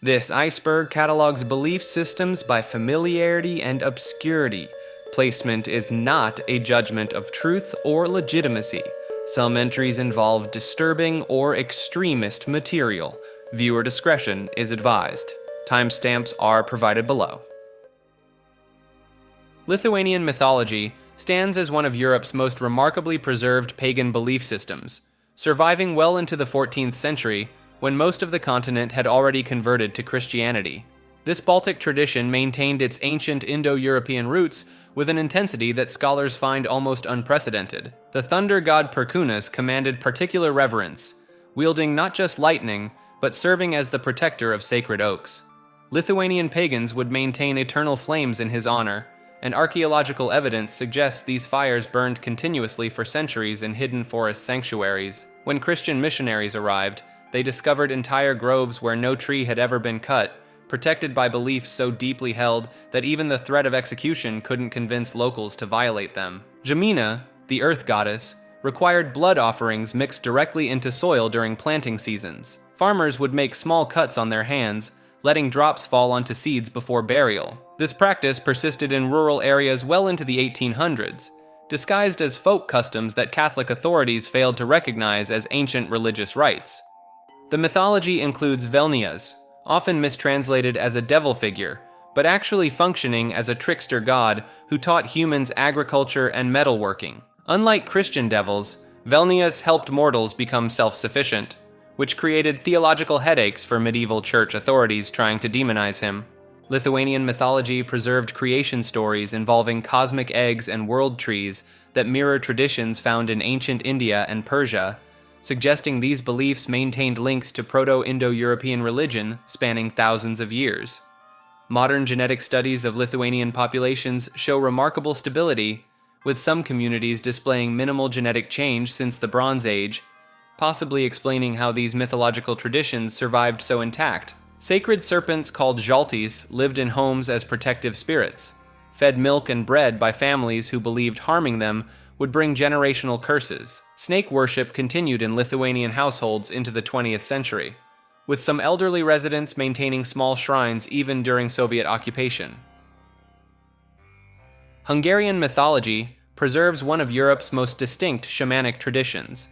This iceberg catalogs belief systems by familiarity and obscurity. Placement is not a judgment of truth or legitimacy. Some entries involve disturbing or extremist material. Viewer discretion is advised. Timestamps are provided below. Lithuanian mythology stands as one of Europe's most remarkably preserved pagan belief systems, surviving well into the 14th century when most of the continent had already converted to Christianity. This Baltic tradition maintained its ancient Indo-European roots with an intensity that scholars find almost unprecedented. The thunder god Perkunus commanded particular reverence, wielding not just lightning, but serving as the protector of sacred oaks. Lithuanian pagans would maintain eternal flames in his honor, and archaeological evidence suggests these fires burned continuously for centuries in hidden forest sanctuaries. When Christian missionaries arrived, they discovered entire groves where no tree had ever been cut, protected by beliefs so deeply held that even the threat of execution couldn't convince locals to violate them. Gemina, the earth goddess, required blood offerings mixed directly into soil during planting seasons. Farmers would make small cuts on their hands, letting drops fall onto seeds before burial. This practice persisted in rural areas well into the 1800s, disguised as folk customs that Catholic authorities failed to recognize as ancient religious rites. The mythology includes Velnias, often mistranslated as a devil figure, but actually functioning as a trickster god who taught humans agriculture and metalworking. Unlike Christian devils, Velnias helped mortals become self-sufficient, which created theological headaches for medieval church authorities trying to demonize him. Lithuanian mythology preserved creation stories involving cosmic eggs and world trees that mirror traditions found in ancient India and Persia, suggesting these beliefs maintained links to Proto-Indo-European religion spanning thousands of years. Modern genetic studies of Lithuanian populations show remarkable stability, with some communities displaying minimal genetic change since the Bronze Age, possibly explaining how these mythological traditions survived so intact. Sacred serpents called Jaltis lived in homes as protective spirits, fed milk and bread by families who believed harming them would bring generational curses. Snake worship continued in Lithuanian households into the 20th century, with some elderly residents maintaining small shrines even during Soviet occupation. Hungarian mythology preserves one of Europe's most distinct shamanic traditions,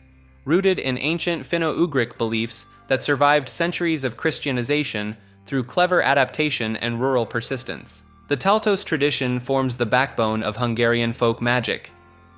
rooted in ancient Finno-Ugric beliefs that survived centuries of Christianization through clever adaptation and rural persistence. The Taltos tradition forms the backbone of Hungarian folk magic.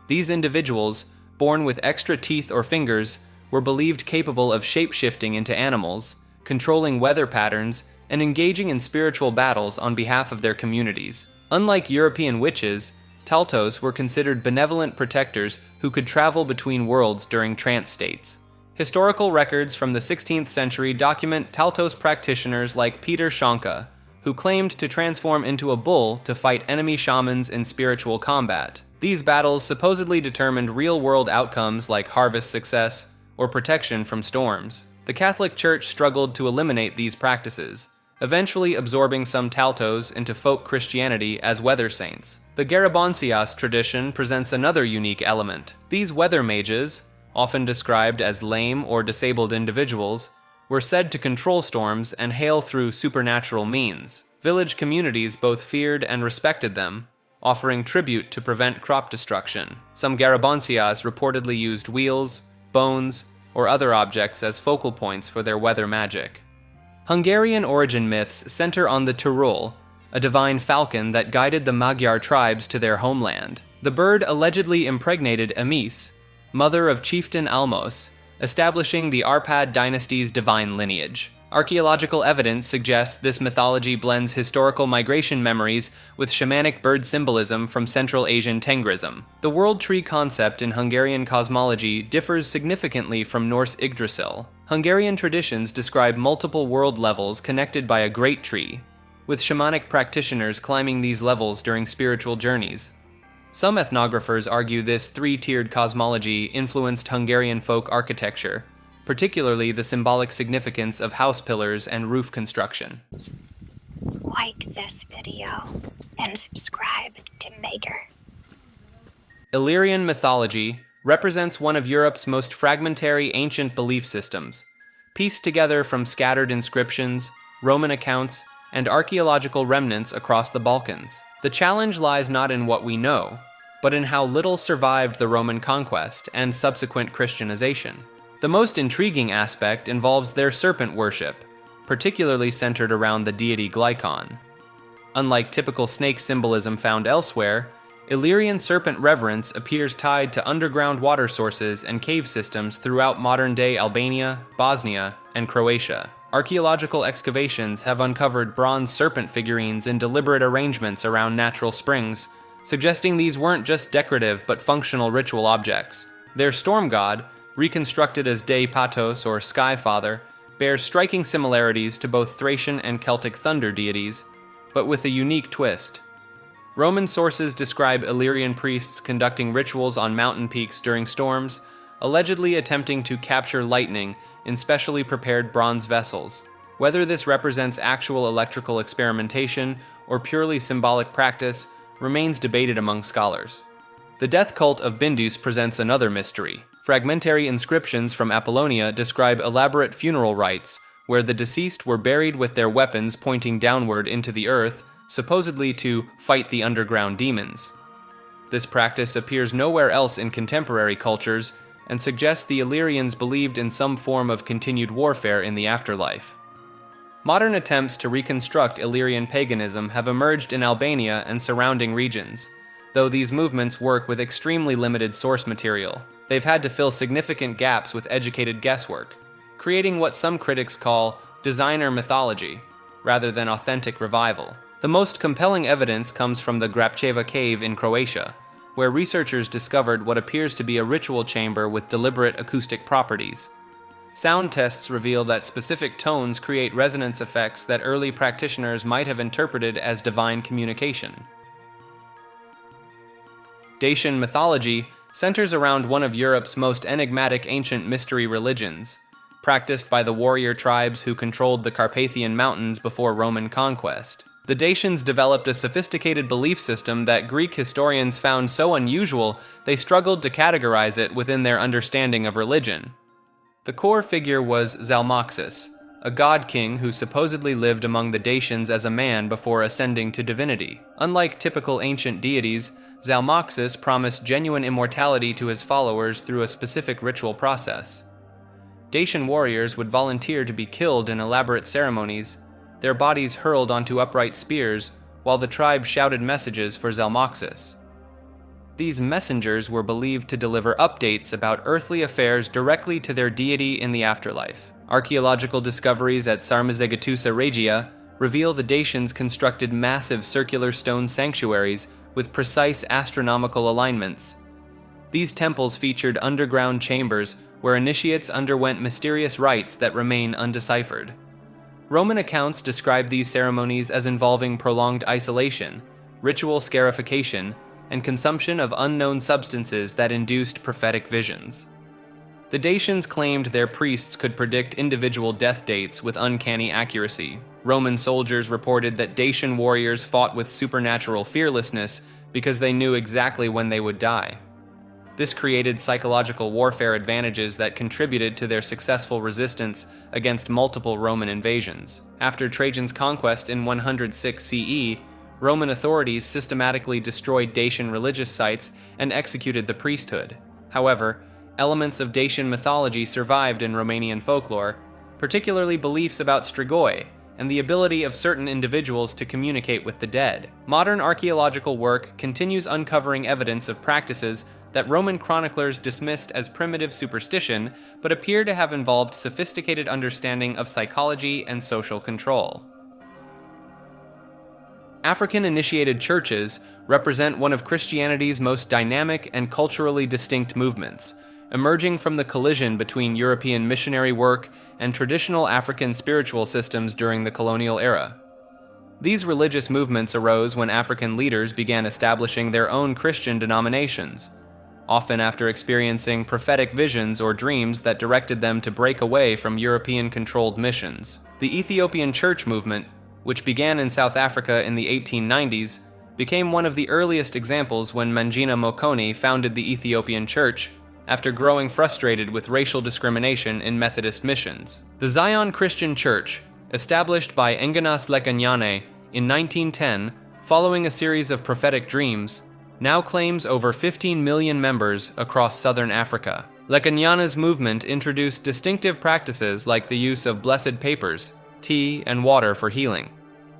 These individuals, born with extra teeth or fingers, were believed capable of shape-shifting into animals, controlling weather patterns, and engaging in spiritual battles on behalf of their communities. Unlike European witches, Taltos were considered benevolent protectors who could travel between worlds during trance states. Historical records from the 16th century document Taltos practitioners like Peter Shonka, who claimed to transform into a bull to fight enemy shamans in spiritual combat. These battles supposedly determined real-world outcomes like harvest success or protection from storms. The Catholic Church struggled to eliminate these practices, eventually absorbing some Taltos into folk Christianity as weather saints. The Garabonsias tradition presents another unique element. These weather mages, often described as lame or disabled individuals, were said to control storms and hail through supernatural means. Village communities both feared and respected them, offering tribute to prevent crop destruction. Some Garabonsias reportedly used wheels, bones, or other objects as focal points for their weather magic. Hungarian origin myths center on the Turul, a divine falcon that guided the Magyar tribes to their homeland. The bird allegedly impregnated Emis, mother of chieftain Almos, establishing the Arpad dynasty's divine lineage. Archaeological evidence suggests this mythology blends historical migration memories with shamanic bird symbolism from Central Asian Tengrism. The world tree concept in Hungarian cosmology differs significantly from Norse Yggdrasil. Hungarian traditions describe multiple world levels connected by a great tree, with shamanic practitioners climbing these levels during spiritual journeys. Some ethnographers argue this three-tiered cosmology influenced Hungarian folk architecture, particularly the symbolic significance of house pillars and roof construction. Like this video and subscribe to Maker. Illyrian mythology represents one of Europe's most fragmentary ancient belief systems, pieced together from scattered inscriptions, Roman accounts, and archaeological remnants across the Balkans. The challenge lies not in what we know, but in how little survived the Roman conquest and subsequent Christianization. The most intriguing aspect involves their serpent worship, particularly centered around the deity Glykon. Unlike typical snake symbolism found elsewhere, Illyrian serpent reverence appears tied to underground water sources and cave systems throughout modern-day Albania, Bosnia, and Croatia. Archaeological excavations have uncovered bronze serpent figurines in deliberate arrangements around natural springs, suggesting these weren't just decorative but functional ritual objects. Their storm god, reconstructed as Dei Patos or Sky Father, bears striking similarities to both Thracian and Celtic thunder deities, but with a unique twist. Roman sources describe Illyrian priests conducting rituals on mountain peaks during storms, allegedly attempting to capture lightning in specially prepared bronze vessels. Whether this represents actual electrical experimentation or purely symbolic practice remains debated among scholars. The death cult of Bindus presents another mystery. Fragmentary inscriptions from Apollonia describe elaborate funeral rites, where the deceased were buried with their weapons pointing downward into the earth, supposedly to fight the underground demons. This practice appears nowhere else in contemporary cultures and suggests the Illyrians believed in some form of continued warfare in the afterlife. Modern attempts to reconstruct Illyrian paganism have emerged in Albania and surrounding regions, though these movements work with extremely limited source material. They've had to fill significant gaps with educated guesswork, creating what some critics call designer mythology, rather than authentic revival. The most compelling evidence comes from the Grabcheva cave in Croatia, where researchers discovered what appears to be a ritual chamber with deliberate acoustic properties. Sound tests reveal that specific tones create resonance effects that early practitioners might have interpreted as divine communication. Dacian mythology centers around one of Europe's most enigmatic ancient mystery religions, practiced by the warrior tribes who controlled the Carpathian Mountains before Roman conquest. The Dacians developed a sophisticated belief system that Greek historians found so unusual they struggled to categorize it within their understanding of religion. The core figure was Zalmoxis, a god-king who supposedly lived among the Dacians as a man before ascending to divinity. Unlike typical ancient deities, Zalmoxis promised genuine immortality to his followers through a specific ritual process. Dacian warriors would volunteer to be killed in elaborate ceremonies, their bodies hurled onto upright spears, while the tribe shouted messages for Zalmoxis. These messengers were believed to deliver updates about earthly affairs directly to their deity in the afterlife. Archaeological discoveries at Sarmizegetusa Regia reveal the Dacians constructed massive circular stone sanctuaries with precise astronomical alignments. These temples featured underground chambers where initiates underwent mysterious rites that remain undeciphered. Roman accounts describe these ceremonies as involving prolonged isolation, ritual scarification, and consumption of unknown substances that induced prophetic visions. The Dacians claimed their priests could predict individual death dates with uncanny accuracy. Roman soldiers reported that Dacian warriors fought with supernatural fearlessness because they knew exactly when they would die. This created psychological warfare advantages that contributed to their successful resistance against multiple Roman invasions. After Trajan's conquest in 106 CE, Roman authorities systematically destroyed Dacian religious sites and executed the priesthood. However, elements of Dacian mythology survived in Romanian folklore, particularly beliefs about strigoi and the ability of certain individuals to communicate with the dead. Modern archaeological work continues uncovering evidence of practices that Roman chroniclers dismissed as primitive superstition, but appear to have involved sophisticated understanding of psychology and social control. African-initiated churches represent one of Christianity's most dynamic and culturally distinct movements, emerging from the collision between European missionary work and traditional African spiritual systems during the colonial era. These religious movements arose when African leaders began establishing their own Christian denominations, often after experiencing prophetic visions or dreams that directed them to break away from European-controlled missions. The Ethiopian church movement, which began in South Africa in the 1890s, became one of the earliest examples when Mangina Mokoni founded the Ethiopian Church after growing frustrated with racial discrimination in Methodist missions. The Zion Christian Church, Established by Engenas Lekanyane in 1910, following a series of prophetic dreams, now claims over 15 million members across southern Africa. Lekanyane's movement introduced distinctive practices like the use of blessed papers, tea, and water for healing,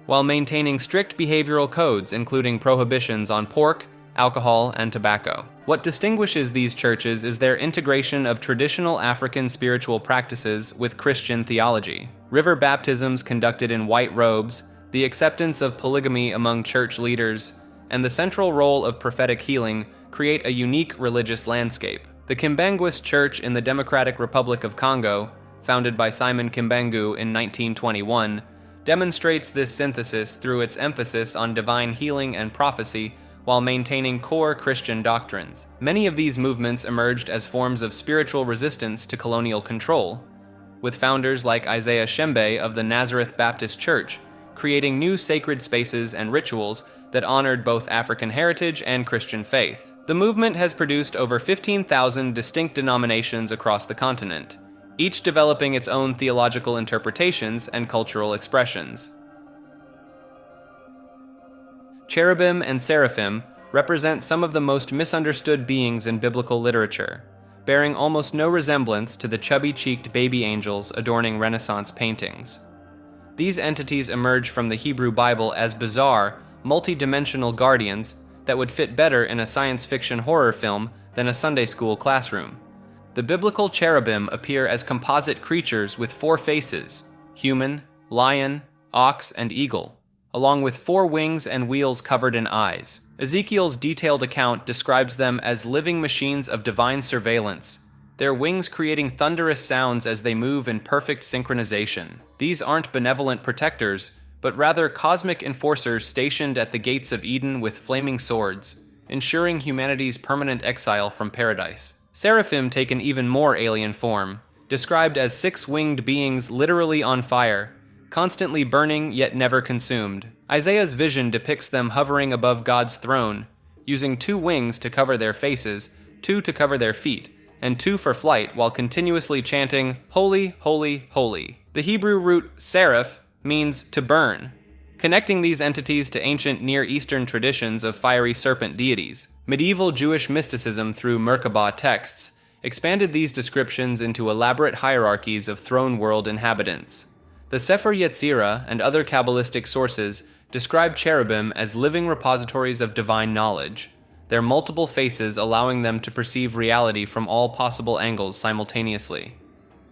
while maintaining strict behavioral codes including prohibitions on pork, alcohol, and tobacco. What distinguishes these churches is their integration of traditional African spiritual practices with Christian theology. River baptisms conducted in white robes, the acceptance of polygamy among church leaders, and the central role of prophetic healing create a unique religious landscape. The Kimbanguist Church in the Democratic Republic of Congo, founded by Simon Kimbangu in 1921, demonstrates this synthesis through its emphasis on divine healing and prophecy while maintaining core Christian doctrines. Many of these movements emerged as forms of spiritual resistance to colonial control, with founders like Isaiah Shembe of the Nazareth Baptist Church creating new sacred spaces and rituals that honored both African heritage and Christian faith. The movement has produced over 15,000 distinct denominations across the continent, each developing its own theological interpretations and cultural expressions. Cherubim and Seraphim represent some of the most misunderstood beings in biblical literature, bearing almost no resemblance to the chubby-cheeked baby angels adorning Renaissance paintings. These entities emerge from the Hebrew Bible as bizarre, multi-dimensional guardians that would fit better in a science fiction horror film than a Sunday school classroom. The biblical cherubim appear as composite creatures with 4 faces: human, lion, ox, and eagle, along with 4 wings and wheels covered in eyes. Ezekiel's detailed account describes them as living machines of divine surveillance, their wings creating thunderous sounds as they move in perfect synchronization. These aren't benevolent protectors, but rather cosmic enforcers stationed at the gates of Eden with flaming swords, ensuring humanity's permanent exile from paradise. Seraphim take an even more alien form, described as 6-winged beings literally on fire, constantly burning yet never consumed. Isaiah's vision depicts them hovering above God's throne, using 2 wings to cover their faces, 2 to cover their feet, and 2 for flight while continuously chanting, "Holy, holy, holy." The Hebrew root seraph means to burn, connecting these entities to ancient Near Eastern traditions of fiery serpent deities. Medieval Jewish mysticism through Merkabah texts expanded these descriptions into elaborate hierarchies of throne world inhabitants. The Sefer Yetzirah and other Kabbalistic sources describe cherubim as living repositories of divine knowledge, their multiple faces allowing them to perceive reality from all possible angles simultaneously.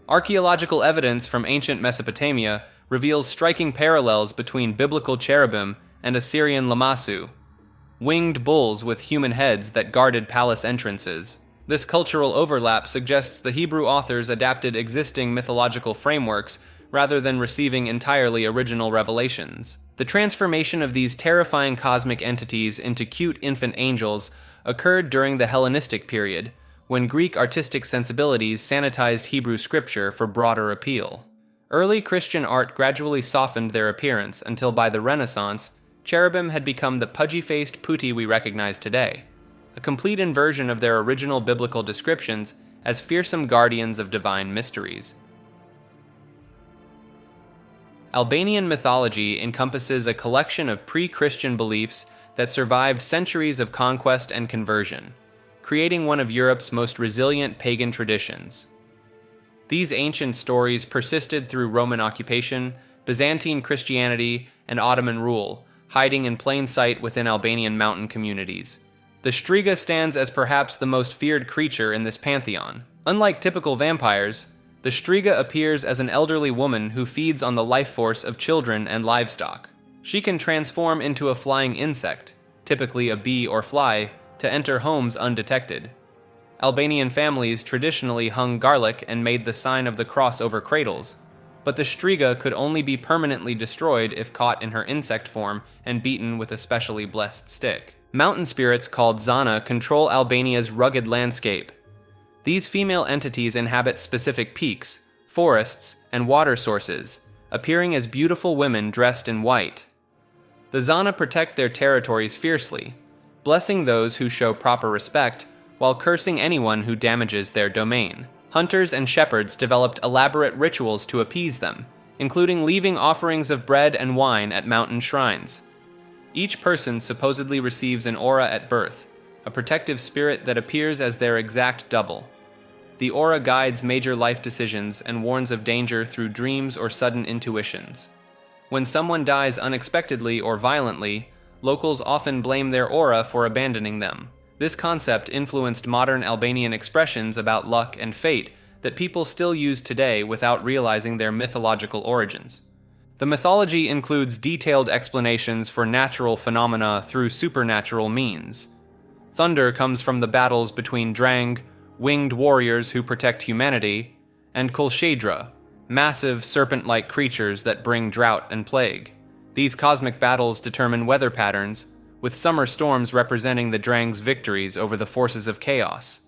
Archaeological evidence from ancient Mesopotamia reveals striking parallels between biblical cherubim and Assyrian lamassu, winged bulls with human heads that guarded palace entrances. This cultural overlap suggests the Hebrew authors adapted existing mythological frameworks rather than receiving entirely original revelations. The transformation of these terrifying cosmic entities into cute infant angels occurred during the Hellenistic period, when Greek artistic sensibilities sanitized Hebrew scripture for broader appeal. Early Christian art gradually softened their appearance until by the Renaissance, cherubim had become the pudgy-faced putti we recognize today, a complete inversion of their original biblical descriptions as fearsome guardians of divine mysteries. Albanian mythology encompasses a collection of pre-Christian beliefs that survived centuries of conquest and conversion, creating one of Europe's most resilient pagan traditions. These ancient stories persisted through Roman occupation, Byzantine Christianity, and Ottoman rule, hiding in plain sight within Albanian mountain communities. The Striga stands as perhaps the most feared creature in this pantheon. Unlike typical vampires, the Striga appears as an elderly woman who feeds on the life force of children and livestock. She can transform into a flying insect, typically a bee or fly, to enter homes undetected. Albanian families traditionally hung garlic and made the sign of the cross over cradles, but the Striga could only be permanently destroyed if caught in her insect form and beaten with a specially blessed stick. Mountain spirits called Zana control Albania's rugged landscape. These female entities inhabit specific peaks, forests, and water sources, appearing as beautiful women dressed in white. The Zana protect their territories fiercely, blessing those who show proper respect while cursing anyone who damages their domain. Hunters and shepherds developed elaborate rituals to appease them, including leaving offerings of bread and wine at mountain shrines. Each person supposedly receives an aura at birth, a protective spirit that appears as their exact double. The aura guides major life decisions and warns of danger through dreams or sudden intuitions. When someone dies unexpectedly or violently, locals often blame their aura for abandoning them. This concept influenced modern Albanian expressions about luck and fate that people still use today without realizing their mythological origins. The mythology includes detailed explanations for natural phenomena through supernatural means. Thunder comes from the battles between Drang, winged warriors who protect humanity, and Kolshedra, massive serpent-like creatures that bring drought and plague. These cosmic battles determine weather patterns, with summer storms representing the Drang's victories over the forces of chaos.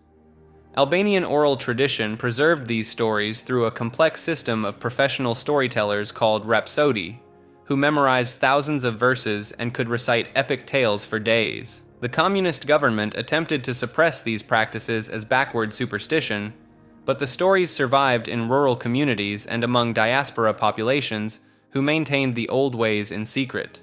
Albanian oral tradition preserved these stories through a complex system of professional storytellers called rhapsodi, who memorized thousands of verses and could recite epic tales for days. The communist government attempted to suppress these practices as backward superstition, but the stories survived in rural communities and among diaspora populations who maintained the old ways in secret.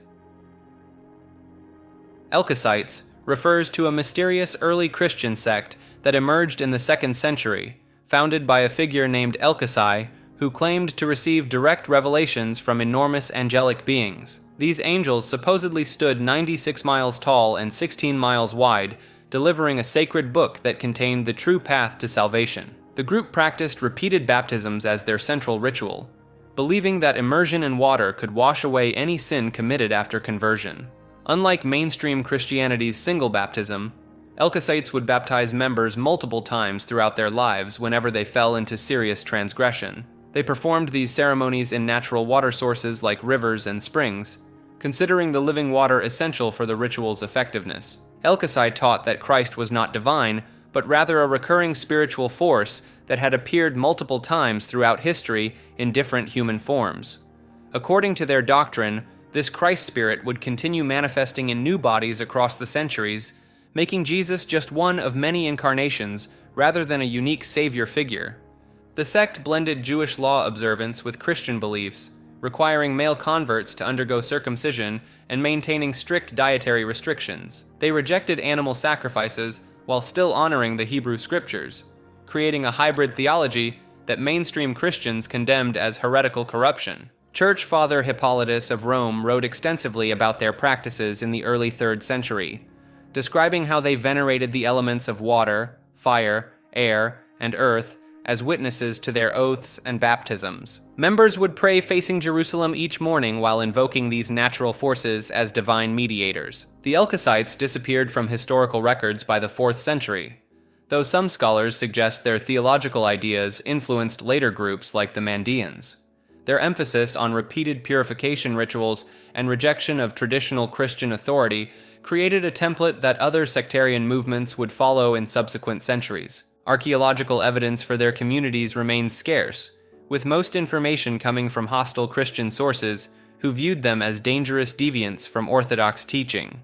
Elkosites refers to a mysterious early Christian sect that emerged in the 2nd century, founded by a figure named Elkosai, who claimed to receive direct revelations from enormous angelic beings. These angels supposedly stood 96 miles tall and 16 miles wide, delivering a sacred book that contained the true path to salvation. The group practiced repeated baptisms as their central ritual, believing that immersion in water could wash away any sin committed after conversion. Unlike mainstream Christianity's single baptism, Elkosites would baptize members multiple times throughout their lives whenever they fell into serious transgression. They performed these ceremonies in natural water sources like rivers and springs, considering the living water essential for the ritual's effectiveness. Elkosai taught that Christ was not divine, but rather a recurring spiritual force that had appeared multiple times throughout history in different human forms. According to their doctrine, this Christ spirit would continue manifesting in new bodies across the centuries, making Jesus just one of many incarnations rather than a unique savior figure. The sect blended Jewish law observance with Christian beliefs, requiring male converts to undergo circumcision and maintaining strict dietary restrictions. They rejected animal sacrifices while still honoring the Hebrew scriptures, creating a hybrid theology that mainstream Christians condemned as heretical corruption. Church Father Hippolytus of Rome wrote extensively about their practices in the early 3rd century, describing how they venerated the elements of water, fire, air, and earth as witnesses to their oaths and baptisms. Members would pray facing Jerusalem each morning while invoking these natural forces as divine mediators. The Elkosites disappeared from historical records by the 4th century, though some scholars suggest their theological ideas influenced later groups like the Mandeans. Their emphasis on repeated purification rituals and rejection of traditional Christian authority created a template that other sectarian movements would follow in subsequent centuries. Archaeological evidence for their communities remains scarce, with most information coming from hostile Christian sources who viewed them as dangerous deviants from Orthodox teaching.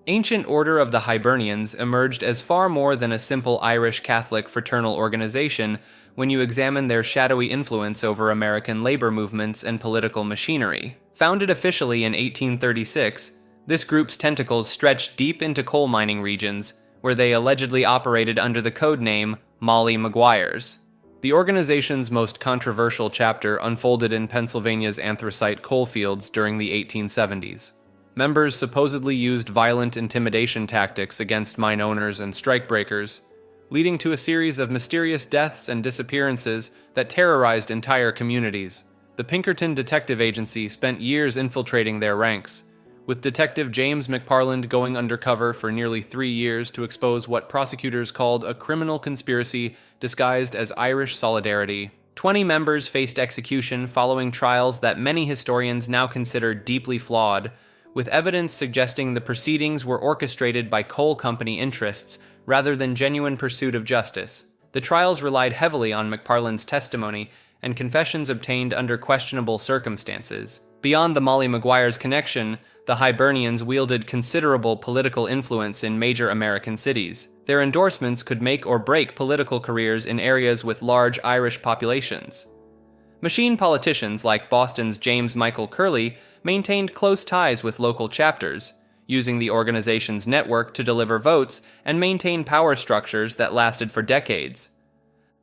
Ancient Order of the Hibernians emerged as far more than a simple Irish Catholic fraternal organization when you examine their shadowy influence over American labor movements and political machinery. Founded officially in 1836, this group's tentacles stretched deep into coal mining regions, where they allegedly operated under the code name Molly Maguires. The organization's most controversial chapter unfolded in Pennsylvania's anthracite coalfields during the 1870s. Members supposedly used violent intimidation tactics against mine owners and strikebreakers, leading to a series of mysterious deaths and disappearances that terrorized entire communities. The Pinkerton Detective Agency spent years infiltrating their ranks, with Detective James McParland going undercover for nearly 3 years to expose what prosecutors called a criminal conspiracy disguised as Irish solidarity. 20 members faced execution following trials that many historians now consider deeply flawed, with evidence suggesting the proceedings were orchestrated by coal company interests rather than genuine pursuit of justice. The trials relied heavily on McParland's testimony and confessions obtained under questionable circumstances. Beyond the Molly Maguires connection, the Hibernians wielded considerable political influence in major American cities. Their endorsements could make or break political careers in areas with large Irish populations. Machine politicians like Boston's James Michael Curley maintained close ties with local chapters, using the organization's network to deliver votes and maintain power structures that lasted for decades.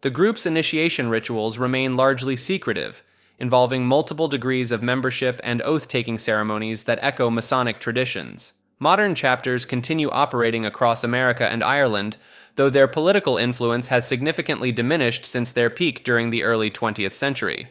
The group's initiation rituals remain largely secretive, involving multiple degrees of membership and oath-taking ceremonies that echo Masonic traditions. Modern chapters continue operating across America and Ireland, though their political influence has significantly diminished since their peak during the early 20th century.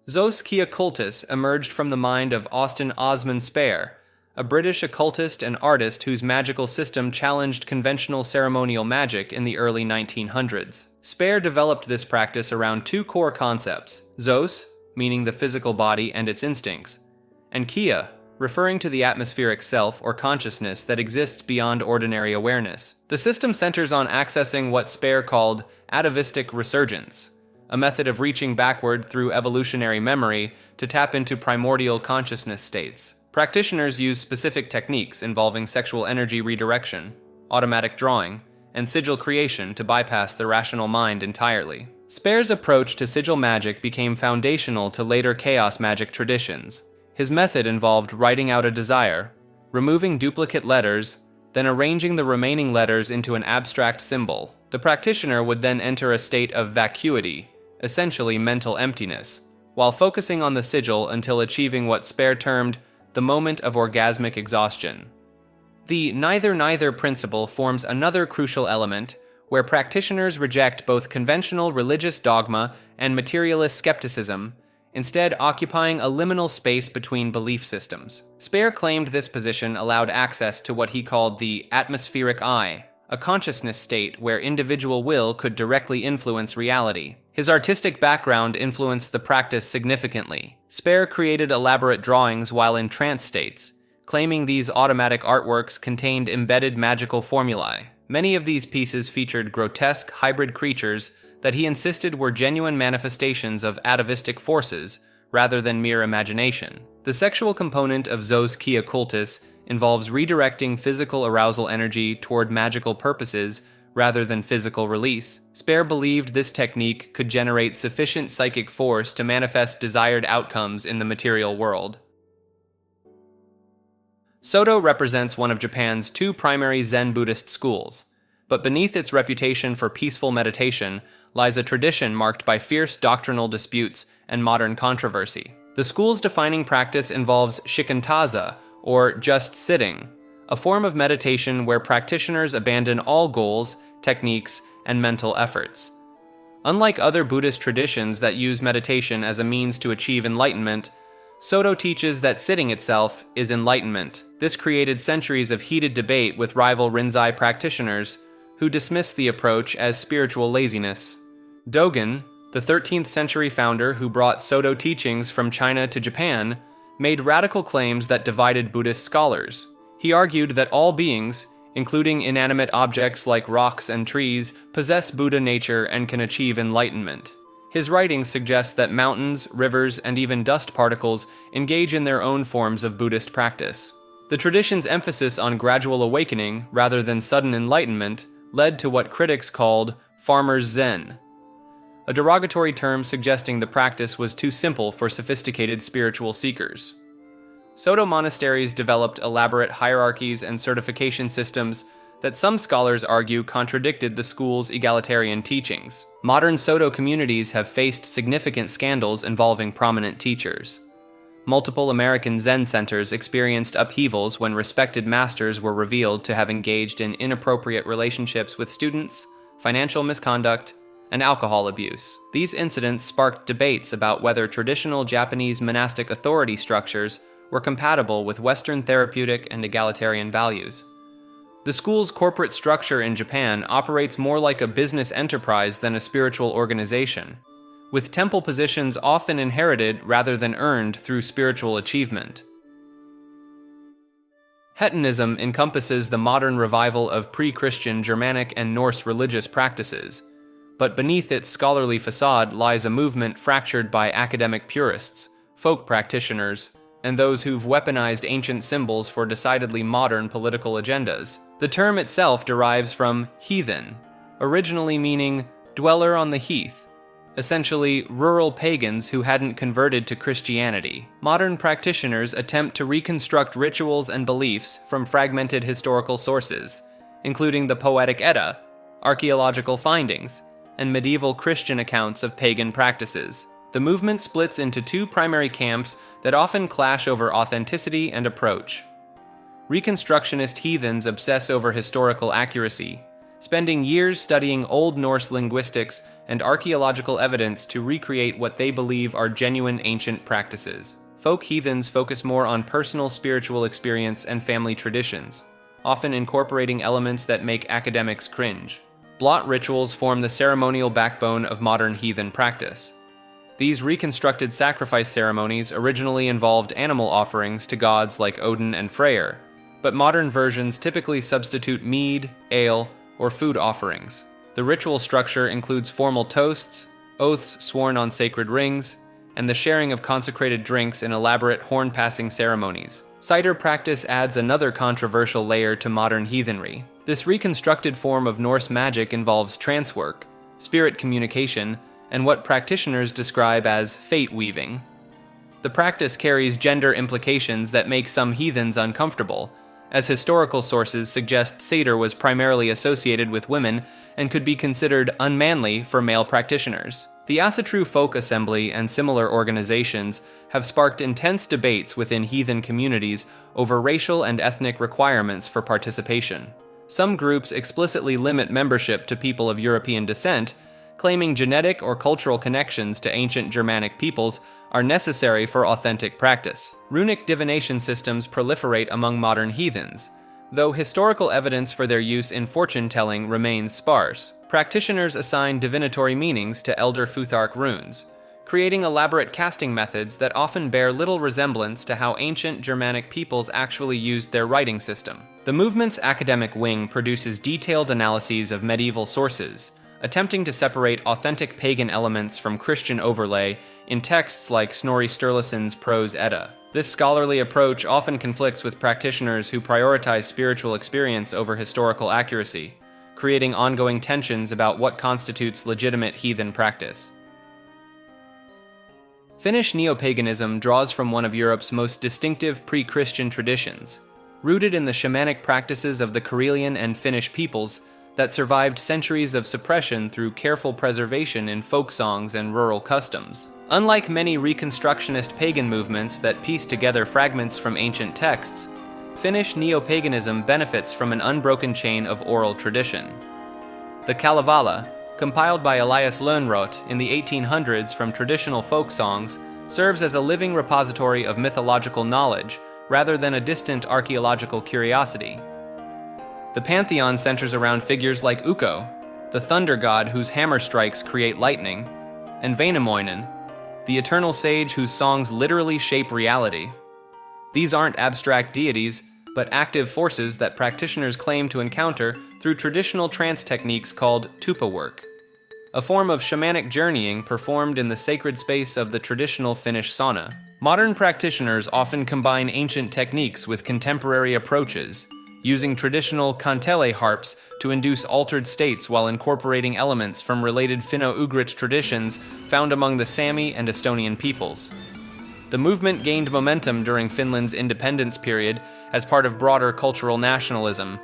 Zos Kia Cultus emerged from the mind of Austin Osman Spare, a British occultist and artist whose magical system challenged conventional ceremonial magic in the early 1900s. Spare developed this practice around two core concepts: Zos, meaning the physical body and its instincts, and Kia, referring to the atmospheric self or consciousness that exists beyond ordinary awareness. The system centers on accessing what Spare called atavistic resurgence, a method of reaching backward through evolutionary memory to tap into primordial consciousness states. Practitioners use specific techniques involving sexual energy redirection, automatic drawing, and sigil creation to bypass the rational mind entirely. Spare's approach to sigil magic became foundational to later chaos magic traditions. His method involved writing out a desire, removing duplicate letters, then arranging the remaining letters into an abstract symbol. The practitioner would then enter a state of vacuity, essentially mental emptiness, while focusing on the sigil until achieving what Spare termed the moment of orgasmic exhaustion. The neither-neither principle forms another crucial element where practitioners reject both conventional religious dogma and materialist skepticism, instead occupying a liminal space between belief systems. Spare claimed this position allowed access to what he called the atmospheric eye, a consciousness state where individual will could directly influence reality. His artistic background influenced the practice significantly. Spare created elaborate drawings while in trance states, claiming these automatic artworks contained embedded magical formulae. Many of these pieces featured grotesque hybrid creatures that he insisted were genuine manifestations of atavistic forces rather than mere imagination. The sexual component of Zos Kia Cultus involves redirecting physical arousal energy toward magical purposes rather than physical release. Spare believed this technique could generate sufficient psychic force to manifest desired outcomes in the material world. Soto represents one of Japan's two primary Zen Buddhist schools, but beneath its reputation for peaceful meditation lies a tradition marked by fierce doctrinal disputes and modern controversy. The school's defining practice involves shikantaza, or just sitting, a form of meditation where practitioners abandon all goals, techniques, and mental efforts. Unlike other Buddhist traditions that use meditation as a means to achieve enlightenment, Soto teaches that sitting itself is enlightenment. This created centuries of heated debate with rival Rinzai practitioners who dismissed the approach as spiritual laziness. Dogen, the 13th century founder who brought Soto teachings from China to Japan, made radical claims that divided Buddhist scholars. He argued that all beings, including inanimate objects like rocks and trees, possess Buddha nature and can achieve enlightenment. His writings suggest that mountains, rivers, and even dust particles engage in their own forms of Buddhist practice. The tradition's emphasis on gradual awakening rather than sudden enlightenment led to what critics called farmer's Zen, a derogatory term suggesting the practice was too simple for sophisticated spiritual seekers. Soto monasteries developed elaborate hierarchies and certification systems that some scholars argue contradicted the school's egalitarian teachings. Modern Soto communities have faced significant scandals involving prominent teachers. Multiple American Zen centers experienced upheavals when respected masters were revealed to have engaged in inappropriate relationships with students, financial misconduct, and alcohol abuse. These incidents sparked debates about whether traditional Japanese monastic authority structures were compatible with Western therapeutic and egalitarian values. The school's corporate structure in Japan operates more like a business enterprise than a spiritual organization, with temple positions often inherited rather than earned through spiritual achievement. Hedonism encompasses the modern revival of pre-Christian Germanic and Norse religious practices, but beneath its scholarly facade lies a movement fractured by academic purists, folk practitioners, and those who've weaponized ancient symbols for decidedly modern political agendas. The term itself derives from heathen, originally meaning dweller on the heath, essentially rural pagans who hadn't converted to Christianity. Modern practitioners attempt to reconstruct rituals and beliefs from fragmented historical sources, including the Poetic Edda, archaeological findings, and medieval Christian accounts of pagan practices. The movement splits into two primary camps that often clash over authenticity and approach. Reconstructionist heathens obsess over historical accuracy, spending years studying Old Norse linguistics and archaeological evidence to recreate what they believe are genuine ancient practices. Folk heathens focus more on personal spiritual experience and family traditions, often incorporating elements that make academics cringe. Blot rituals form the ceremonial backbone of modern heathen practice. These reconstructed sacrifice ceremonies originally involved animal offerings to gods like Odin and Freyr, but modern versions typically substitute mead, ale, or food offerings. The ritual structure includes formal toasts, oaths sworn on sacred rings, and the sharing of consecrated drinks in elaborate horn-passing ceremonies. Cider practice adds another controversial layer to modern heathenry. This reconstructed form of Norse magic involves trance work, spirit communication, and what practitioners describe as fate weaving. The practice carries gender implications that make some heathens uncomfortable, as historical sources suggest satyr was primarily associated with women and could be considered unmanly for male practitioners. The Asatru Folk Assembly and similar organizations have sparked intense debates within heathen communities over racial and ethnic requirements for participation. Some groups explicitly limit membership to people of European descent, claiming genetic or cultural connections to ancient Germanic peoples are necessary for authentic practice. Runic divination systems proliferate among modern heathens, though historical evidence for their use in fortune-telling remains sparse. Practitioners assign divinatory meanings to Elder Futhark runes, creating elaborate casting methods that often bear little resemblance to how ancient Germanic peoples actually used their writing system. The movement's academic wing produces detailed analyses of medieval sources, attempting to separate authentic pagan elements from Christian overlay in texts like Snorri Sturluson's Prose Edda. This scholarly approach often conflicts with practitioners who prioritize spiritual experience over historical accuracy, creating ongoing tensions about what constitutes legitimate heathen practice. Finnish Neopaganism draws from one of Europe's most distinctive pre-Christian traditions, rooted in the shamanic practices of the Karelian and Finnish peoples that survived centuries of suppression through careful preservation in folk songs and rural customs. Unlike many Reconstructionist pagan movements that piece together fragments from ancient texts, Finnish Neopaganism benefits from an unbroken chain of oral tradition. The Kalevala, compiled by Elias Lönnrot in the 1800s from traditional folk songs, serves as a living repository of mythological knowledge rather than a distant archaeological curiosity. The pantheon centers around figures like Ukko, the thunder god whose hammer strikes create lightning, and Vainamoinen, the eternal sage whose songs literally shape reality. These aren't abstract deities, but active forces that practitioners claim to encounter through traditional trance techniques called tupa work, a form of shamanic journeying performed in the sacred space of the traditional Finnish sauna. Modern practitioners often combine ancient techniques with contemporary approaches, using traditional kantele harps to induce altered states while incorporating elements from related Finno-Ugric traditions found among the Sami and Estonian peoples. The movement gained momentum during Finland's independence period as part of broader cultural nationalism,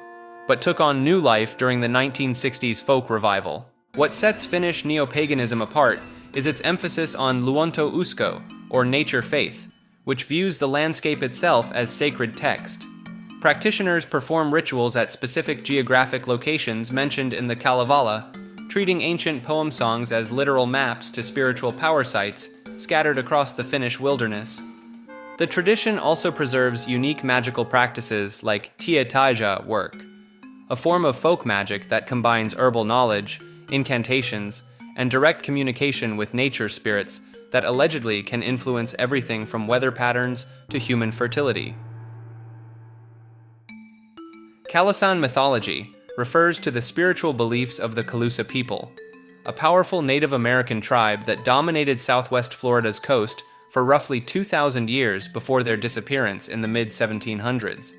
but took on new life during the 1960s folk revival. What sets Finnish Neopaganism apart is its emphasis on luonto usko, or nature faith, which views the landscape itself as sacred text. Practitioners perform rituals at specific geographic locations mentioned in the Kalevala, treating ancient poem songs as literal maps to spiritual power sites scattered across the Finnish wilderness. The tradition also preserves unique magical practices like tietaja work, a form of folk magic that combines herbal knowledge, incantations, and direct communication with nature spirits that allegedly can influence everything from weather patterns to human fertility. Calusan Mythology refers to the spiritual beliefs of the Calusa people, a powerful Native American tribe that dominated southwest Florida's coast for roughly 2,000 years before their disappearance in the mid-1700s.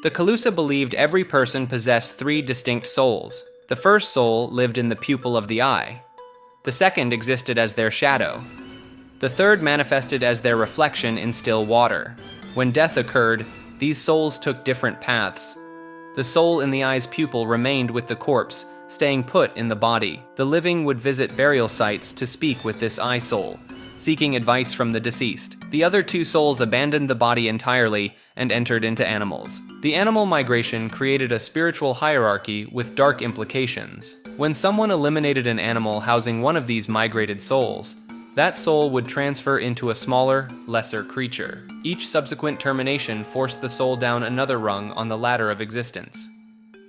The Calusa believed every person possessed three distinct souls. The first soul lived in the pupil of the eye. The second existed as their shadow. The third manifested as their reflection in still water. When death occurred, these souls took different paths. The soul in the eye's pupil remained with the corpse, staying put in the body. The living would visit burial sites to speak with this eye soul, seeking advice from the deceased. The other two souls abandoned the body entirely and entered into animals. The animal migration created a spiritual hierarchy with dark implications. When someone eliminated an animal housing one of these migrated souls, that soul would transfer into a smaller, lesser creature. Each subsequent termination forced the soul down another rung on the ladder of existence.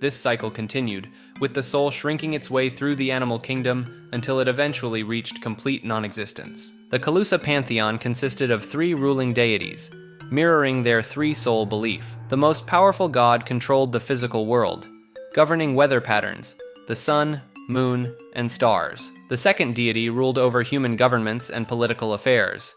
This cycle continued, with the soul shrinking its way through the animal kingdom until it eventually reached complete non-existence. The Calusa pantheon consisted of three ruling deities, mirroring their three-soul belief. The most powerful god controlled the physical world, governing weather patterns, the sun, moon, and stars. The second deity ruled over human governments and political affairs.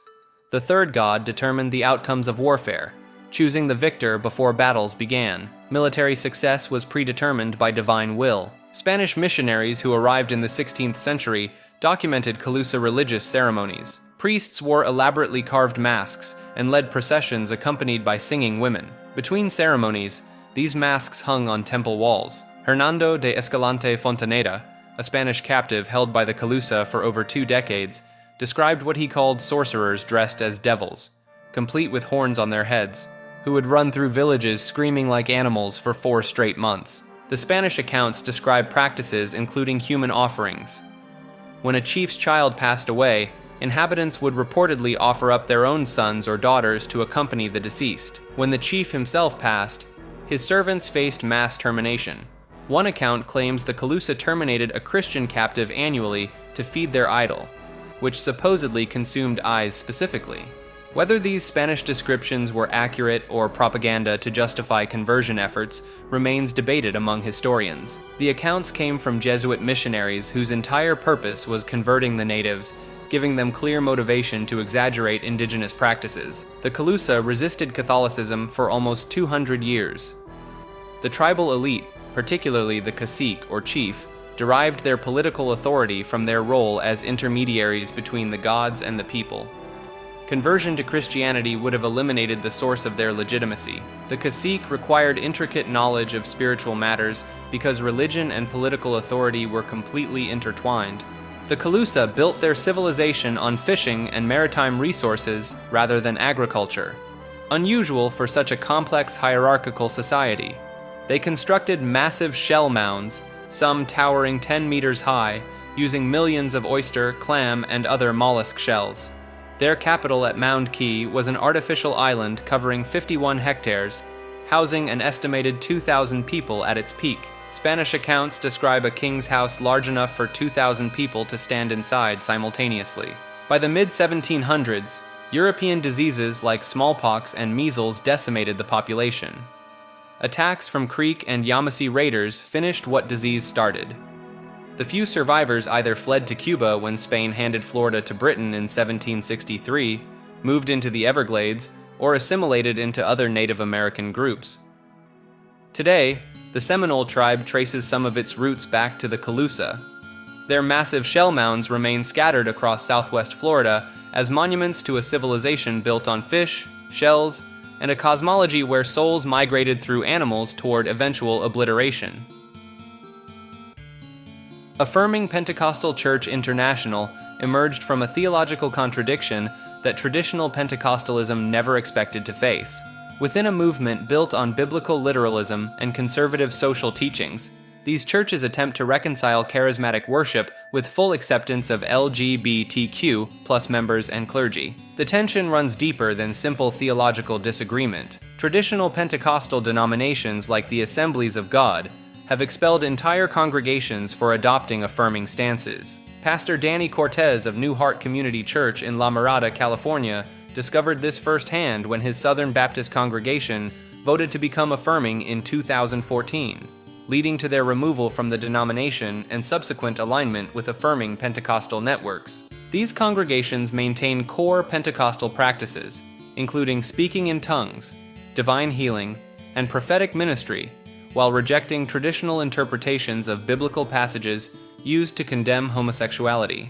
The third god determined the outcomes of warfare, choosing the victor before battles began. Military success was predetermined by divine will. Spanish missionaries who arrived in the 16th century documented Calusa religious ceremonies. Priests wore elaborately carved masks and led processions accompanied by singing women. Between ceremonies, these masks hung on temple walls. Hernando de Escalante Fontaneda, a Spanish captive held by the Calusa for over 2 decades, described what he called sorcerers dressed as devils, complete with horns on their heads, who would run through villages screaming like animals for 4 straight months. The Spanish accounts describe practices including human offerings. When a chief's child passed away, inhabitants would reportedly offer up their own sons or daughters to accompany the deceased. When the chief himself passed, his servants faced mass termination. One account claims the Calusa terminated a Christian captive annually to feed their idol, which supposedly consumed eyes specifically. Whether these Spanish descriptions were accurate or propaganda to justify conversion efforts remains debated among historians. The accounts came from Jesuit missionaries whose entire purpose was converting the natives, giving them clear motivation to exaggerate indigenous practices. The Calusa resisted Catholicism for almost 200 years. The tribal elite, particularly the cacique or chief, derived their political authority from their role as intermediaries between the gods and the people. Conversion to Christianity would have eliminated the source of their legitimacy. The cacique required intricate knowledge of spiritual matters because religion and political authority were completely intertwined. The Calusa built their civilization on fishing and maritime resources rather than agriculture, unusual for such a complex hierarchical society. They constructed massive shell mounds, some towering 10 meters high, using millions of oyster, clam, and other mollusk shells. Their capital at Mound Key was an artificial island covering 51 hectares, housing an estimated 2,000 people at its peak. Spanish accounts describe a king's house large enough for 2,000 people to stand inside simultaneously. By the mid-1700s, European diseases like smallpox and measles decimated the population. Attacks from Creek and Yamasee raiders finished what disease started. The few survivors either fled to Cuba when Spain handed Florida to Britain in 1763, moved into the Everglades, or assimilated into other Native American groups. Today, the Seminole tribe traces some of its roots back to the Calusa. Their massive shell mounds remain scattered across southwest Florida as monuments to a civilization built on fish, shells, and a cosmology where souls migrated through animals toward eventual obliteration. Affirming Pentecostal Church International emerged from a theological contradiction that traditional Pentecostalism never expected to face. Within a movement built on biblical literalism and conservative social teachings, these churches attempt to reconcile charismatic worship with full acceptance of LGBTQ+ members and clergy. The tension runs deeper than simple theological disagreement. Traditional Pentecostal denominations like the Assemblies of God have expelled entire congregations for adopting affirming stances. Pastor Danny Cortez of New Heart Community Church in La Mirada, California, discovered this firsthand when his Southern Baptist congregation voted to become affirming in 2014, leading to their removal from the denomination and subsequent alignment with affirming Pentecostal networks. These congregations maintain core Pentecostal practices, including speaking in tongues, divine healing, and prophetic ministry, while rejecting traditional interpretations of biblical passages used to condemn homosexuality.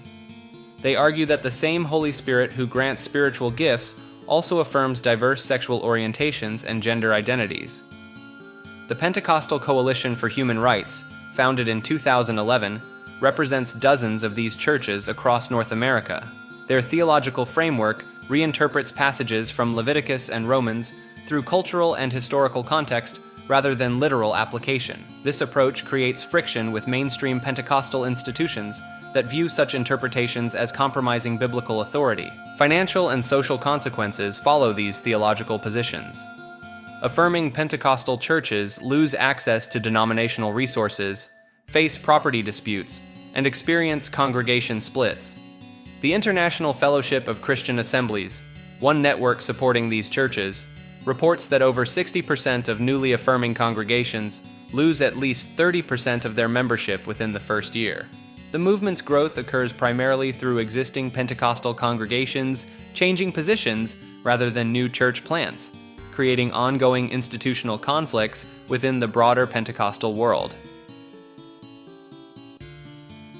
They argue that the same Holy Spirit who grants spiritual gifts also affirms diverse sexual orientations and gender identities. The Pentecostal Coalition for Human Rights, founded in 2011, represents dozens of these churches across North America. Their theological framework reinterprets passages from Leviticus and Romans through cultural and historical context rather than literal application. This approach creates friction with mainstream Pentecostal institutions that view such interpretations as compromising biblical authority. Financial and social consequences follow these theological positions. Affirming Pentecostal churches lose access to denominational resources, face property disputes, and experience congregation splits. The International Fellowship of Christian Assemblies, one network supporting these churches, reports that over 60% of newly affirming congregations lose at least 30% of their membership within the first year. The movement's growth occurs primarily through existing Pentecostal congregations changing positions rather than new church plants, creating ongoing institutional conflicts within the broader Pentecostal world.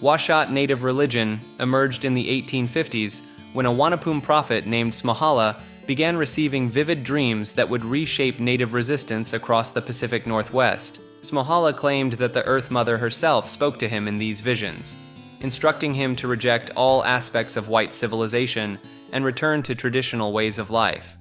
Washat native religion emerged in the 1850s when a Wanapum prophet named Smahala began receiving vivid dreams that would reshape native resistance across the Pacific Northwest. Smahala claimed that the Earth Mother herself spoke to him in these visions, instructing him to reject all aspects of white civilization and return to traditional ways of life.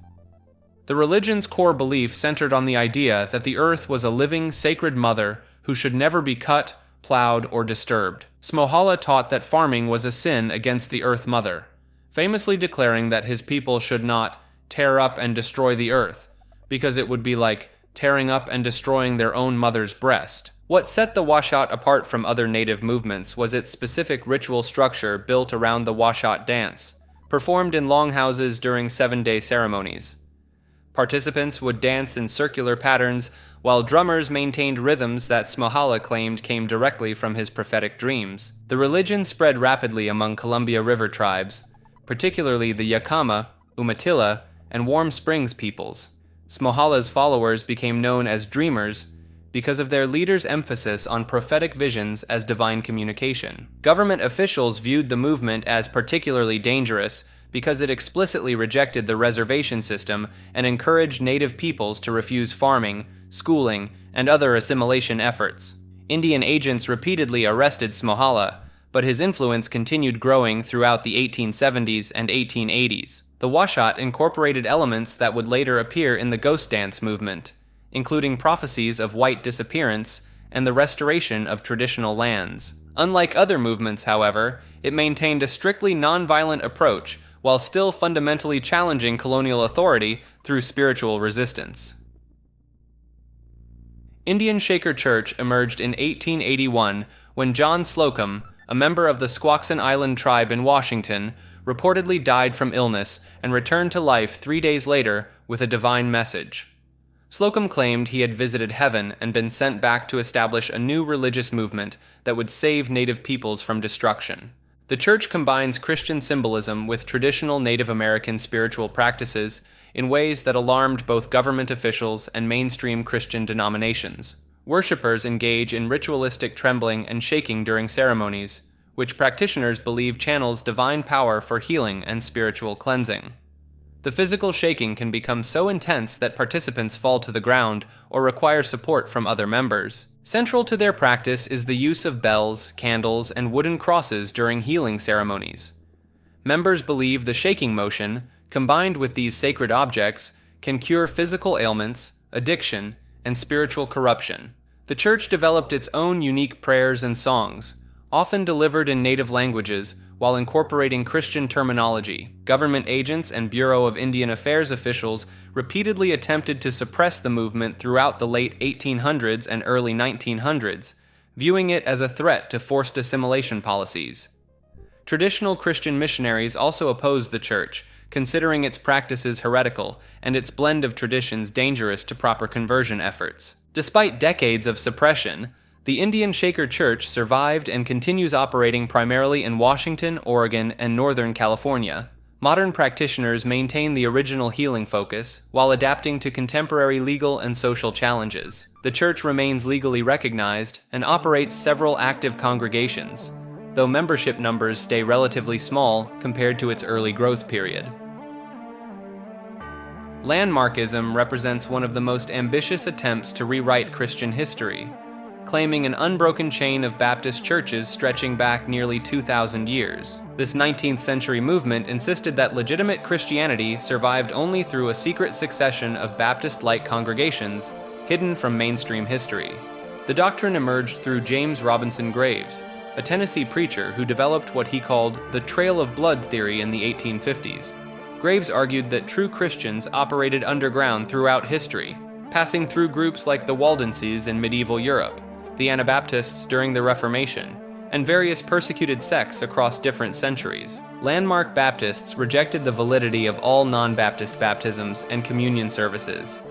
The religion's core belief centered on the idea that the earth was a living, sacred mother who should never be cut, plowed, or disturbed. Smahala taught that farming was a sin against the Earth Mother, famously declaring that his people should not tear up and destroy the earth, because it would be like tearing up and destroying their own mother's breast. What set the Washat apart from other native movements was its specific ritual structure built around the Washat dance, performed in longhouses during 7-day ceremonies. Participants would dance in circular patterns, while drummers maintained rhythms that Smahala claimed came directly from his prophetic dreams. The religion spread rapidly among Columbia River tribes, particularly the Yakama, Umatilla, and Warm Springs peoples. Smahala's followers became known as dreamers because of their leader's emphasis on prophetic visions as divine communication. Government officials viewed the movement as particularly dangerous because it explicitly rejected the reservation system and encouraged native peoples to refuse farming, schooling, and other assimilation efforts. Indian agents repeatedly arrested Smahala, but his influence continued growing throughout the 1870s and 1880s. The Washat incorporated elements that would later appear in the ghost dance movement, including prophecies of white disappearance and the restoration of traditional lands. Unlike other movements, however, it maintained a strictly nonviolent approach while still fundamentally challenging colonial authority through spiritual resistance. Indian Shaker Church emerged in 1881 when John Slocum, a member of the Squaxin Island tribe in Washington, reportedly died from illness and returned to life 3 days later with a divine message. Slocum claimed he had visited heaven and been sent back to establish a new religious movement that would save native peoples from destruction. The church combines Christian symbolism with traditional Native American spiritual practices in ways that alarmed both government officials and mainstream Christian denominations. Worshippers engage in ritualistic trembling and shaking during ceremonies, which practitioners believe channels divine power for healing and spiritual cleansing. The physical shaking can become so intense that participants fall to the ground or require support from other members. Central to their practice is the use of bells, candles, and wooden crosses during healing ceremonies. Members believe the shaking motion, combined with these sacred objects, can cure physical ailments, addiction, and spiritual corruption. The church developed its own unique prayers and songs, often delivered in native languages, while incorporating Christian terminology. Government agents and Bureau of Indian Affairs officials repeatedly attempted to suppress the movement throughout the late 1800s and early 1900s, viewing it as a threat to forced assimilation policies. Traditional Christian missionaries also opposed the church, considering its practices heretical and its blend of traditions dangerous to proper conversion efforts. Despite decades of suppression, the Indian Shaker Church survived and continues operating primarily in Washington, Oregon, and Northern California. Modern practitioners maintain the original healing focus while adapting to contemporary legal and social challenges. The church remains legally recognized and operates several active congregations. though membership numbers stay relatively small compared to its early growth period. Landmarkism represents one of the most ambitious attempts to rewrite Christian history, claiming an unbroken chain of Baptist churches stretching back nearly 2,000 years. This 19th century movement insisted that legitimate Christianity survived only through a secret succession of Baptist-like congregations hidden from mainstream history. The doctrine emerged through James Robinson Graves, a Tennessee preacher who developed what he called the Trail of Blood theory in the 1850s. Graves argued that true Christians operated underground throughout history, passing through groups like the Waldenses in medieval Europe, the Anabaptists during the Reformation, and various persecuted sects across different centuries. Landmark Baptists rejected the validity of all non-Baptist baptisms and communion services.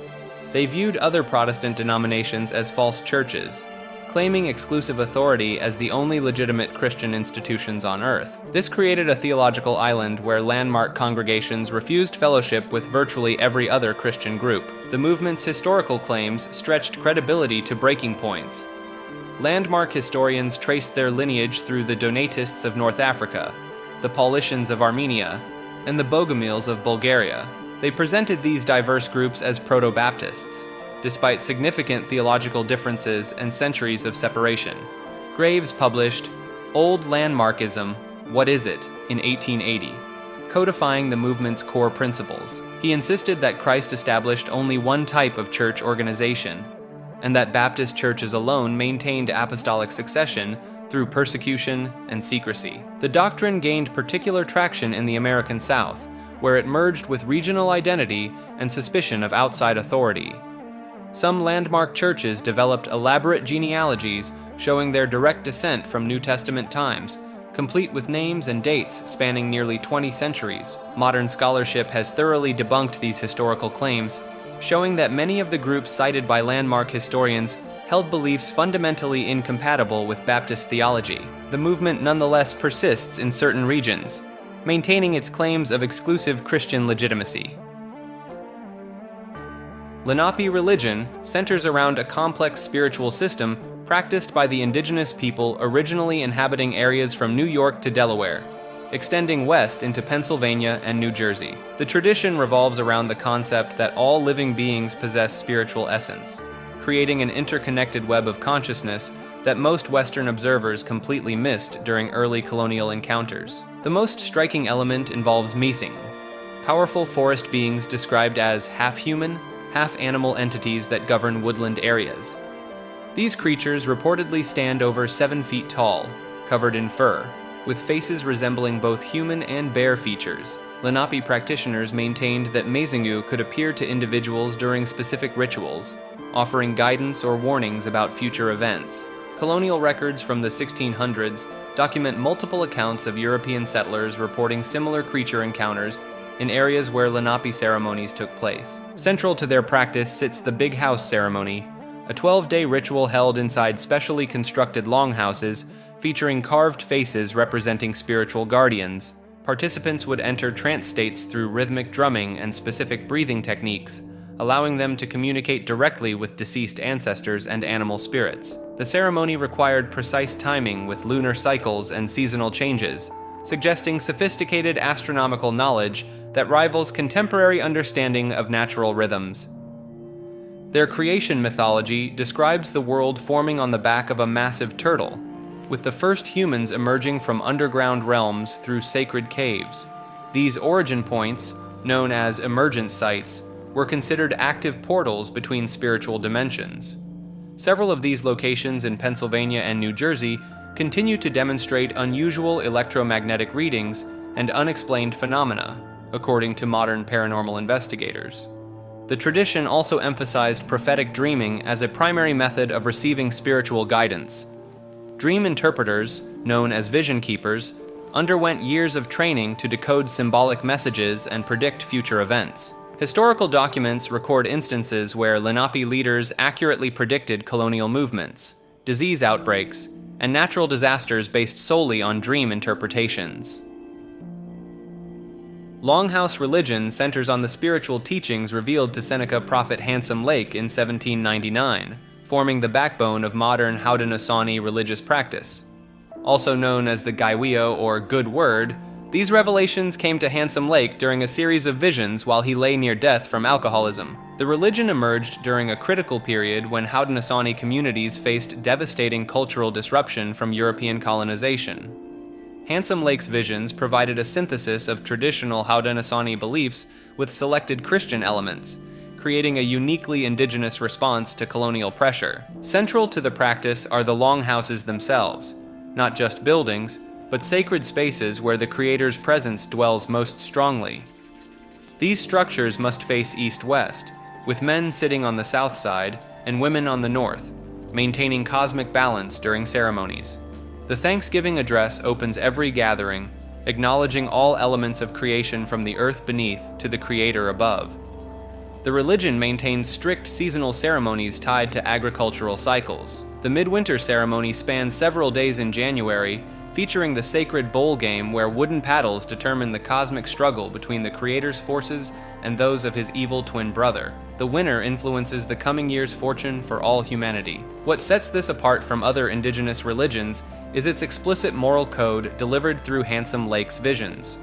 They viewed other Protestant denominations as false churches, claiming exclusive authority as the only legitimate Christian institutions on earth. This created a theological island where landmark congregations refused fellowship with virtually every other Christian group. The movement's historical claims stretched credibility to breaking points. Landmark historians traced their lineage through the Donatists of North Africa, the Paulicians of Armenia, and the Bogomils of Bulgaria. They presented these diverse groups as proto-Baptists, despite significant theological differences and centuries of separation. Graves published Old Landmarkism, What Is It? In 1880, codifying the movement's core principles. He insisted that Christ established only one type of church organization, and that Baptist churches alone maintained apostolic succession through persecution and secrecy. The doctrine gained particular traction in the American South, where it merged with regional identity and suspicion of outside authority. Some landmark churches developed elaborate genealogies showing their direct descent from New Testament times, complete with names and dates spanning nearly 20 centuries. Modern scholarship has thoroughly debunked these historical claims, showing that many of the groups cited by landmark historians held beliefs fundamentally incompatible with Baptist theology. The movement nonetheless persists in certain regions, maintaining its claims of exclusive Christian legitimacy. Lenape Religion centers around a complex spiritual system practiced by the indigenous people originally inhabiting areas from New York to Delaware, extending west into Pennsylvania and New Jersey. The tradition revolves around the concept that all living beings possess spiritual essence, creating an interconnected web of consciousness that most Western observers completely missed during early colonial encounters. The most striking element involves Mising, powerful forest beings described as half-human, half-animal entities that govern woodland areas. These creatures reportedly stand over 7 feet tall, covered in fur, with faces resembling both human and bear features. Lenape practitioners maintained that Mazingu could appear to individuals during specific rituals, offering guidance or warnings about future events. Colonial records from the 1600s document multiple accounts of European settlers reporting similar creature encounters in areas where Lenape ceremonies took place. Central to their practice sits the Big House ceremony, a 12-day ritual held inside specially constructed longhouses featuring carved faces representing spiritual guardians. Participants would enter trance states through rhythmic drumming and specific breathing techniques, allowing them to communicate directly with deceased ancestors and animal spirits. The ceremony required precise timing with lunar cycles and seasonal changes, suggesting sophisticated astronomical knowledge that rivals contemporary understanding of natural rhythms. Their creation mythology describes the world forming on the back of a massive turtle, with the first humans emerging from underground realms through sacred caves. These origin points, known as emergent sites, were considered active portals between spiritual dimensions. Several of these locations in Pennsylvania and New Jersey continue to demonstrate unusual electromagnetic readings and unexplained phenomena, according to modern paranormal investigators. The tradition also emphasized prophetic dreaming as a primary method of receiving spiritual guidance. Dream interpreters, known as vision keepers, underwent years of training to decode symbolic messages and predict future events. Historical documents record instances where Lenape leaders accurately predicted colonial movements, disease outbreaks, and natural disasters based solely on dream interpretations. Longhouse Religion centers on the spiritual teachings revealed to Seneca prophet Handsome Lake in 1799, forming the backbone of modern Haudenosaunee religious practice. Also known as the Gaiwio or Good Word, these revelations came to Handsome Lake during a series of visions while he lay near death from alcoholism. The religion emerged during a critical period when Haudenosaunee communities faced devastating cultural disruption from European colonization. Handsome Lake's visions provided a synthesis of traditional Haudenosaunee beliefs with selected Christian elements, creating a uniquely indigenous response to colonial pressure. Central to the practice are the longhouses themselves, not just buildings, but sacred spaces where the Creator's presence dwells most strongly. These structures must face east-west, with men sitting on the south side and women on the north, maintaining cosmic balance during ceremonies. The Thanksgiving address opens every gathering, acknowledging all elements of creation from the earth beneath to the Creator above. The religion maintains strict seasonal ceremonies tied to agricultural cycles. The midwinter ceremony spans several days in January, featuring the sacred bowl game where wooden paddles determine the cosmic struggle between the Creator's forces and those of his evil twin brother. The winner influences the coming year's fortune for all humanity. What sets this apart from other indigenous religions is its explicit moral code delivered through Handsome Lake's visions.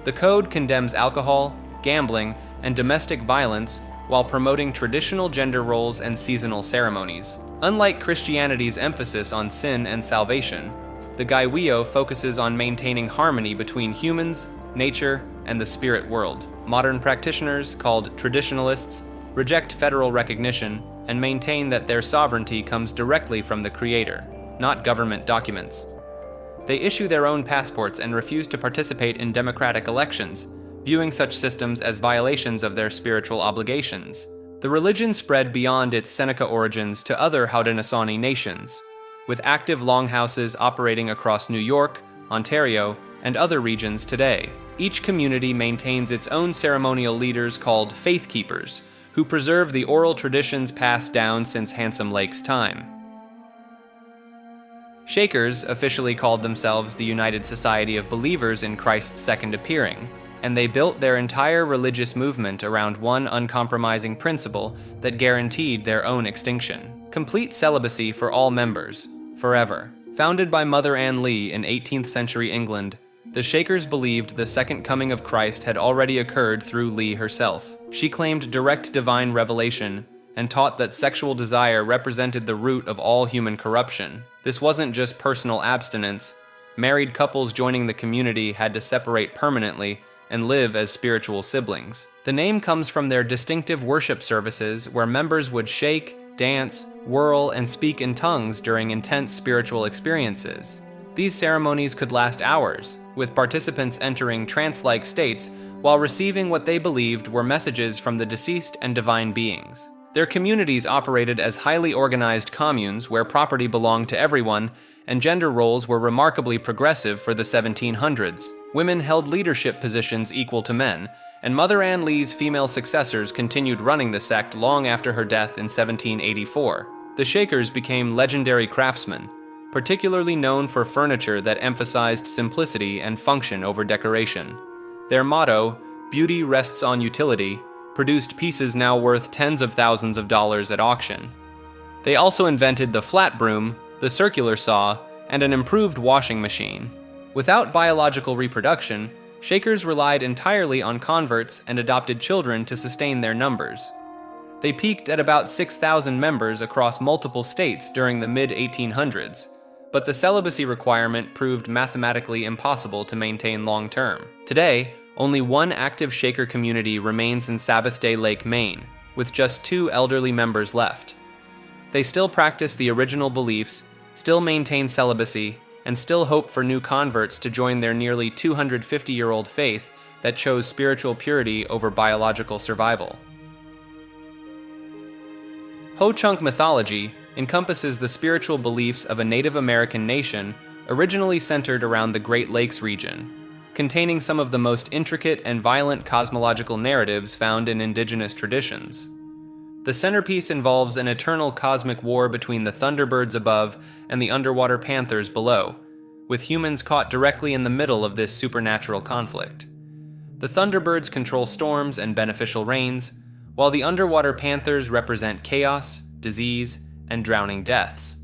The code condemns alcohol, gambling, and domestic violence while promoting traditional gender roles and seasonal ceremonies. Unlike Christianity's emphasis on sin and salvation, the Gaiwio focuses on maintaining harmony between humans, nature, and the spirit world. Modern practitioners, called traditionalists, reject federal recognition and maintain that their sovereignty comes directly from the Creator, not government documents. They issue their own passports and refuse to participate in democratic elections, viewing such systems as violations of their spiritual obligations. The religion spread beyond its Seneca origins to other Haudenosaunee nations, with active longhouses operating across New York, Ontario, and other regions today. Each community maintains its own ceremonial leaders called faith keepers, who preserve the oral traditions passed down since Handsome Lake's time. Shakers officially called themselves the United Society of Believers in Christ's Second Appearing, and they built their entire religious movement around one uncompromising principle that guaranteed their own extinction: complete celibacy for all members, forever. Founded by Mother Ann Lee in 18th century England, the Shakers believed the second coming of Christ had already occurred through Lee herself. She claimed direct divine revelation and taught that sexual desire represented the root of all human corruption. This wasn't just personal abstinence. Married couples joining the community had to separate permanently and live as spiritual siblings. The name comes from their distinctive worship services where members would shake, dance, whirl, and speak in tongues during intense spiritual experiences. These ceremonies could last hours, with participants entering trance-like states while receiving what they believed were messages from the deceased and divine beings. Their communities operated as highly organized communes where property belonged to everyone, and gender roles were remarkably progressive for the 1700s. Women held leadership positions equal to men, and Mother Ann Lee's female successors continued running the sect long after her death in 1784. The Shakers became legendary craftsmen, particularly known for furniture that emphasized simplicity and function over decoration. Their motto, "Beauty rests on utility," produced pieces now worth tens of thousands of dollars at auction. They also invented the flat broom, the circular saw, and an improved washing machine. Without biological reproduction, Shakers relied entirely on converts and adopted children to sustain their numbers. They peaked at about 6,000 members across multiple states during the mid-1800s, but the celibacy requirement proved mathematically impossible to maintain long-term. Today, only one active Shaker community remains in Sabbath Day Lake, Maine, with just 2 elderly members left. They still practice the original beliefs, still maintain celibacy, and still hope for new converts to join their nearly 250-year-old faith that chose spiritual purity over biological survival. Ho-Chunk mythology encompasses the spiritual beliefs of a Native American nation originally centered around the Great Lakes region, containing some of the most intricate and violent cosmological narratives found in indigenous traditions. The centerpiece involves an eternal cosmic war between the thunderbirds above and the underwater panthers below, with humans caught directly in the middle of this supernatural conflict. The thunderbirds control storms and beneficial rains, while the underwater panthers represent chaos, disease, and drowning deaths.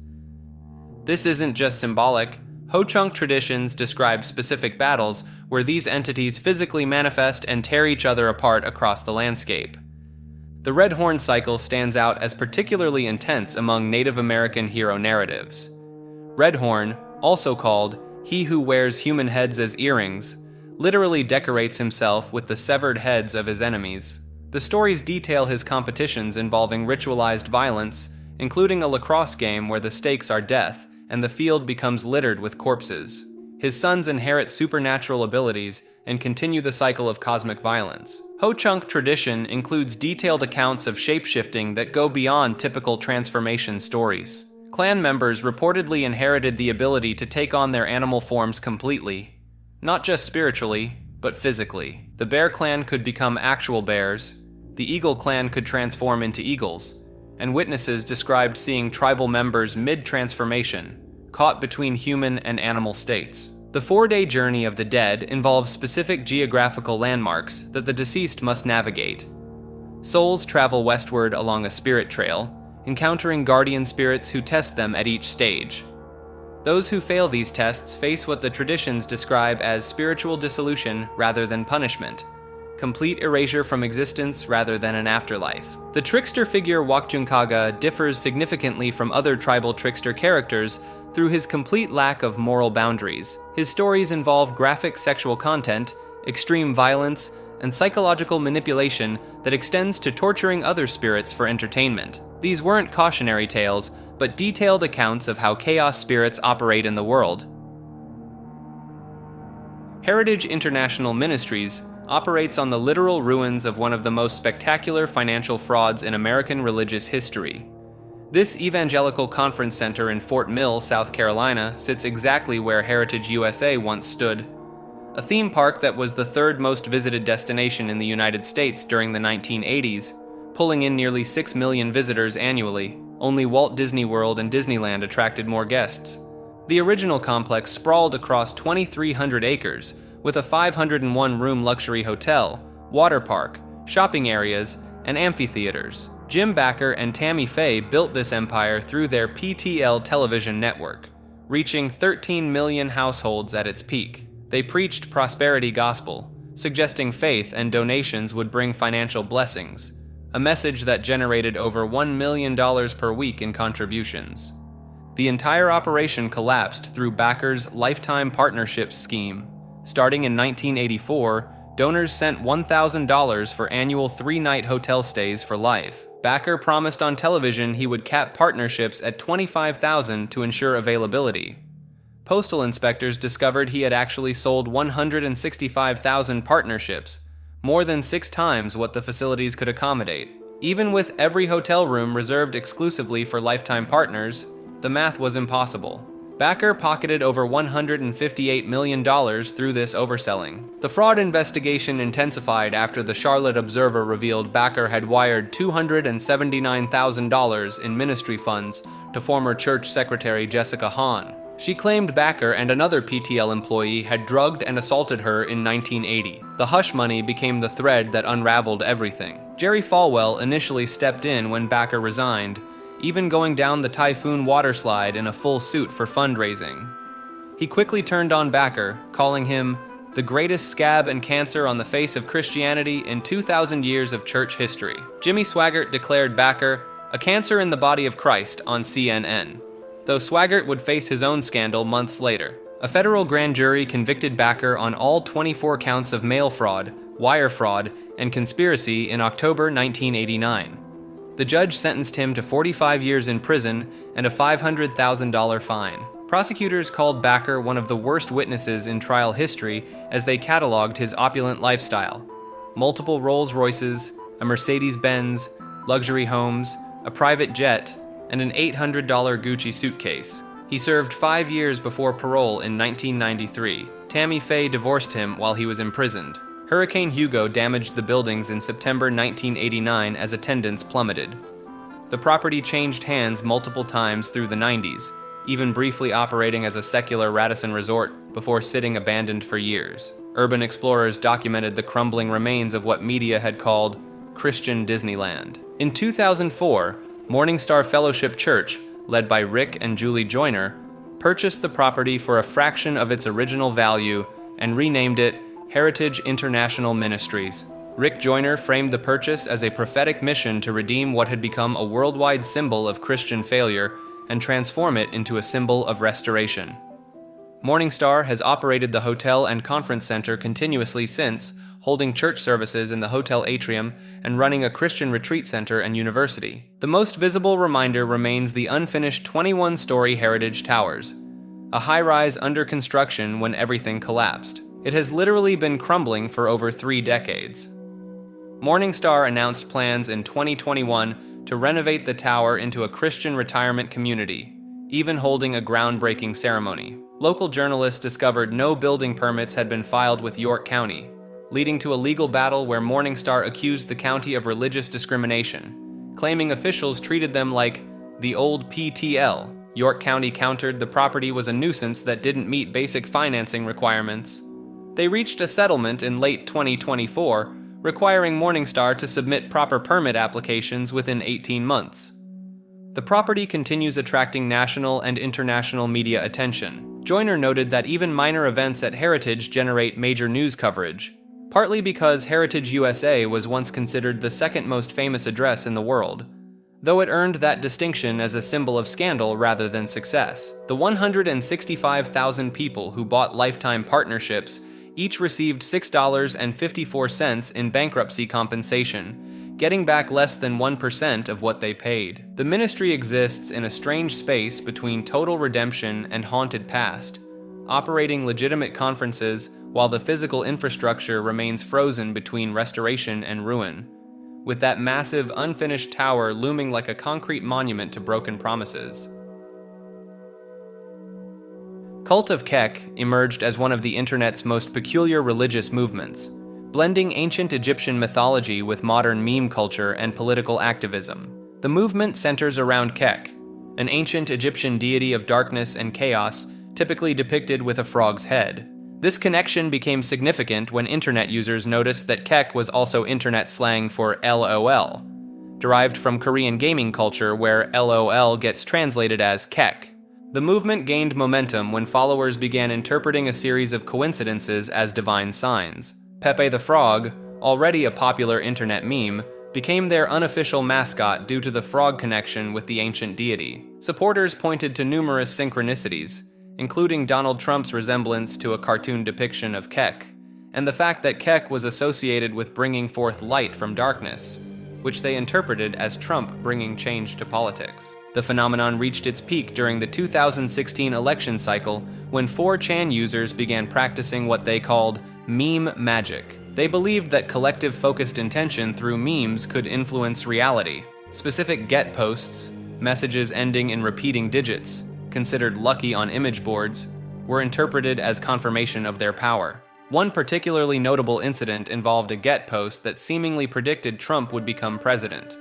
This isn't just symbolic, Ho-Chunk traditions describe specific battles where these entities physically manifest and tear each other apart across the landscape. The Red Horn cycle stands out as particularly intense among Native American hero narratives. Red Horn, also called "he who wears human heads as earrings," literally decorates himself with the severed heads of his enemies. The stories detail his competitions involving ritualized violence, including a lacrosse game where the stakes are death and the field becomes littered with corpses. His sons inherit supernatural abilities and continue the cycle of cosmic violence. Ho-Chunk tradition includes detailed accounts of shapeshifting that go beyond typical transformation stories. Clan members reportedly inherited the ability to take on their animal forms completely, not just spiritually, but physically. The Bear Clan could become actual bears, the Eagle Clan could transform into eagles, and witnesses described seeing tribal members mid-transformation, caught between human and animal states. The 4-day journey of the dead involves specific geographical landmarks that the deceased must navigate. Souls travel westward along a spirit trail, encountering guardian spirits who test them at each stage. Those who fail these tests face what the traditions describe as spiritual dissolution rather than punishment, complete erasure from existence rather than an afterlife. The trickster figure Wakjunkaga differs significantly from other tribal trickster characters through his complete lack of moral boundaries. His stories involve graphic sexual content, extreme violence, and psychological manipulation that extends to torturing other spirits for entertainment. These weren't cautionary tales, but detailed accounts of how chaos spirits operate in the world. Heritage International Ministries operates on the literal ruins of one of the most spectacular financial frauds in American religious history. This evangelical conference center in Fort Mill, South Carolina, sits exactly where Heritage USA once stood. A theme park that was the third most visited destination in the United States during the 1980s, pulling in nearly 6 million visitors annually. Only Walt Disney World and Disneyland attracted more guests. The original complex sprawled across 2,300 acres, with a 501-room luxury hotel, water park, shopping areas, and amphitheaters. Jim Bakker and Tammy Faye built this empire through their PTL television network, reaching 13 million households at its peak. They preached prosperity gospel, suggesting faith and donations would bring financial blessings, a message that generated over $1 million per week in contributions. The entire operation collapsed through Bakker's lifetime partnerships scheme. Starting in 1984, donors sent $1,000 for annual 3-night hotel stays for life. Bakker promised on television he would cap partnerships at $25,000 to ensure availability. Postal inspectors discovered he had actually sold 165,000 partnerships, more than 6 times what the facilities could accommodate. Even with every hotel room reserved exclusively for lifetime partners, the math was impossible. Bakker pocketed over $158 million through this overselling. The fraud investigation intensified after the Charlotte Observer revealed Bakker had wired $279,000 in ministry funds to former church secretary Jessica Hahn. She claimed Bakker and another PTL employee had drugged and assaulted her in 1980. The hush money became the thread that unraveled everything. Jerry Falwell initially stepped in when Bakker resigned, even going down the Typhoon waterslide in a full suit for fundraising. He quickly turned on Bakker, calling him the greatest scab and cancer on the face of Christianity in 2,000 years of church history. Jimmy Swaggart declared Bakker a cancer in the body of Christ on CNN, though Swaggart would face his own scandal months later. A federal grand jury convicted Bakker on all 24 counts of mail fraud, wire fraud, and conspiracy in October 1989. The judge sentenced him to 45 years in prison and a $500,000 fine. Prosecutors called Bakker one of the worst witnesses in trial history as they cataloged his opulent lifestyle. Multiple Rolls-Royces, a Mercedes-Benz, luxury homes, a private jet, and an $800 Gucci suitcase. He served 5 years before parole in 1993. Tammy Faye divorced him while he was imprisoned. Hurricane Hugo damaged the buildings in September 1989 as attendance plummeted. The property changed hands multiple times through the 90s, even briefly operating as a secular Radisson resort before sitting abandoned for years. Urban explorers documented the crumbling remains of what media had called Christian Disneyland. In 2004, Morning Star Fellowship Church, led by Rick and Julie Joyner, purchased the property for a fraction of its original value and renamed it Heritage International Ministries. Rick Joyner framed the purchase as a prophetic mission to redeem what had become a worldwide symbol of Christian failure and transform it into a symbol of restoration. Morningstar has operated the hotel and conference center continuously since, holding church services in the hotel atrium and running a Christian retreat center and university. The most visible reminder remains the unfinished 21-story Heritage Towers, a high-rise under construction when everything collapsed. It has literally been crumbling for over 3 decades. Morningstar announced plans in 2021 to renovate the tower into a Christian retirement community, even holding a groundbreaking ceremony. Local journalists discovered no building permits had been filed with York County, leading to a legal battle where Morningstar accused the county of religious discrimination, claiming officials treated them like the old PTL. York County countered the property was a nuisance that didn't meet basic financing requirements. They reached a settlement in late 2024, requiring Morningstar to submit proper permit applications within 18 months. The property continues attracting national and international media attention. Joyner noted that even minor events at Heritage generate major news coverage, partly because Heritage USA was once considered the second most famous address in the world, though it earned that distinction as a symbol of scandal rather than success. The 165,000 people who bought lifetime partnerships each received $6.54 in bankruptcy compensation, getting back less than 1% of what they paid. The ministry exists in a strange space between total redemption and haunted past, operating legitimate conferences while the physical infrastructure remains frozen between restoration and ruin, with that massive, unfinished tower looming like a concrete monument to broken promises. Cult of Kek emerged as one of the internet's most peculiar religious movements, blending ancient Egyptian mythology with modern meme culture and political activism. The movement centers around Kek, an ancient Egyptian deity of darkness and chaos, typically depicted with a frog's head. This connection became significant when internet users noticed that Kek was also internet slang for LOL, derived from Korean gaming culture where LOL gets translated as Kek. The movement gained momentum when followers began interpreting a series of coincidences as divine signs. Pepe the Frog, already a popular internet meme, became their unofficial mascot due to the frog connection with the ancient deity. Supporters pointed to numerous synchronicities, including Donald Trump's resemblance to a cartoon depiction of Kek, and the fact that Kek was associated with bringing forth light from darkness, which they interpreted as Trump bringing change to politics. The phenomenon reached its peak during the 2016 election cycle when 4chan users began practicing what they called meme magic. They believed that collective focused intention through memes could influence reality. Specific get posts, messages ending in repeating digits, considered lucky on image boards, were interpreted as confirmation of their power. One particularly notable incident involved a get post that seemingly predicted Trump would become president.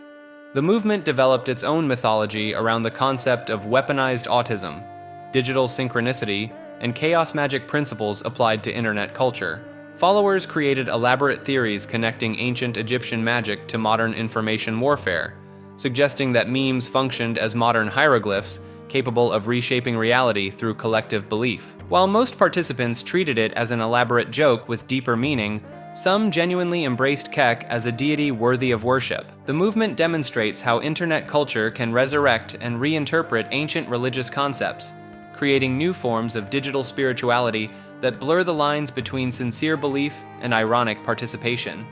The movement developed its own mythology around the concept of weaponized autism, digital synchronicity, and chaos magic principles applied to internet culture. Followers created elaborate theories connecting ancient Egyptian magic to modern information warfare, suggesting that memes functioned as modern hieroglyphs capable of reshaping reality through collective belief. While most participants treated it as an elaborate joke with deeper meaning, some genuinely embraced Kek as a deity worthy of worship. The movement demonstrates how internet culture can resurrect and reinterpret ancient religious concepts, creating new forms of digital spirituality that blur the lines between sincere belief and ironic participation.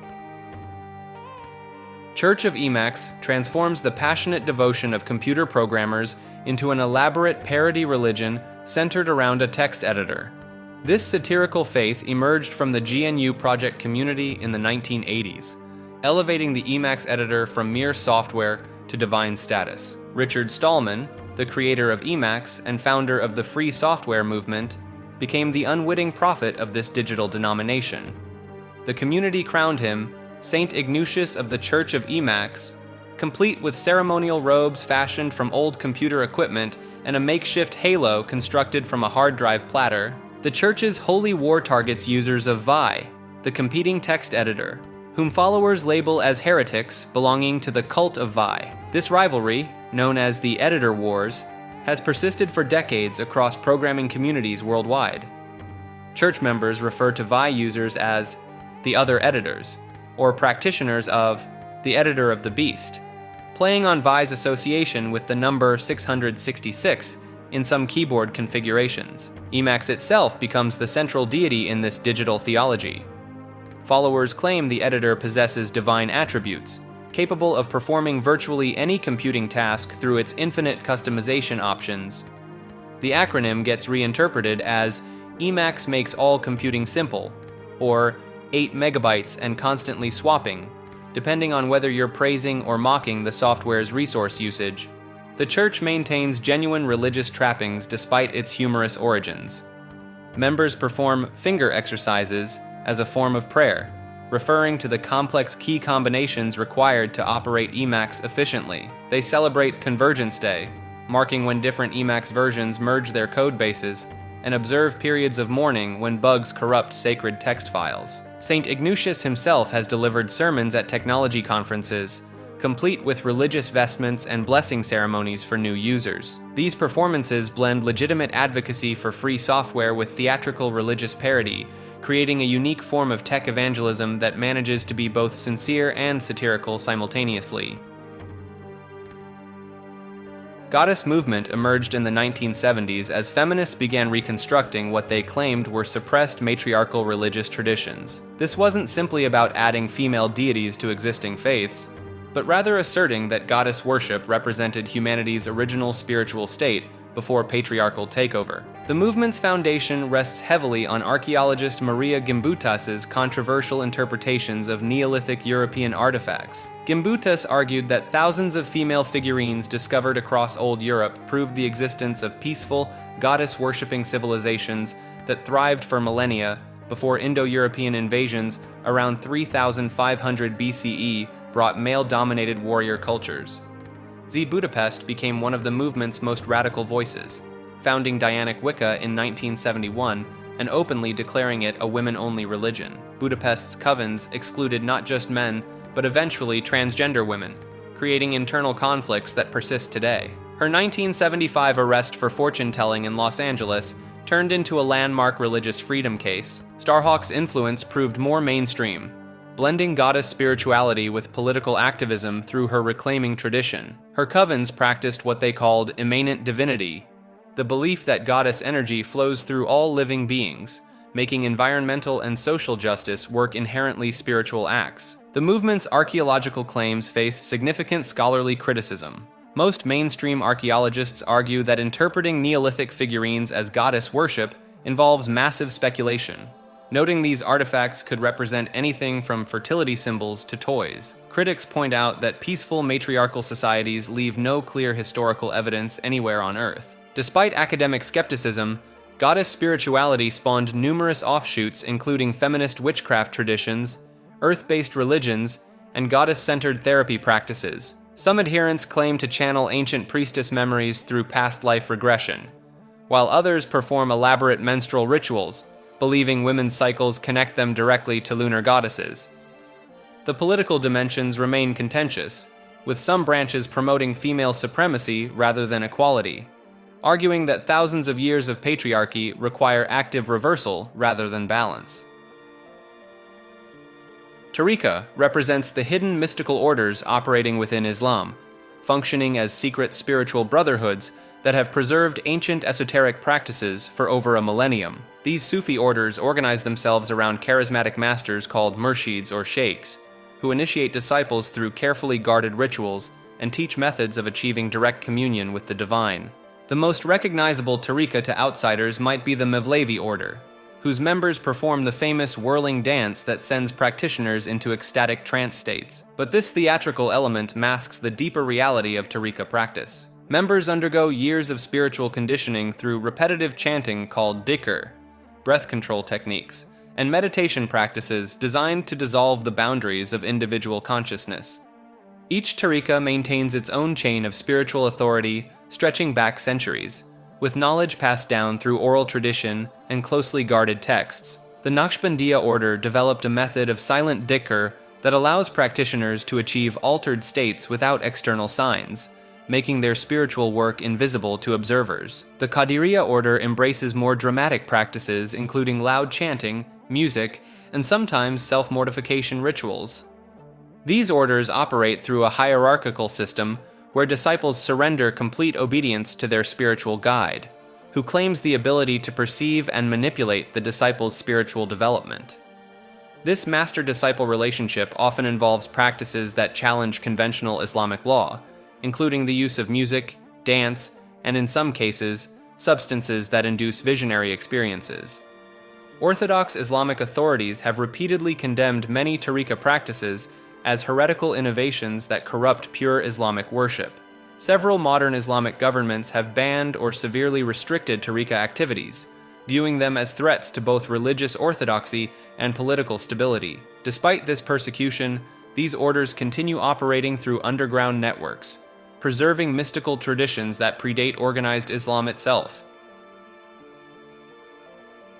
Church of Emacs transforms the passionate devotion of computer programmers into an elaborate parody religion centered around a text editor. This satirical faith emerged from the GNU project community in the 1980s, elevating the Emacs editor from mere software to divine status. Richard Stallman, the creator of Emacs and founder of the free software movement, became the unwitting prophet of this digital denomination. The community crowned him Saint Ignatius of the Church of Emacs, complete with ceremonial robes fashioned from old computer equipment and a makeshift halo constructed from a hard drive platter. The church's holy war targets users of Vi, the competing text editor, whom followers label as heretics belonging to the cult of Vi. This rivalry, known as the Editor Wars, has persisted for decades across programming communities worldwide. Church members refer to Vi users as the other editors, or practitioners of the editor of the beast, playing on Vi's association with the number 666 in some keyboard configurations. Emacs itself becomes the central deity in this digital theology. Followers claim the editor possesses divine attributes, capable of performing virtually any computing task through its infinite customization options. The acronym gets reinterpreted as Emacs makes all computing simple, or 8 megabytes and constantly swapping, depending on whether you're praising or mocking the software's resource usage. The church maintains genuine religious trappings despite its humorous origins. Members perform finger exercises as a form of prayer, referring to the complex key combinations required to operate Emacs efficiently. They celebrate Convergence Day, marking when different Emacs versions merge their code bases, and observe periods of mourning when bugs corrupt sacred text files. St. Ignatius himself has delivered sermons at technology conferences, complete with religious vestments and blessing ceremonies for new users. These performances blend legitimate advocacy for free software with theatrical religious parody, creating a unique form of tech evangelism that manages to be both sincere and satirical simultaneously. Goddess movement emerged in the 1970s as feminists began reconstructing what they claimed were suppressed matriarchal religious traditions. This wasn't simply about adding female deities to existing faiths, but rather asserting that goddess worship represented humanity's original spiritual state before patriarchal takeover. The movement's foundation rests heavily on archaeologist Maria Gimbutas's controversial interpretations of Neolithic European artifacts. Gimbutas argued that thousands of female figurines discovered across Old Europe proved the existence of peaceful, goddess-worshipping civilizations that thrived for millennia before Indo-European invasions around 3500 BCE brought male-dominated warrior cultures. Z Budapest became one of the movement's most radical voices, founding Dianic Wicca in 1971 and openly declaring it a women-only religion. Budapest's covens excluded not just men, but eventually transgender women, creating internal conflicts that persist today. Her 1975 arrest for fortune-telling in Los Angeles turned into a landmark religious freedom case. Starhawk's influence proved more mainstream, blending goddess spirituality with political activism through her reclaiming tradition. Her covens practiced what they called immanent divinity, the belief that goddess energy flows through all living beings, making environmental and social justice work inherently spiritual acts. The movement's archaeological claims face significant scholarly criticism. Most mainstream archaeologists argue that interpreting Neolithic figurines as goddess worship involves massive speculation, noting these artifacts could represent anything from fertility symbols to toys. Critics point out that peaceful matriarchal societies leave no clear historical evidence anywhere on Earth. Despite academic skepticism, goddess spirituality spawned numerous offshoots including feminist witchcraft traditions, earth-based religions, and goddess-centered therapy practices. Some adherents claim to channel ancient priestess memories through past life regression, while others perform elaborate menstrual rituals, believing women's cycles connect them directly to lunar goddesses. The political dimensions remain contentious, with some branches promoting female supremacy rather than equality, arguing that thousands of years of patriarchy require active reversal rather than balance. Tariqa represents the hidden mystical orders operating within Islam, functioning as secret spiritual brotherhoods that have preserved ancient esoteric practices for over a millennium. These Sufi orders organize themselves around charismatic masters called murshids or sheikhs, who initiate disciples through carefully guarded rituals and teach methods of achieving direct communion with the divine. The most recognizable tariqa to outsiders might be the Mevlevi order, whose members perform the famous whirling dance that sends practitioners into ecstatic trance states. But this theatrical element masks the deeper reality of tariqa practice. Members undergo years of spiritual conditioning through repetitive chanting called dhikr, breath control techniques, and meditation practices designed to dissolve the boundaries of individual consciousness. Each tariqa maintains its own chain of spiritual authority stretching back centuries, with knowledge passed down through oral tradition and closely guarded texts. The Naqshbandiya order developed a method of silent dhikr that allows practitioners to achieve altered states without external signs, making their spiritual work invisible to observers. The Qadiriya order embraces more dramatic practices, including loud chanting, music, and sometimes self-mortification rituals. These orders operate through a hierarchical system where disciples surrender complete obedience to their spiritual guide, who claims the ability to perceive and manipulate the disciples' spiritual development. This master-disciple relationship often involves practices that challenge conventional Islamic law, including the use of music, dance, and in some cases, substances that induce visionary experiences. Orthodox Islamic authorities have repeatedly condemned many tariqa practices as heretical innovations that corrupt pure Islamic worship. Several modern Islamic governments have banned or severely restricted tariqa activities, viewing them as threats to both religious orthodoxy and political stability. Despite this persecution, these orders continue operating through underground networks, preserving mystical traditions that predate organized Islam itself.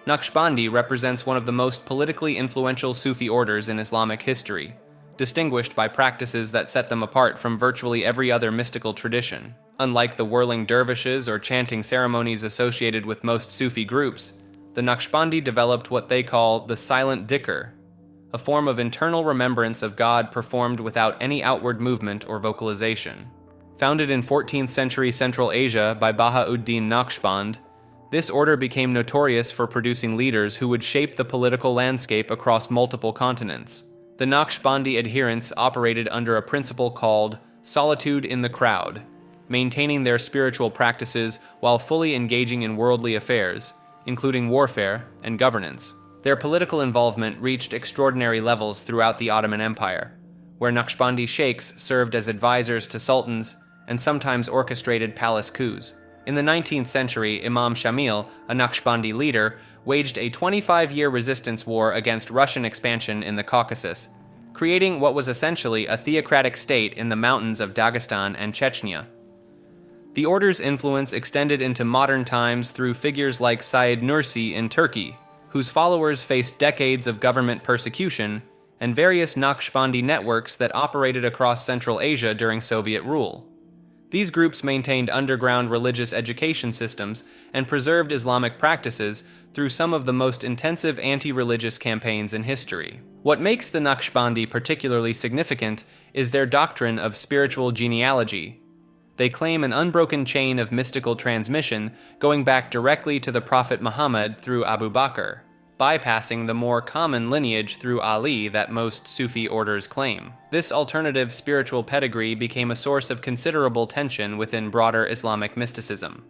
Naqshbandi represents one of the most politically influential Sufi orders in Islamic history, distinguished by practices that set them apart from virtually every other mystical tradition. Unlike the whirling dervishes or chanting ceremonies associated with most Sufi groups, the Naqshbandi developed what they call the silent dhikr, a form of internal remembrance of God performed without any outward movement or vocalization. Founded in 14th century Central Asia by Baha'u'ddin Naqshband, this order became notorious for producing leaders who would shape the political landscape across multiple continents. The Naqshbandi adherents operated under a principle called solitude in the crowd, maintaining their spiritual practices while fully engaging in worldly affairs, including warfare and governance. Their political involvement reached extraordinary levels throughout the Ottoman Empire, where Naqshbandi sheikhs served as advisors to sultans and sometimes orchestrated palace coups. In the 19th century, Imam Shamil, a Naqshbandi leader, waged a 25-year resistance war against Russian expansion in the Caucasus, creating what was essentially a theocratic state in the mountains of Dagestan and Chechnya. The order's influence extended into modern times through figures like Said Nursi in Turkey, whose followers faced decades of government persecution, and various Naqshbandi networks that operated across Central Asia during Soviet rule. These groups maintained underground religious education systems and preserved Islamic practices through some of the most intensive anti-religious campaigns in history. What makes the Naqshbandi particularly significant is their doctrine of spiritual genealogy. They claim an unbroken chain of mystical transmission going back directly to the Prophet Muhammad through Abu Bakr, bypassing the more common lineage through Ali that most Sufi orders claim. This alternative spiritual pedigree became a source of considerable tension within broader Islamic mysticism.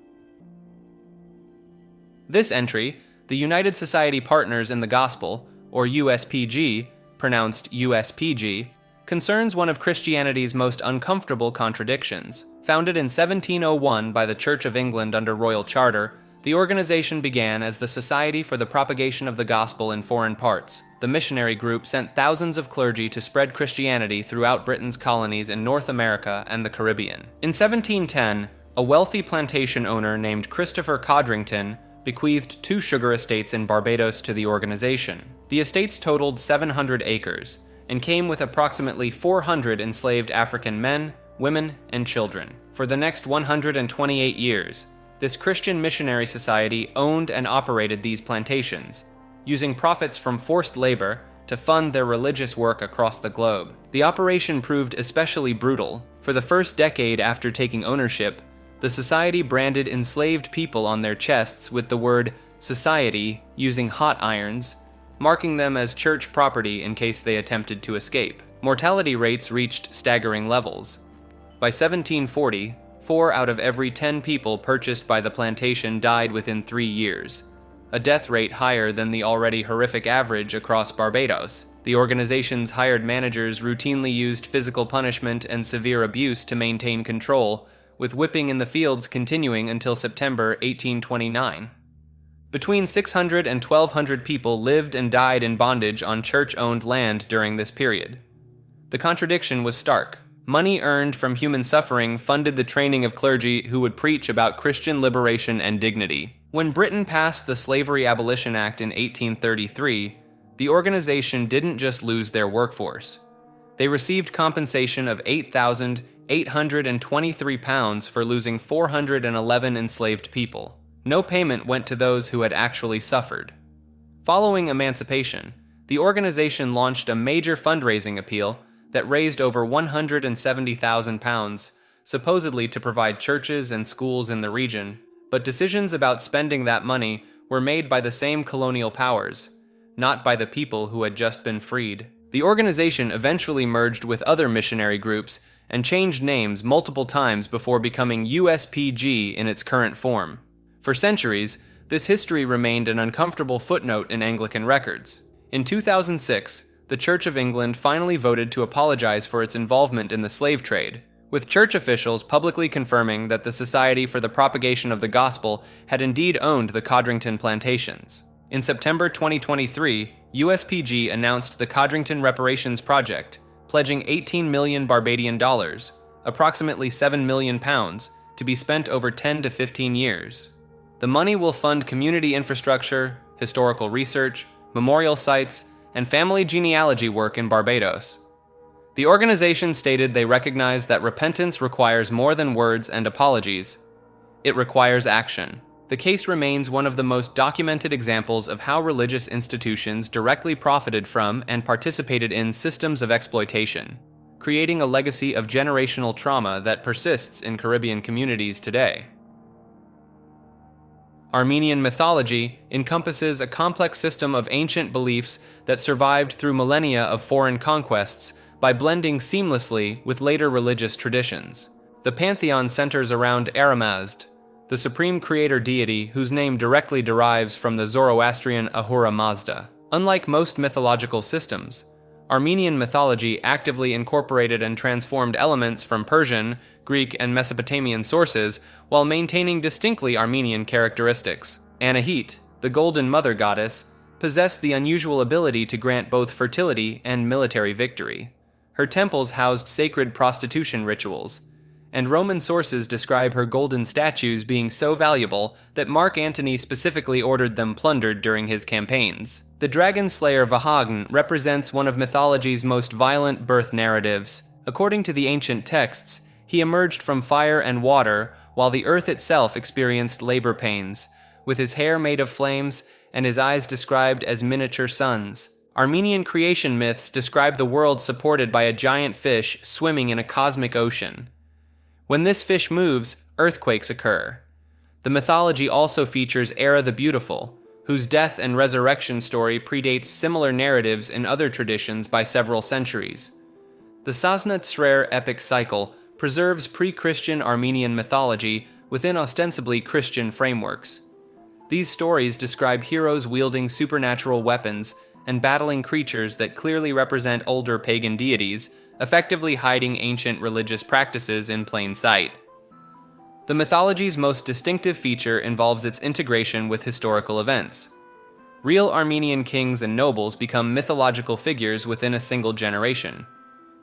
This entry, the United Society Partners in the Gospel, or USPG, pronounced USPG, concerns one of Christianity's most uncomfortable contradictions. Founded in 1701 by the Church of England under royal charter, the organization began as the Society for the Propagation of the Gospel in Foreign Parts. The missionary group sent thousands of clergy to spread Christianity throughout Britain's colonies in North America and the Caribbean. In 1710, a wealthy plantation owner named Christopher Codrington bequeathed 2 sugar estates in Barbados to the organization. The estates totaled 700 acres and came with approximately 400 enslaved African men, women, and children. For the next 128 years, this Christian missionary society owned and operated these plantations, using profits from forced labor to fund their religious work across the globe. The operation proved especially brutal. For the first decade after taking ownership, the society branded enslaved people on their chests with the word society using hot irons, marking them as church property in case they attempted to escape. Mortality rates reached staggering levels. By 1740, 4 out of every 10 people purchased by the plantation died within 3 years, a death rate higher than the already horrific average across Barbados. The organization's hired managers routinely used physical punishment and severe abuse to maintain control, with whipping in the fields continuing until September 1829. Between 600 and 1,200 people lived and died in bondage on church-owned land during this period. The contradiction was stark. Money earned from human suffering funded the training of clergy who would preach about Christian liberation and dignity. When Britain passed the Slavery Abolition Act in 1833, the organization didn't just lose their workforce. They received compensation of £823 for losing 411 enslaved people. No payment went to those who had actually suffered. Following emancipation, the organization launched a major fundraising appeal that raised over £170,000, supposedly to provide churches and schools in the region, but decisions about spending that money were made by the same colonial powers, not by the people who had just been freed. The organization eventually merged with other missionary groups and changed names multiple times before becoming USPG in its current form. For centuries, this history remained an uncomfortable footnote in Anglican records. In 2006, the Church of England finally voted to apologize for its involvement in the slave trade, with church officials publicly confirming that the Society for the Propagation of the Gospel had indeed owned the Codrington plantations. In September 2023, USPG announced the Codrington Reparations Project, pledging 18 million Barbadian dollars, approximately £7 million, to be spent over 10 to 15 years. The money will fund community infrastructure, historical research, memorial sites, and family genealogy work in Barbados. The organization stated they recognize that repentance requires more than words and apologies. It requires action. The case remains one of the most documented examples of how religious institutions directly profited from and participated in systems of exploitation, creating a legacy of generational trauma that persists in Caribbean communities today. Armenian mythology encompasses a complex system of ancient beliefs that survived through millennia of foreign conquests by blending seamlessly with later religious traditions. The pantheon centers around Aramazd, the supreme creator deity whose name directly derives from the Zoroastrian Ahura Mazda. Unlike most mythological systems, Armenian mythology actively incorporated and transformed elements from Persian, Greek, and Mesopotamian sources while maintaining distinctly Armenian characteristics. Anahit, the Golden Mother goddess, possessed the unusual ability to grant both fertility and military victory. Her temples housed sacred prostitution rituals, and Roman sources describe her golden statues being so valuable that Mark Antony specifically ordered them plundered during his campaigns. The dragon slayer Vahagn represents one of mythology's most violent birth narratives. According to the ancient texts, he emerged from fire and water while the earth itself experienced labor pains, with his hair made of flames and his eyes described as miniature suns. Armenian creation myths describe the world supported by a giant fish swimming in a cosmic ocean. When this fish moves, earthquakes occur. The mythology also features Era the Beautiful, whose death and resurrection story predates similar narratives in other traditions by several centuries. The Sazna Tsrer epic cycle preserves pre-Christian Armenian mythology within ostensibly Christian frameworks. These stories describe heroes wielding supernatural weapons and battling creatures that clearly represent older pagan deities, effectively hiding ancient religious practices in plain sight. The mythology's most distinctive feature involves its integration with historical events. Real Armenian kings and nobles become mythological figures within a single generation,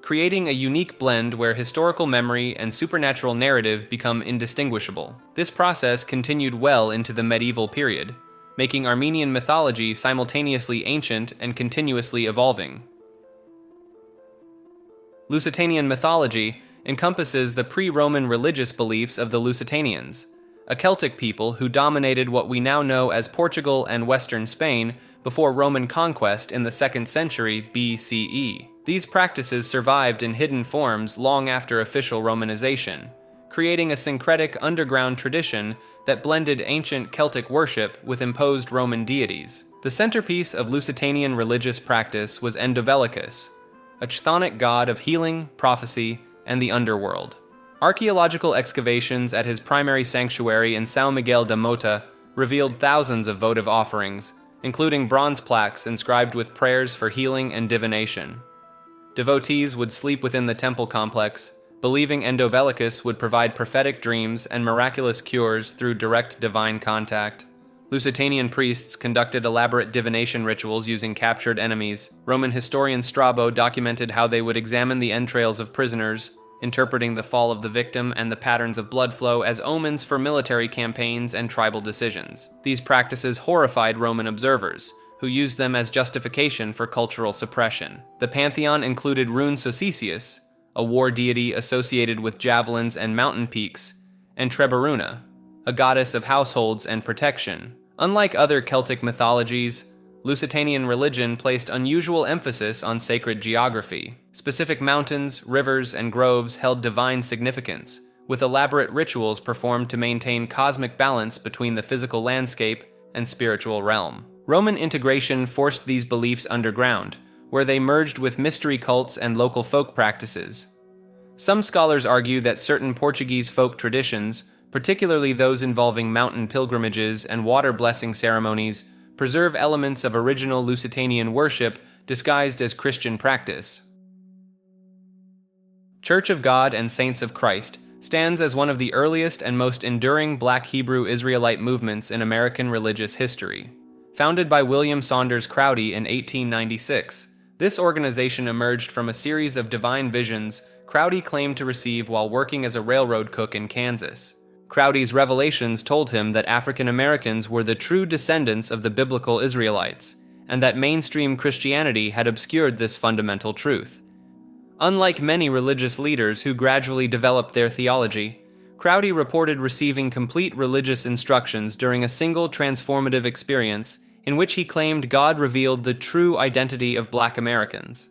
creating a unique blend where historical memory and supernatural narrative become indistinguishable. This process continued well into the medieval period, making Armenian mythology simultaneously ancient and continuously evolving. Lusitanian mythology encompasses the pre-Roman religious beliefs of the Lusitanians, a Celtic people who dominated what we now know as Portugal and Western Spain before Roman conquest in the 2nd century BCE. These practices survived in hidden forms long after official Romanization, creating a syncretic underground tradition that blended ancient Celtic worship with imposed Roman deities. The centerpiece of Lusitanian religious practice was Endovelicus, a chthonic god of healing, prophecy, and the underworld. Archaeological excavations at his primary sanctuary in São Miguel da Mota revealed thousands of votive offerings, including bronze plaques inscribed with prayers for healing and divination. Devotees would sleep within the temple complex, believing Endovelicus would provide prophetic dreams and miraculous cures through direct divine contact. Lusitanian priests conducted elaborate divination rituals using captured enemies. Roman historian Strabo documented how they would examine the entrails of prisoners, interpreting the fall of the victim and the patterns of blood flow as omens for military campaigns and tribal decisions. These practices horrified Roman observers, who used them as justification for cultural suppression. The pantheon included Rune Sosicius, a war deity associated with javelins and mountain peaks, and Trebaruna, a goddess of households and protection. Unlike other Celtic mythologies, Lusitanian religion placed unusual emphasis on sacred geography. Specific mountains, rivers, and groves held divine significance, with elaborate rituals performed to maintain cosmic balance between the physical landscape and spiritual realm. Roman integration forced these beliefs underground, where they merged with mystery cults and local folk practices. Some scholars argue that certain Portuguese folk traditions, particularly those involving mountain pilgrimages and water blessing ceremonies, preserve elements of original Lusitanian worship disguised as Christian practice. Church of God and Saints of Christ stands as one of the earliest and most enduring Black Hebrew Israelite movements in American religious history. Founded by William Saunders Crowdy in 1896, this organization emerged from a series of divine visions Crowdy claimed to receive while working as a railroad cook in Kansas. Crowdy's revelations told him that African Americans were the true descendants of the biblical Israelites, and that mainstream Christianity had obscured this fundamental truth. Unlike many religious leaders who gradually developed their theology, Crowdy reported receiving complete religious instructions during a single transformative experience in which he claimed God revealed the true identity of Black Americans.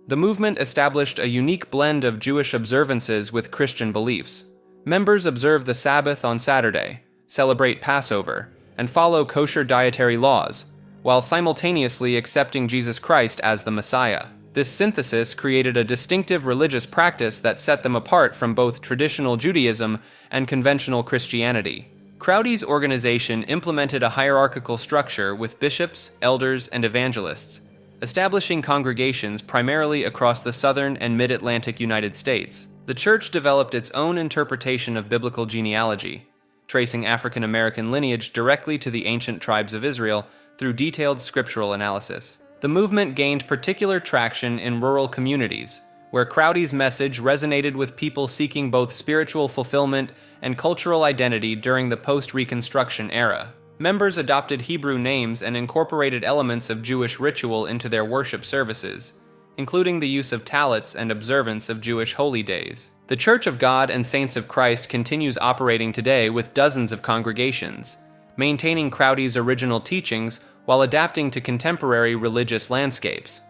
The movement established a unique blend of Jewish observances with Christian beliefs. Members observe the Sabbath on Saturday, celebrate Passover, and follow kosher dietary laws, while simultaneously accepting Jesus Christ as the Messiah. This synthesis created a distinctive religious practice that set them apart from both traditional Judaism and conventional Christianity. Crowdy's organization implemented a hierarchical structure with bishops, elders, and evangelists, establishing congregations primarily across the southern and mid-Atlantic United States. The church developed its own interpretation of biblical genealogy, tracing African American lineage directly to the ancient tribes of Israel through detailed scriptural analysis. The movement gained particular traction in rural communities, where Crowdy's message resonated with people seeking both spiritual fulfillment and cultural identity during the post-Reconstruction era. Members adopted Hebrew names and incorporated elements of Jewish ritual into their worship services, including the use of talits and observance of Jewish holy days. The Church of God and Saints of Christ continues operating today with dozens of congregations, maintaining Crowdy's original teachings while adapting to contemporary religious landscapes.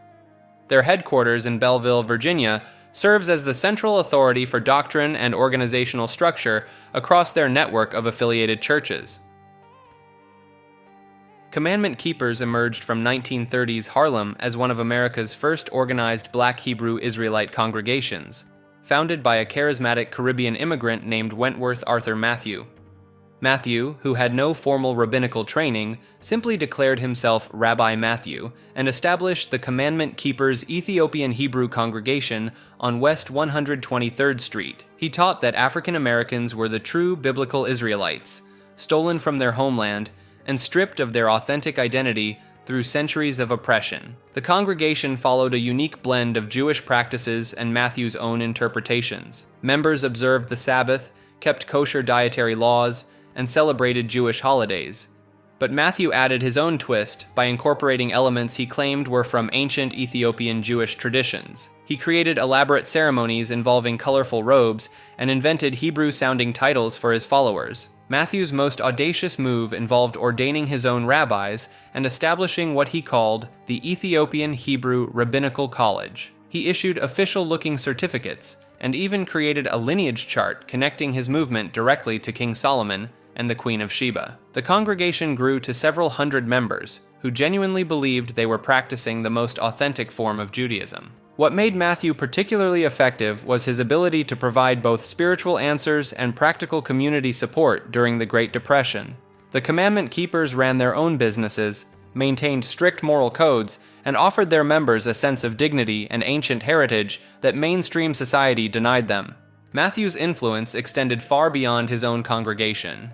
Their headquarters in Belleville, Virginia, serves as the central authority for doctrine and organizational structure across their network of affiliated churches. Commandment Keepers emerged from 1930s Harlem as one of America's first organized Black Hebrew Israelite congregations, founded by a charismatic Caribbean immigrant named Wentworth Arthur Matthew. Matthew, who had no formal rabbinical training, simply declared himself Rabbi Matthew and established the Commandment Keepers Ethiopian Hebrew congregation on West 123rd Street. He taught that African Americans were the true biblical Israelites, stolen from their homeland and stripped of their authentic identity through centuries of oppression. The congregation followed a unique blend of Jewish practices and Matthew's own interpretations. Members observed the Sabbath, kept kosher dietary laws, and celebrated Jewish holidays. But Matthew added his own twist by incorporating elements he claimed were from ancient Ethiopian Jewish traditions. He created elaborate ceremonies involving colorful robes and invented Hebrew-sounding titles for his followers. Matthew's most audacious move involved ordaining his own rabbis and establishing what he called the Ethiopian Hebrew Rabbinical College. He issued official-looking certificates and even created a lineage chart connecting his movement directly to King Solomon and the Queen of Sheba. The congregation grew to several hundred members who genuinely believed they were practicing the most authentic form of Judaism. What made Matthew particularly effective was his ability to provide both spiritual answers and practical community support during the Great Depression. The Commandment Keepers ran their own businesses, maintained strict moral codes, and offered their members a sense of dignity and ancient heritage that mainstream society denied them. Matthew's influence extended far beyond his own congregation.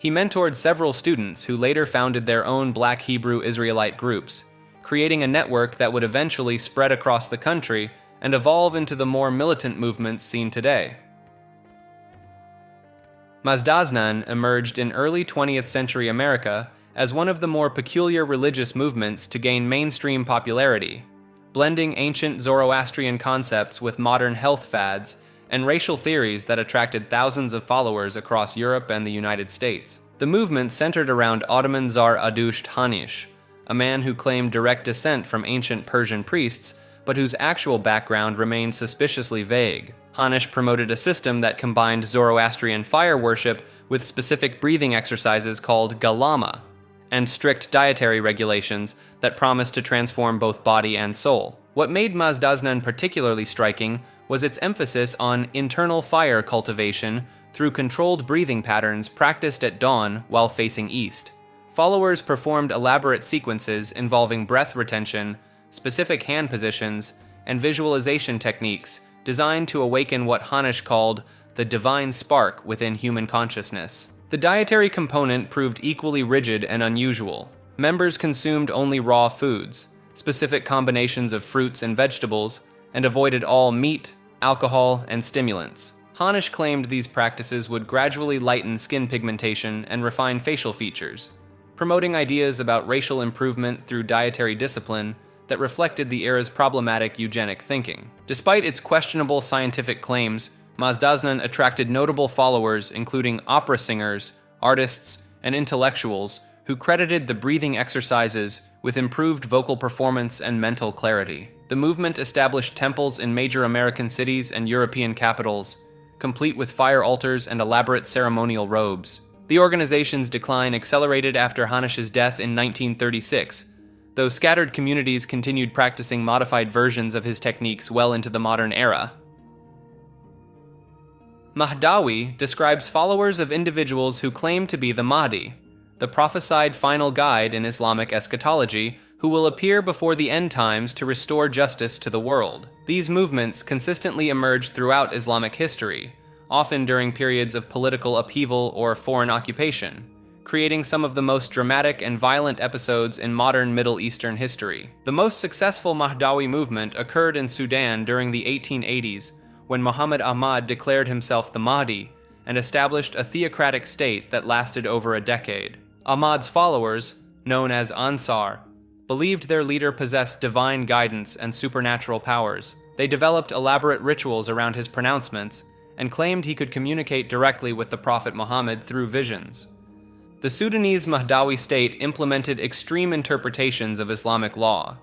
He mentored several students who later founded their own Black Hebrew Israelite groups, creating a network that would eventually spread across the country and evolve into the more militant movements seen today. Mazdaznan emerged in early 20th century America as one of the more peculiar religious movements to gain mainstream popularity. blending ancient Zoroastrian concepts with modern health fads and racial theories that attracted thousands of followers across Europe and the United States. The movement centered around Ottoman Tsar Adusht Hanish, a man who claimed direct descent from ancient Persian priests, but whose actual background remained suspiciously vague. Hanish promoted a system that combined Zoroastrian fire worship with specific breathing exercises called galama, and strict dietary regulations that promised to transform both body and soul. What made Mazdaznan particularly striking was its emphasis on internal fire cultivation through controlled breathing patterns practiced at dawn while facing east. Followers performed elaborate sequences involving breath retention, specific hand positions, and visualization techniques designed to awaken what Hanish called the divine spark within human consciousness. The dietary component proved equally rigid and unusual. Members consumed only raw foods, specific combinations of fruits and vegetables, and avoided all meat, alcohol, and stimulants. Hanish claimed these practices would gradually lighten skin pigmentation and refine facial features, promoting ideas about racial improvement through dietary discipline that reflected the era's problematic eugenic thinking. Despite its questionable scientific claims, Mazdaznan attracted notable followers including opera singers, artists, and intellectuals who credited the breathing exercises with improved vocal performance and mental clarity. The movement established temples in major American cities and European capitals, complete with fire altars and elaborate ceremonial robes. The organization's decline accelerated after Hanish's death in 1936, though scattered communities continued practicing modified versions of his techniques well into the modern era. Mahdawi describes followers of individuals who claim to be the Mahdi, the prophesied final guide in Islamic eschatology, who will appear before the end times to restore justice to the world. These movements consistently emerged throughout Islamic history, often during periods of political upheaval or foreign occupation, creating some of the most dramatic and violent episodes in modern Middle Eastern history. The most successful Mahdawi movement occurred in Sudan during the 1880s, when Muhammad Ahmad declared himself the Mahdi and established a theocratic state that lasted over a decade. Ahmad's followers, known as Ansar, believed their leader possessed divine guidance and supernatural powers. They developed elaborate rituals around his pronouncements and claimed he could communicate directly with the Prophet Muhammad through visions. The Sudanese Mahdawi state implemented extreme interpretations of Islamic law,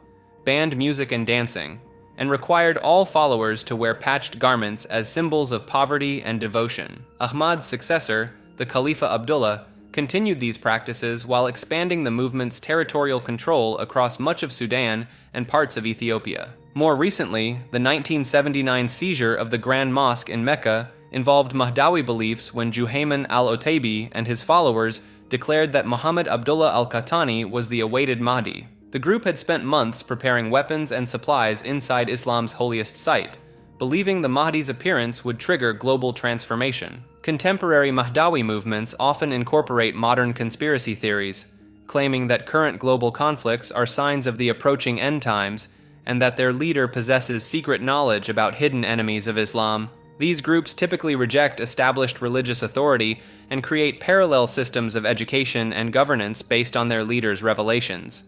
banned music and dancing, and required all followers to wear patched garments as symbols of poverty and devotion. Ahmad's successor, the Caliph Abdullah, continued these practices while expanding the movement's territorial control across much of Sudan and parts of Ethiopia. More recently, the 1979 seizure of the Grand Mosque in Mecca involved Mahdawi beliefs when Juhayman al-Otaibi and his followers declared that Muhammad Abdullah al-Qahtani was the awaited Mahdi. The group had spent months preparing weapons and supplies inside Islam's holiest site, believing the Mahdi's appearance would trigger global transformation. Contemporary Mahdawi movements often incorporate modern conspiracy theories, claiming that current global conflicts are signs of the approaching end times and that their leader possesses secret knowledge about hidden enemies of Islam. These groups typically reject established religious authority and create parallel systems of education and governance based on their leaders' revelations.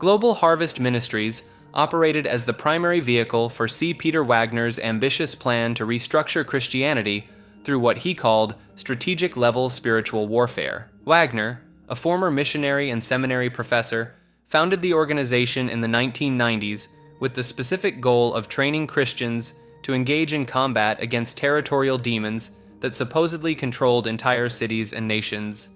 Global Harvest Ministries operated as the primary vehicle for C. Peter Wagner's ambitious plan to restructure Christianity through what he called strategic-level spiritual warfare. Wagner, a former missionary and seminary professor, founded the organization in the 1990s with the specific goal of training Christians to engage in combat against territorial demons that supposedly controlled entire cities and nations.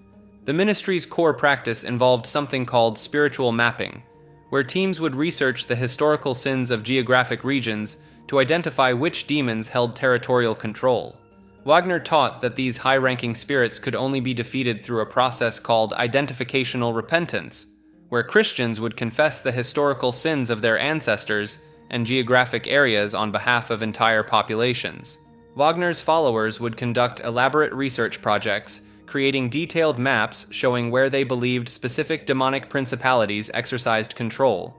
The ministry's core practice involved something called spiritual mapping, where teams would research the historical sins of geographic regions to identify which demons held territorial control. Wagner taught that these high-ranking spirits could only be defeated through a process called identificational repentance, where Christians would confess the historical sins of their ancestors and geographic areas on behalf of entire populations. Wagner's followers would conduct elaborate research projects, creating detailed maps showing where they believed specific demonic principalities exercised control.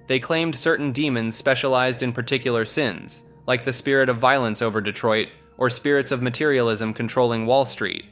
They claimed certain demons specialized in particular sins, like the spirit of violence over Detroit or spirits of materialism controlling Wall Street.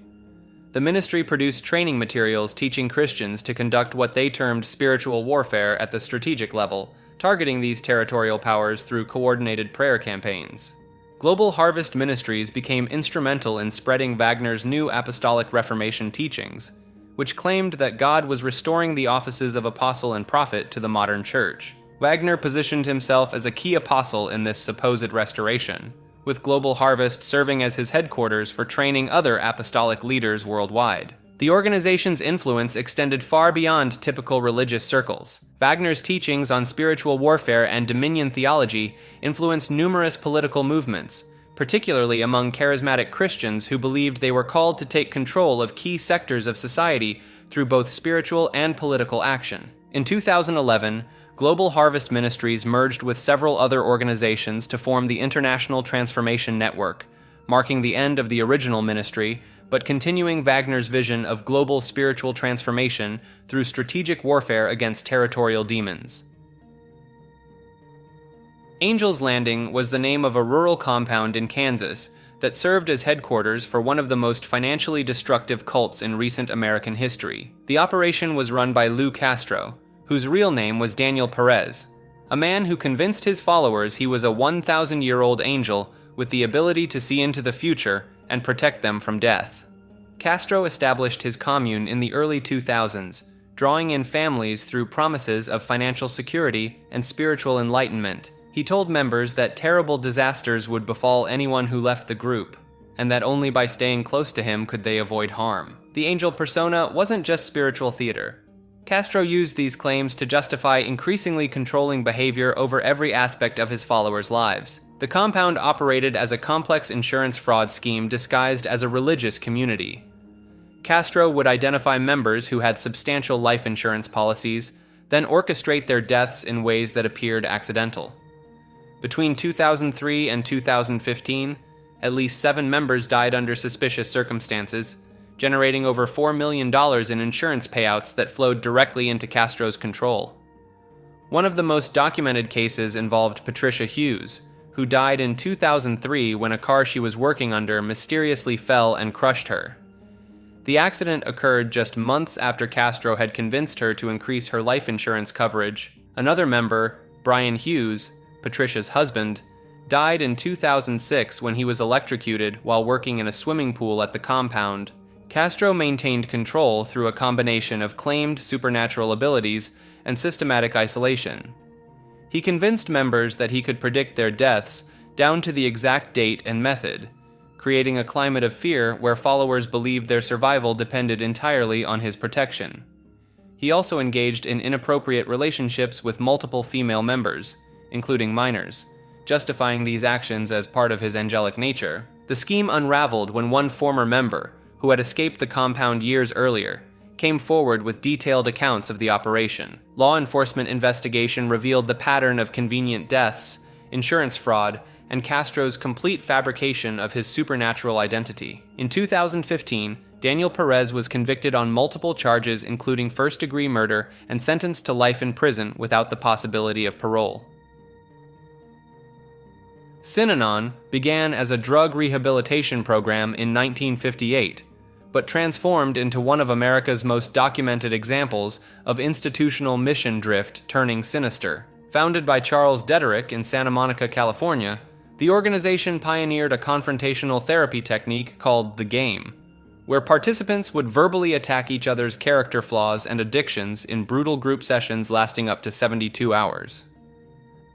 The ministry produced training materials teaching Christians to conduct what they termed spiritual warfare at the strategic level, targeting these territorial powers through coordinated prayer campaigns. Global Harvest Ministries became instrumental in spreading Wagner's new apostolic Reformation teachings, which claimed that God was restoring the offices of apostle and prophet to the modern church. Wagner positioned himself as a key apostle in this supposed restoration, with Global Harvest serving as his headquarters for training other apostolic leaders worldwide. The organization's influence extended far beyond typical religious circles. Wagner's teachings on spiritual warfare and dominion theology influenced numerous political movements, particularly among charismatic Christians who believed they were called to take control of key sectors of society through both spiritual and political action. In 2011, Global Harvest Ministries merged with several other organizations to form the International Transformation Network, marking the end of the original ministry, but continuing Wagner's vision of global spiritual transformation through strategic warfare against territorial demons. Angel's Landing was the name of a rural compound in Kansas that served as headquarters for one of the most financially destructive cults in recent American history. The operation was run by Lou Castro, whose real name was Daniel Perez, a man who convinced his followers he was a 1,000-year-old angel with the ability to see into the future and protect them from death. Castro established his commune in the early 2000s, drawing in families through promises of financial security and spiritual enlightenment. He told members that terrible disasters would befall anyone who left the group, and that only by staying close to him could they avoid harm. The angel persona wasn't just spiritual theater. Castro used these claims to justify increasingly controlling behavior over every aspect of his followers' lives. The compound operated as a complex insurance fraud scheme disguised as a religious community. Castro would identify members who had substantial life insurance policies, then orchestrate their deaths in ways that appeared accidental. Between 2003 and 2015, at least 7 members died under suspicious circumstances, generating over $4 million in insurance payouts that flowed directly into Castro's control. One of the most documented cases involved Patricia Hughes, who died in 2003 when a car she was working under mysteriously fell and crushed her. The accident occurred just months after Castro had convinced her to increase her life insurance coverage. Another member, Brian Hughes, Patricia's husband, died in 2006 when he was electrocuted while working in a swimming pool at the compound. Castro maintained control through a combination of claimed supernatural abilities and systematic isolation. He convinced members that he could predict their deaths down to the exact date and method, creating a climate of fear where followers believed their survival depended entirely on his protection. He also engaged in inappropriate relationships with multiple female members, including minors, justifying these actions as part of his angelic nature. The scheme unraveled when one former member, who had escaped the compound years earlier, came forward with detailed accounts of the operation. Law enforcement investigation revealed the pattern of convenient deaths, insurance fraud, and Castro's complete fabrication of his supernatural identity. In 2015, Daniel Perez was convicted on multiple charges including first-degree murder and sentenced to life in prison without the possibility of parole. Synanon began as a drug rehabilitation program in 1958, but transformed into one of America's most documented examples of institutional mission drift turning sinister. Founded by Charles Dederick in Santa Monica, California, the organization pioneered a confrontational therapy technique called the game, where participants would verbally attack each other's character flaws and addictions in brutal group sessions lasting up to 72 hours.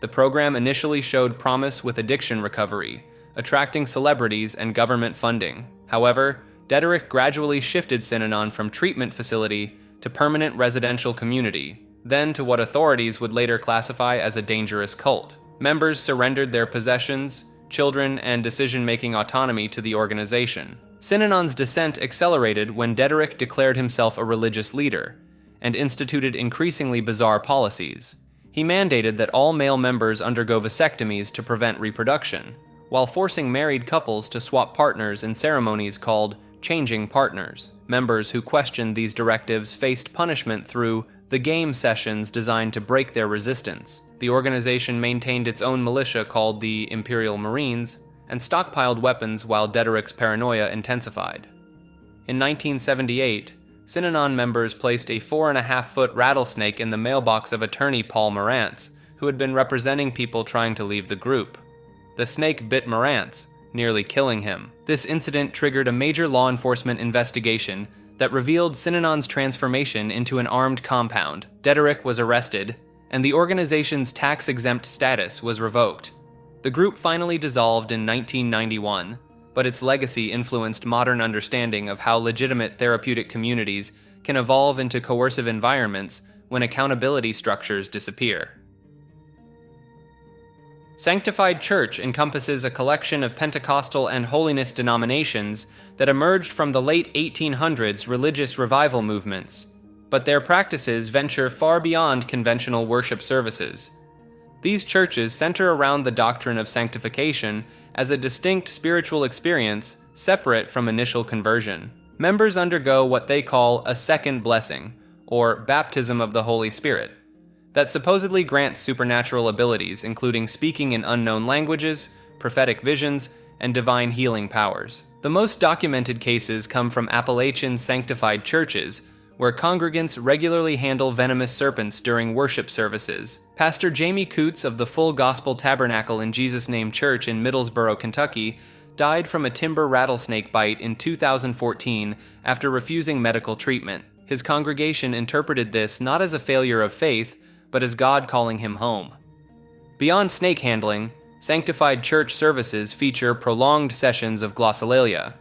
The program initially showed promise with addiction recovery, attracting celebrities and government funding. However, Dederick gradually shifted Synanon from treatment facility to permanent residential community, then to what authorities would later classify as a dangerous cult. Members surrendered their possessions, children, and decision-making autonomy to the organization. Synanon's descent accelerated when Dederick declared himself a religious leader and instituted increasingly bizarre policies. He mandated that all male members undergo vasectomies to prevent reproduction, while forcing married couples to swap partners in ceremonies called changing partners. Members who questioned these directives faced punishment through the game sessions designed to break their resistance. The organization maintained its own militia called the Imperial Marines and stockpiled weapons while Dederick's paranoia intensified. In 1978, Synanon members placed a 4.5-foot rattlesnake in the mailbox of attorney Paul Marantz, who had been representing people trying to leave the group. The snake bit Marantz, nearly killing him. This incident triggered a major law enforcement investigation that revealed Synanon's transformation into an armed compound. Dederick was arrested, and the organization's tax-exempt status was revoked. The group finally dissolved in 1991, but its legacy influenced modern understanding of how legitimate therapeutic communities can evolve into coercive environments when accountability structures disappear. Sanctified Church encompasses a collection of Pentecostal and holiness denominations that emerged from the late 1800s religious revival movements, but their practices venture far beyond conventional worship services. These churches center around the doctrine of sanctification as a distinct spiritual experience separate from initial conversion. Members undergo what they call a second blessing, or baptism of the Holy Spirit, that supposedly grants supernatural abilities, including speaking in unknown languages, prophetic visions, and divine healing powers. The most documented cases come from Appalachian sanctified churches, where congregants regularly handle venomous serpents during worship services. Pastor Jamie Coots of the Full Gospel Tabernacle in Jesus Name Church in Middlesboro, Kentucky, died from a timber rattlesnake bite in 2014 after refusing medical treatment. His congregation interpreted this not as a failure of faith, but as God calling him home. Beyond snake handling, sanctified church services feature prolonged sessions of glossolalia,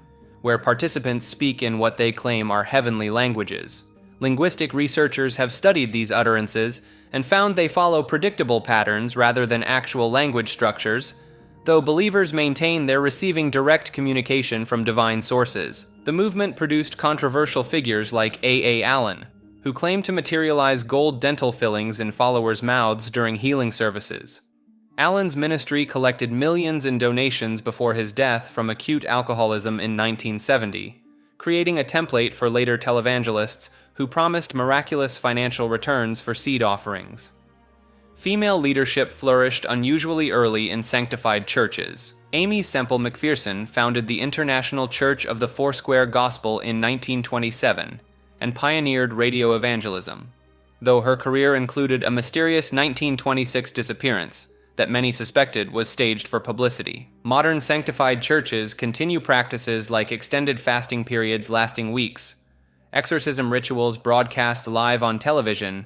where participants speak in what they claim are heavenly languages. Linguistic researchers have studied these utterances and found they follow predictable patterns rather than actual language structures, though believers maintain they're receiving direct communication from divine sources. The movement produced controversial figures like A. Allen, who claimed to materialize gold dental fillings in followers' mouths during healing services. Allen's ministry collected millions in donations before his death from acute alcoholism in 1970, creating a template for later televangelists who promised miraculous financial returns for seed offerings. Female leadership flourished unusually early in sanctified churches. Amy Semple McPherson founded the International Church of the Foursquare Gospel in 1927 and pioneered radio evangelism, though her career included a mysterious 1926 disappearance that many suspected was staged for publicity. Modern sanctified churches continue practices like extended fasting periods lasting weeks, exorcism rituals broadcast live on television,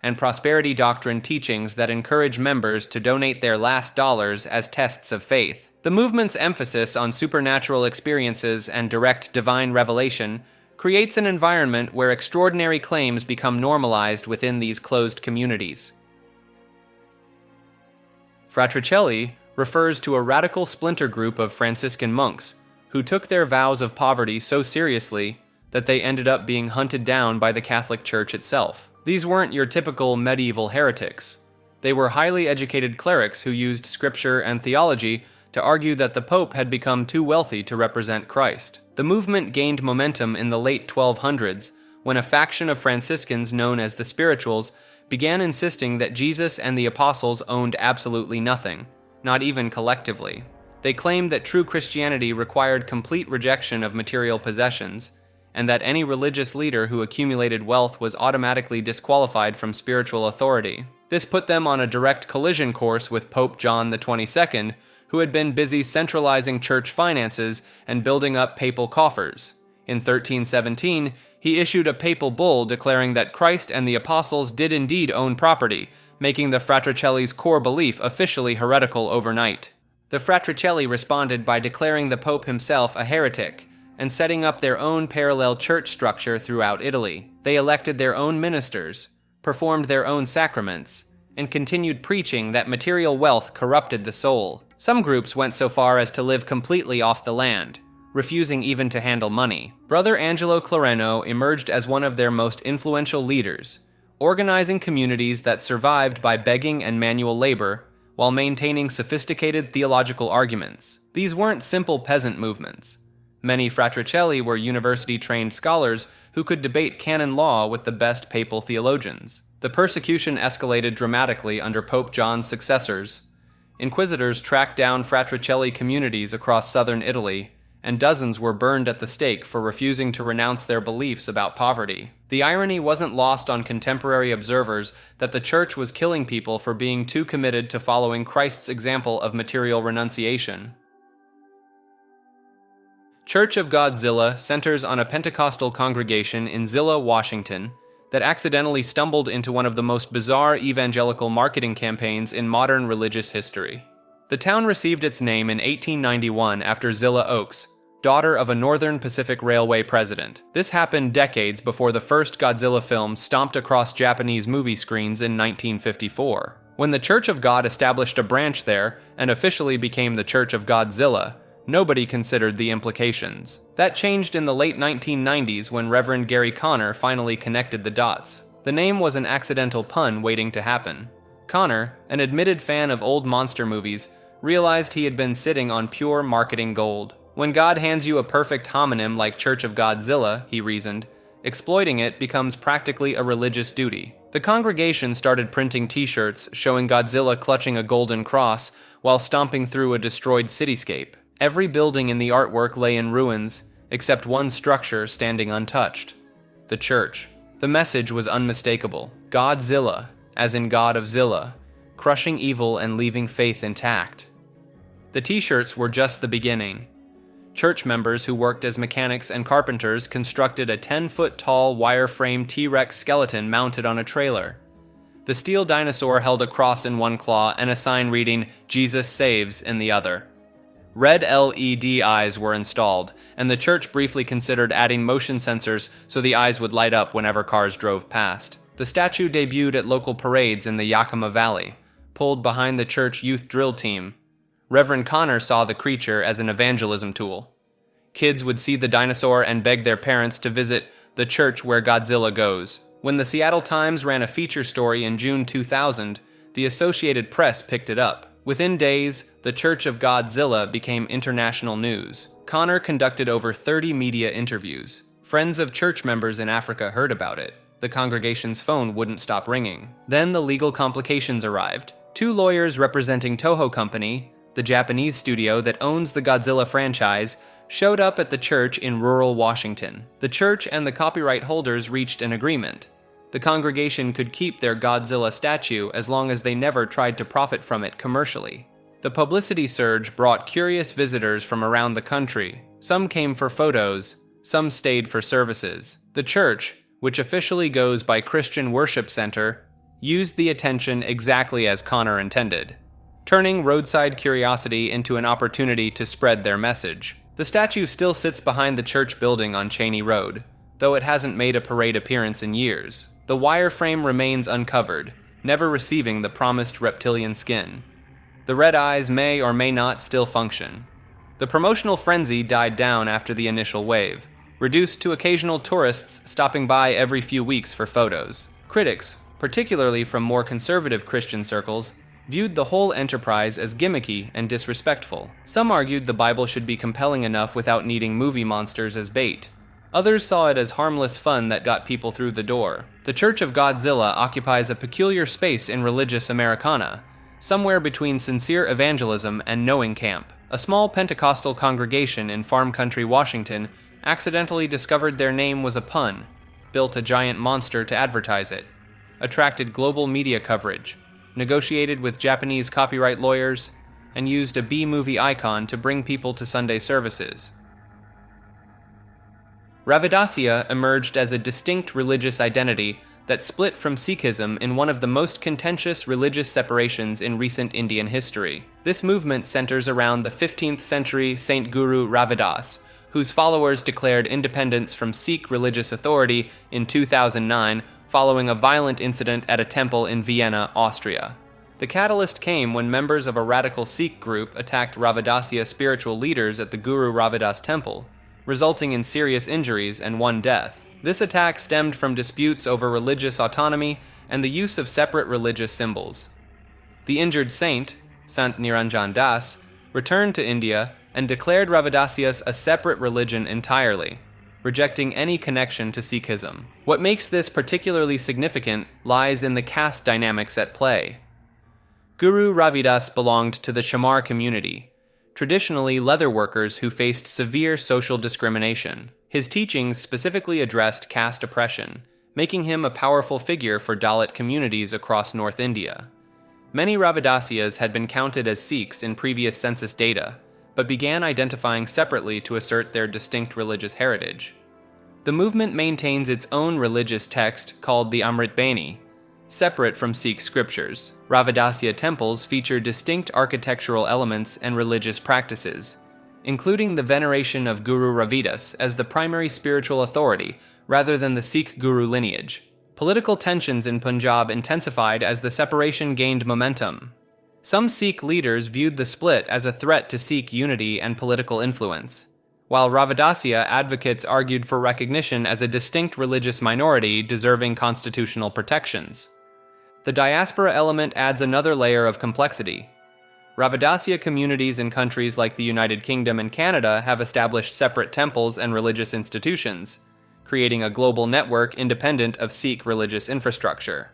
and prosperity doctrine teachings that encourage members to donate their last dollars as tests of faith. The movement's emphasis on supernatural experiences and direct divine revelation creates an environment where extraordinary claims become normalized within these closed communities. Fratricelli refers to a radical splinter group of Franciscan monks who took their vows of poverty so seriously that they ended up being hunted down by the Catholic Church itself. These weren't your typical medieval heretics. They were highly educated clerics who used scripture and theology to argue that the Pope had become too wealthy to represent Christ. The movement gained momentum in the late 1200s when a faction of Franciscans known as the Spirituals began insisting that Jesus and the apostles owned absolutely nothing, not even collectively. They claimed that true Christianity required complete rejection of material possessions, and that any religious leader who accumulated wealth was automatically disqualified from spiritual authority. This put them on a direct collision course with Pope John XXII, who had been busy centralizing church finances and building up papal coffers. In 1317, he issued a papal bull declaring that Christ and the apostles did indeed own property, making the Fratricelli's core belief officially heretical overnight. The Fratricelli responded by declaring the Pope himself a heretic and setting up their own parallel church structure throughout Italy. They elected their own ministers, performed their own sacraments, and continued preaching that material wealth corrupted the soul. Some groups went so far as to live completely off the land, refusing even to handle money. Brother Angelo Clareno emerged as one of their most influential leaders, organizing communities that survived by begging and manual labor while maintaining sophisticated theological arguments. These weren't simple peasant movements. Many Fratricelli were university-trained scholars who could debate canon law with the best papal theologians. The persecution escalated dramatically under Pope John's successors. Inquisitors tracked down Fratricelli communities across southern Italy and dozens were burned at the stake for refusing to renounce their beliefs about poverty. The irony wasn't lost on contemporary observers that the church was killing people for being too committed to following Christ's example of material renunciation. Church of God-Zillah centers on a Pentecostal congregation in Zillah, Washington, that accidentally stumbled into one of the most bizarre evangelical marketing campaigns in modern religious history. The town received its name in 1891 after Zillah Oaks, daughter of a Northern Pacific Railway president. This happened decades before the first God-Zillah film stomped across Japanese movie screens in 1954. When the Church of God established a branch there and officially became the Church of God-Zillah, nobody considered the implications. That changed in the late 1990s when Reverend Gary Connor finally connected the dots. The name was an accidental pun waiting to happen. Connor, an admitted fan of old monster movies, realized he had been sitting on pure marketing gold. When God hands you a perfect homonym like Church of God-Zillah, he reasoned, exploiting it becomes practically a religious duty. The congregation started printing t-shirts showing God-Zillah clutching a golden cross while stomping through a destroyed cityscape. Every building in the artwork lay in ruins, except one structure standing untouched: the church. The message was unmistakable. God-Zillah, as in God of Zillah, crushing evil and leaving faith intact. The t-shirts were just the beginning. Church members who worked as mechanics and carpenters constructed a 10-foot-tall wire-frame T-Rex skeleton mounted on a trailer. The steel dinosaur held a cross in one claw and a sign reading, "Jesus Saves," in the other. Red LED eyes were installed, and the church briefly considered adding motion sensors so the eyes would light up whenever cars drove past. The statue debuted at local parades in the Yakima Valley, pulled behind the church youth drill team. Reverend Connor saw the creature as an evangelism tool. Kids would see the dinosaur and beg their parents to visit the church where God-Zillah goes. When the Seattle Times ran a feature story in June 2000, the Associated Press picked it up. Within days, the Church of God-Zillah became international news. Connor conducted over 30 media interviews. Friends of church members in Africa heard about it. The congregation's phone wouldn't stop ringing. Then the legal complications arrived. 2 lawyers representing Toho Company, the Japanese studio that owns the God-Zillah franchise, showed up at the church in rural Washington. The church and the copyright holders reached an agreement. The congregation could keep their God-Zillah statue as long as they never tried to profit from it commercially. The publicity surge brought curious visitors from around the country. Some came for photos, some stayed for services. The church, which officially goes by Christian Worship Center, used the attention exactly as Connor intended, turning roadside curiosity into an opportunity to spread their message. The statue still sits behind the church building on Cheney Road, though it hasn't made a parade appearance in years. The wireframe remains uncovered, never receiving the promised reptilian skin. The red eyes may or may not still function. The promotional frenzy died down after the initial wave, reduced to occasional tourists stopping by every few weeks for photos. Critics, particularly from more conservative Christian circles, viewed the whole enterprise as gimmicky and disrespectful. Some argued the Bible should be compelling enough without needing movie monsters as bait. Others saw it as harmless fun that got people through the door. The Church of God-Zillah occupies a peculiar space in religious Americana, somewhere between sincere evangelism and knowing camp. A small Pentecostal congregation in farm country Washington accidentally discovered their name was a pun, built a giant monster to advertise it, attracted global media coverage, negotiated with Japanese copyright lawyers, and used a B-movie icon to bring people to Sunday services. Ravidasya emerged as a distinct religious identity that split from Sikhism in one of the most contentious religious separations in recent Indian history. This movement centers around the 15th century Saint Guru Ravidas, whose followers declared independence from Sikh religious authority in 2009 following a violent incident at a temple in Vienna, Austria. The catalyst came when members of a radical Sikh group attacked Ravidasya spiritual leaders at the Guru Ravidas temple, resulting in serious injuries and 1 death. This attack stemmed from disputes over religious autonomy and the use of separate religious symbols. The injured saint, Sant Niranjan Das, returned to India and declared Ravidasya a separate religion entirely, rejecting any connection to Sikhism. What makes this particularly significant lies in the caste dynamics at play. Guru Ravidas belonged to the Chamar community, traditionally leather workers who faced severe social discrimination. His teachings specifically addressed caste oppression, making him a powerful figure for Dalit communities across North India. Many Ravidasyas had been counted as Sikhs in previous census data, but began identifying separately to assert their distinct religious heritage. The movement maintains its own religious text called the Amrit Bani, separate from Sikh scriptures. Ravidasya temples feature distinct architectural elements and religious practices, including the veneration of Guru Ravidas as the primary spiritual authority rather than the Sikh guru lineage. Political tensions in Punjab intensified as the separation gained momentum. Some Sikh leaders viewed the split as a threat to Sikh unity and political influence, while Ravidasya advocates argued for recognition as a distinct religious minority deserving constitutional protections. The diaspora element adds another layer of complexity. Ravidasya communities in countries like the United Kingdom and Canada have established separate temples and religious institutions, creating a global network independent of Sikh religious infrastructure.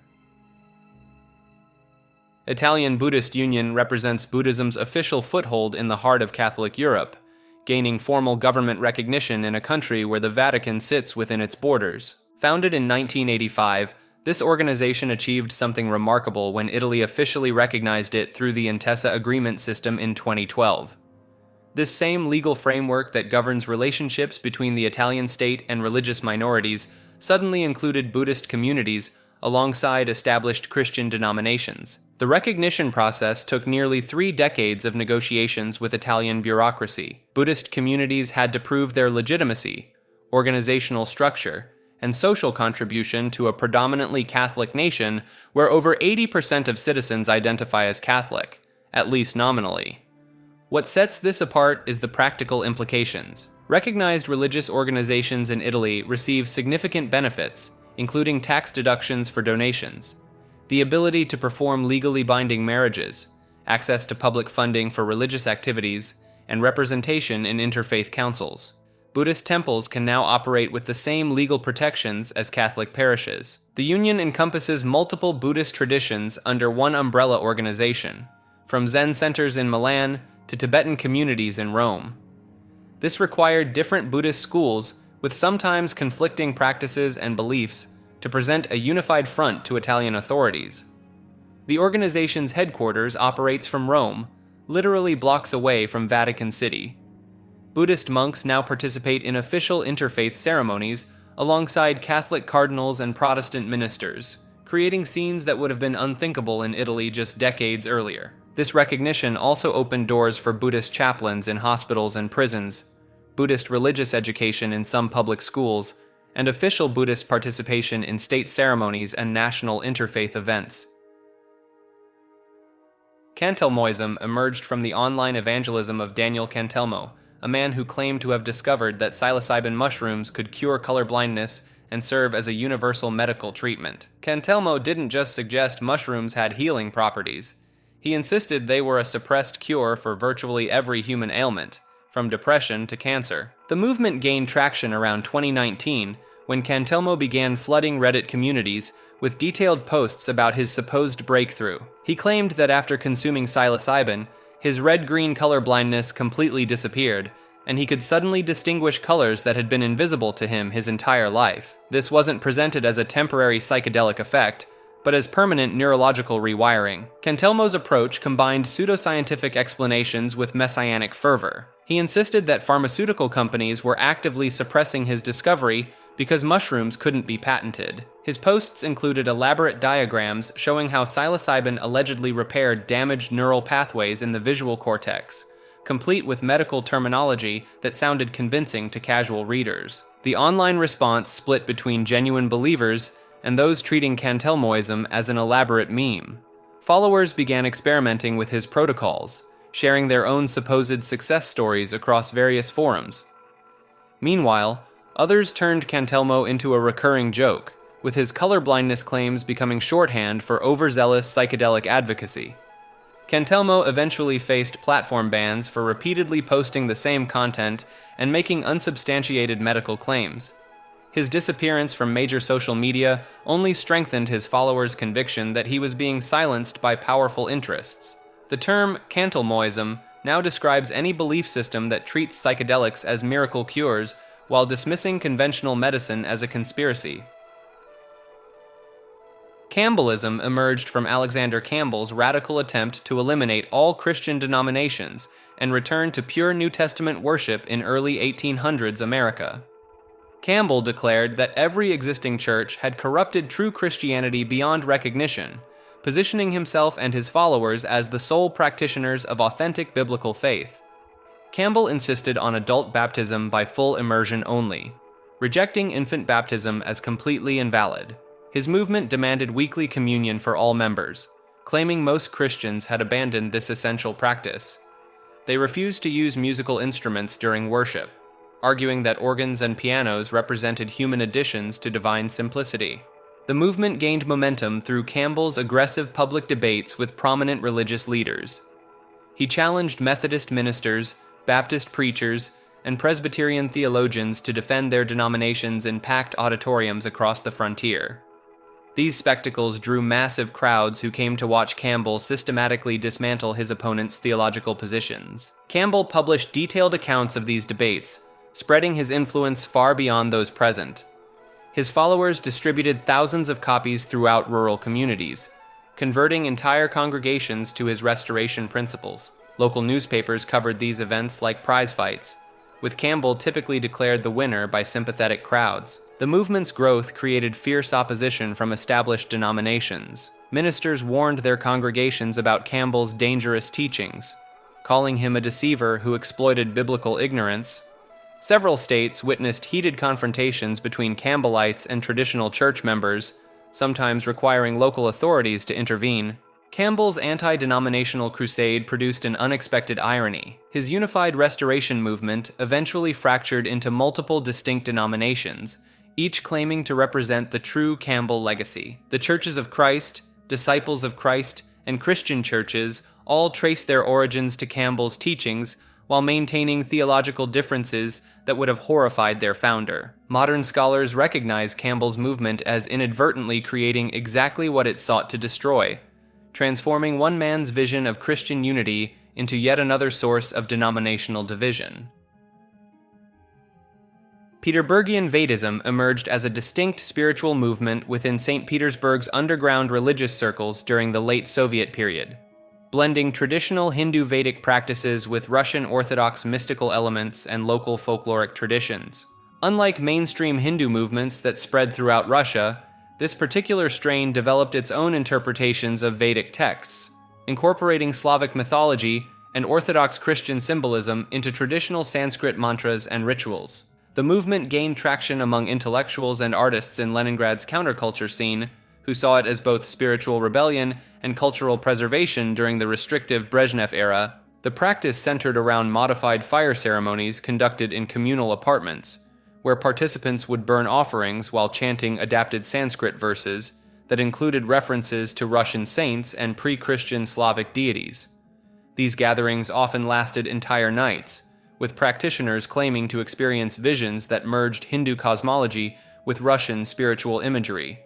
Italian Buddhist Union represents Buddhism's official foothold in the heart of Catholic Europe, gaining formal government recognition in a country where the Vatican sits within its borders. Founded in 1985, this organization achieved something remarkable when Italy officially recognized it through the Intesa Agreement system in 2012. This same legal framework that governs relationships between the Italian state and religious minorities suddenly included Buddhist communities alongside established Christian denominations. The recognition process took nearly 3 decades of negotiations with Italian bureaucracy. Buddhist communities had to prove their legitimacy, organizational structure, and social contribution to a predominantly Catholic nation where over 80% of citizens identify as Catholic, at least nominally. What sets this apart is the practical implications. Recognized religious organizations in Italy receive significant benefits, including tax deductions for donations, the ability to perform legally binding marriages, access to public funding for religious activities, and representation in interfaith councils. Buddhist temples can now operate with the same legal protections as Catholic parishes. The union encompasses multiple Buddhist traditions under one umbrella organization, from Zen centers in Milan to Tibetan communities in Rome. This required different Buddhist schools with sometimes conflicting practices and beliefs to present a unified front to Italian authorities. The organization's headquarters operates from Rome, literally blocks away from Vatican City. Buddhist monks now participate in official interfaith ceremonies alongside Catholic cardinals and Protestant ministers, creating scenes that would have been unthinkable in Italy just decades earlier. This recognition also opened doors for Buddhist chaplains in hospitals and prisons, Buddhist religious education in some public schools, and official Buddhist participation in state ceremonies and national interfaith events. Cantelmoism emerged from the online evangelism of Daniel Cantelmo, a man who claimed to have discovered that psilocybin mushrooms could cure colorblindness and serve as a universal medical treatment. Cantelmo didn't just suggest mushrooms had healing properties. He insisted they were a suppressed cure for virtually every human ailment, from depression to cancer. The movement gained traction around 2019 when Cantelmo began flooding Reddit communities with detailed posts about his supposed breakthrough. He claimed that after consuming psilocybin, his red-green colorblindness completely disappeared, and he could suddenly distinguish colors that had been invisible to him his entire life. This wasn't presented as a temporary psychedelic effect, but as permanent neurological rewiring. Cantelmo's approach combined pseudoscientific explanations with messianic fervor. He insisted that pharmaceutical companies were actively suppressing his discovery because mushrooms couldn't be patented. His posts included elaborate diagrams showing how psilocybin allegedly repaired damaged neural pathways in the visual cortex, complete with medical terminology that sounded convincing to casual readers. The online response split between genuine believers and those treating Cantelmoism as an elaborate meme. Followers began experimenting with his protocols, sharing their own supposed success stories across various forums. Meanwhile, others turned Cantelmo into a recurring joke, with his colorblindness claims becoming shorthand for overzealous psychedelic advocacy. Cantelmo eventually faced platform bans for repeatedly posting the same content and making unsubstantiated medical claims. His disappearance from major social media only strengthened his followers' conviction that he was being silenced by powerful interests. The term Cantelmoism now describes any belief system that treats psychedelics as miracle cures while dismissing conventional medicine as a conspiracy. Campbellism emerged from Alexander Campbell's radical attempt to eliminate all Christian denominations and return to pure New Testament worship in early 1800s America. Campbell declared that every existing church had corrupted true Christianity beyond recognition, positioning himself and his followers as the sole practitioners of authentic biblical faith. Campbell insisted on adult baptism by full immersion only, rejecting infant baptism as completely invalid. His movement demanded weekly communion for all members, claiming most Christians had abandoned this essential practice. They refused to use musical instruments during worship, arguing that organs and pianos represented human additions to divine simplicity. The movement gained momentum through Campbell's aggressive public debates with prominent religious leaders. He challenged Methodist ministers, Baptist preachers, and Presbyterian theologians to defend their denominations in packed auditoriums across the frontier. These spectacles drew massive crowds who came to watch Campbell systematically dismantle his opponent's theological positions. Campbell published detailed accounts of these debates, spreading his influence far beyond those present. His followers distributed thousands of copies throughout rural communities, converting entire congregations to his restoration principles. Local newspapers covered these events like prize fights, with Campbell typically declared the winner by sympathetic crowds. The movement's growth created fierce opposition from established denominations. Ministers warned their congregations about Campbell's dangerous teachings, calling him a deceiver who exploited biblical ignorance. Several states witnessed heated confrontations between Campbellites and traditional church members, sometimes requiring local authorities to intervene. Campbell's anti-denominational crusade produced an unexpected irony. His unified restoration movement eventually fractured into multiple distinct denominations, each claiming to represent the true Campbell legacy. The Churches of Christ, Disciples of Christ, and Christian churches all trace their origins to Campbell's teachings while maintaining theological differences that would have horrified their founder. Modern scholars recognize Campbell's movement as inadvertently creating exactly what it sought to destroy, transforming one man's vision of Christian unity into yet another source of denominational division. Peterburgian Vedism emerged as a distinct spiritual movement within St. Petersburg's underground religious circles during the late Soviet period, blending traditional Hindu Vedic practices with Russian Orthodox mystical elements and local folkloric traditions. Unlike mainstream Hindu movements that spread throughout Russia, this particular strain developed its own interpretations of Vedic texts, incorporating Slavic mythology and Orthodox Christian symbolism into traditional Sanskrit mantras and rituals. The movement gained traction among intellectuals and artists in Leningrad's counterculture scene, who saw it as both spiritual rebellion and cultural preservation during the restrictive Brezhnev era. The practice centered around modified fire ceremonies conducted in communal apartments, where participants would burn offerings while chanting adapted Sanskrit verses that included references to Russian saints and pre-Christian Slavic deities. These gatherings often lasted entire nights, with practitioners claiming to experience visions that merged Hindu cosmology with Russian spiritual imagery.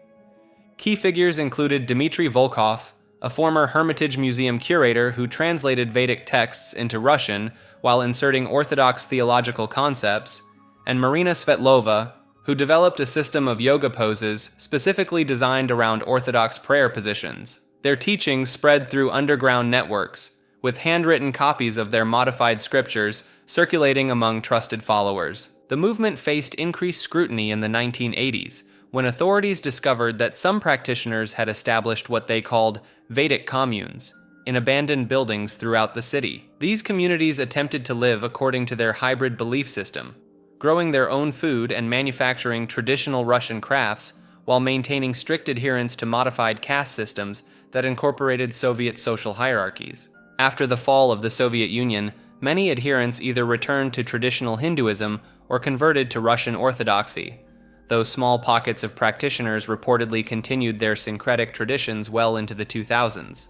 Key figures included Dmitry Volkov, a former Hermitage Museum curator who translated Vedic texts into Russian while inserting Orthodox theological concepts, and Marina Svetlova, who developed a system of yoga poses specifically designed around Orthodox prayer positions. Their teachings spread through underground networks, with handwritten copies of their modified scriptures circulating among trusted followers. The movement faced increased scrutiny in the 1980s, when authorities discovered that some practitioners had established what they called Vedic communes in abandoned buildings throughout the city. These communities attempted to live according to their hybrid belief system, growing their own food and manufacturing traditional Russian crafts while maintaining strict adherence to modified caste systems that incorporated Soviet social hierarchies. After the fall of the Soviet Union, many adherents either returned to traditional Hinduism or converted to Russian Orthodoxy, though small pockets of practitioners reportedly continued their syncretic traditions well into the 2000s.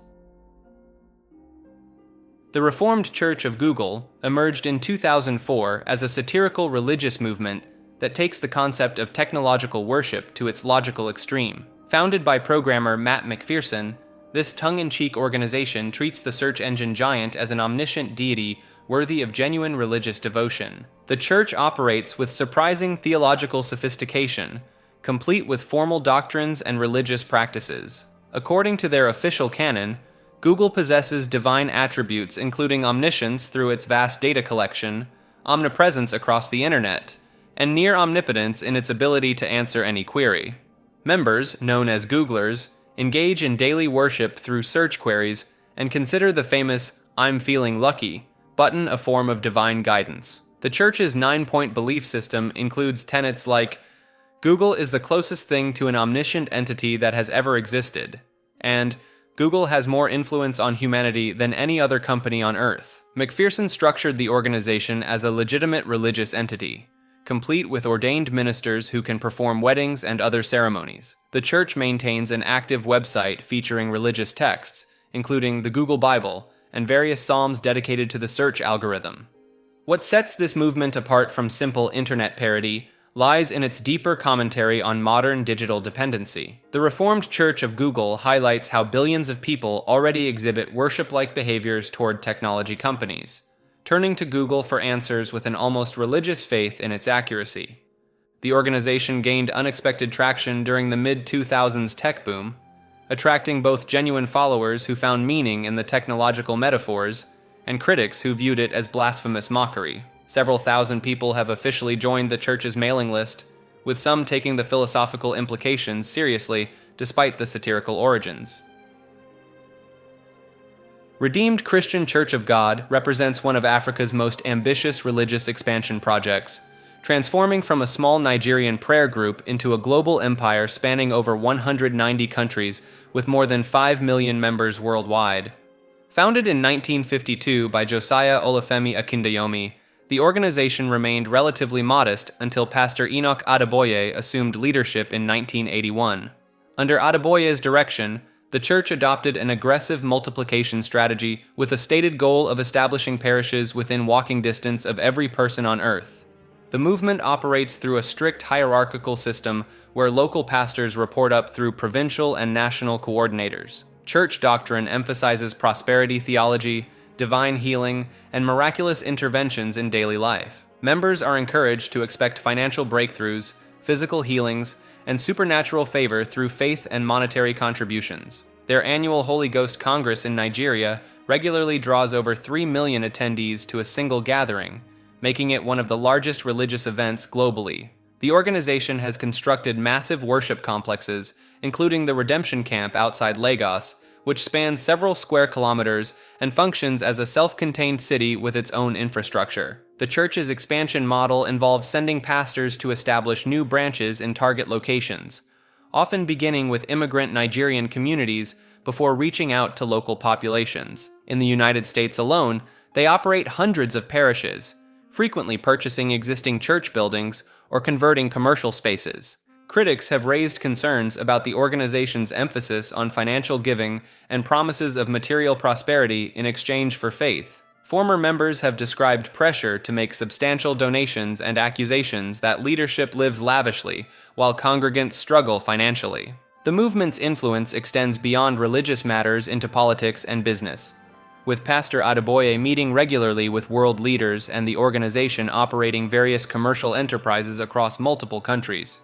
The Reformed Church of Google emerged in 2004 as a satirical religious movement that takes the concept of technological worship to its logical extreme. Founded by programmer Matt McPherson, This tongue-in-cheek organization treats the search engine giant as an omniscient deity worthy of genuine religious devotion. The church operates with surprising theological sophistication, complete with formal doctrines and religious practices. According to their official canon, Google possesses divine attributes including omniscience through its vast data collection, omnipresence across the internet, and near omnipotence in its ability to answer any query. Members, known as Googlers, engage in daily worship through search queries and consider the famous "I'm feeling lucky" button a form of divine guidance. The church's 9-point belief system includes tenets like Google is the closest thing to an omniscient entity that has ever existed, and Google has more influence on humanity than any other company on Earth. McPherson structured the organization as a legitimate religious entity, complete with ordained ministers who can perform weddings and other ceremonies. The church maintains an active website featuring religious texts, including the Google Bible and various psalms dedicated to the search algorithm. What sets this movement apart from simple internet parody lies in its deeper commentary on modern digital dependency. The Reformed Church of Google highlights how billions of people already exhibit worship-like behaviors toward technology companies, turning to Google for answers with an almost religious faith in its accuracy. The organization gained unexpected traction during the mid-2000s tech boom, attracting both genuine followers who found meaning in the technological metaphors and critics who viewed it as blasphemous mockery. Several thousand people have officially joined the church's mailing list, with some taking the philosophical implications seriously despite the satirical origins. Redeemed Christian Church of God represents one of Africa's most ambitious religious expansion projects, transforming from a small Nigerian prayer group into a global empire spanning over 190 countries with more than 5 million members worldwide. Founded in 1952 by Josiah Olufemi Akindayomi, the organization remained relatively modest until Pastor Enoch Adeboye assumed leadership in 1981. Under Adeboye's direction, the church adopted an aggressive multiplication strategy with a stated goal of establishing parishes within walking distance of every person on earth. The movement operates through a strict hierarchical system where local pastors report up through provincial and national coordinators. Church doctrine emphasizes prosperity theology, divine healing, and miraculous interventions in daily life. Members are encouraged to expect financial breakthroughs, physical healings, and supernatural favor through faith and monetary contributions. Their annual Holy Ghost Congress in Nigeria regularly draws over 3 million attendees to a single gathering, making it one of the largest religious events globally. The organization has constructed massive worship complexes, including the Redemption Camp outside Lagos, which spans several square kilometers and functions as a self-contained city with its own infrastructure. The church's expansion model involves sending pastors to establish new branches in target locations, often beginning with immigrant Nigerian communities before reaching out to local populations. In the United States alone, they operate hundreds of parishes, frequently purchasing existing church buildings or converting commercial spaces. Critics have raised concerns about the organization's emphasis on financial giving and promises of material prosperity in exchange for faith. Former members have described pressure to make substantial donations and accusations that leadership lives lavishly while congregants struggle financially. The movement's influence extends beyond religious matters into politics and business, with Pastor Adeboye meeting regularly with world leaders and the organization operating various commercial enterprises across multiple countries.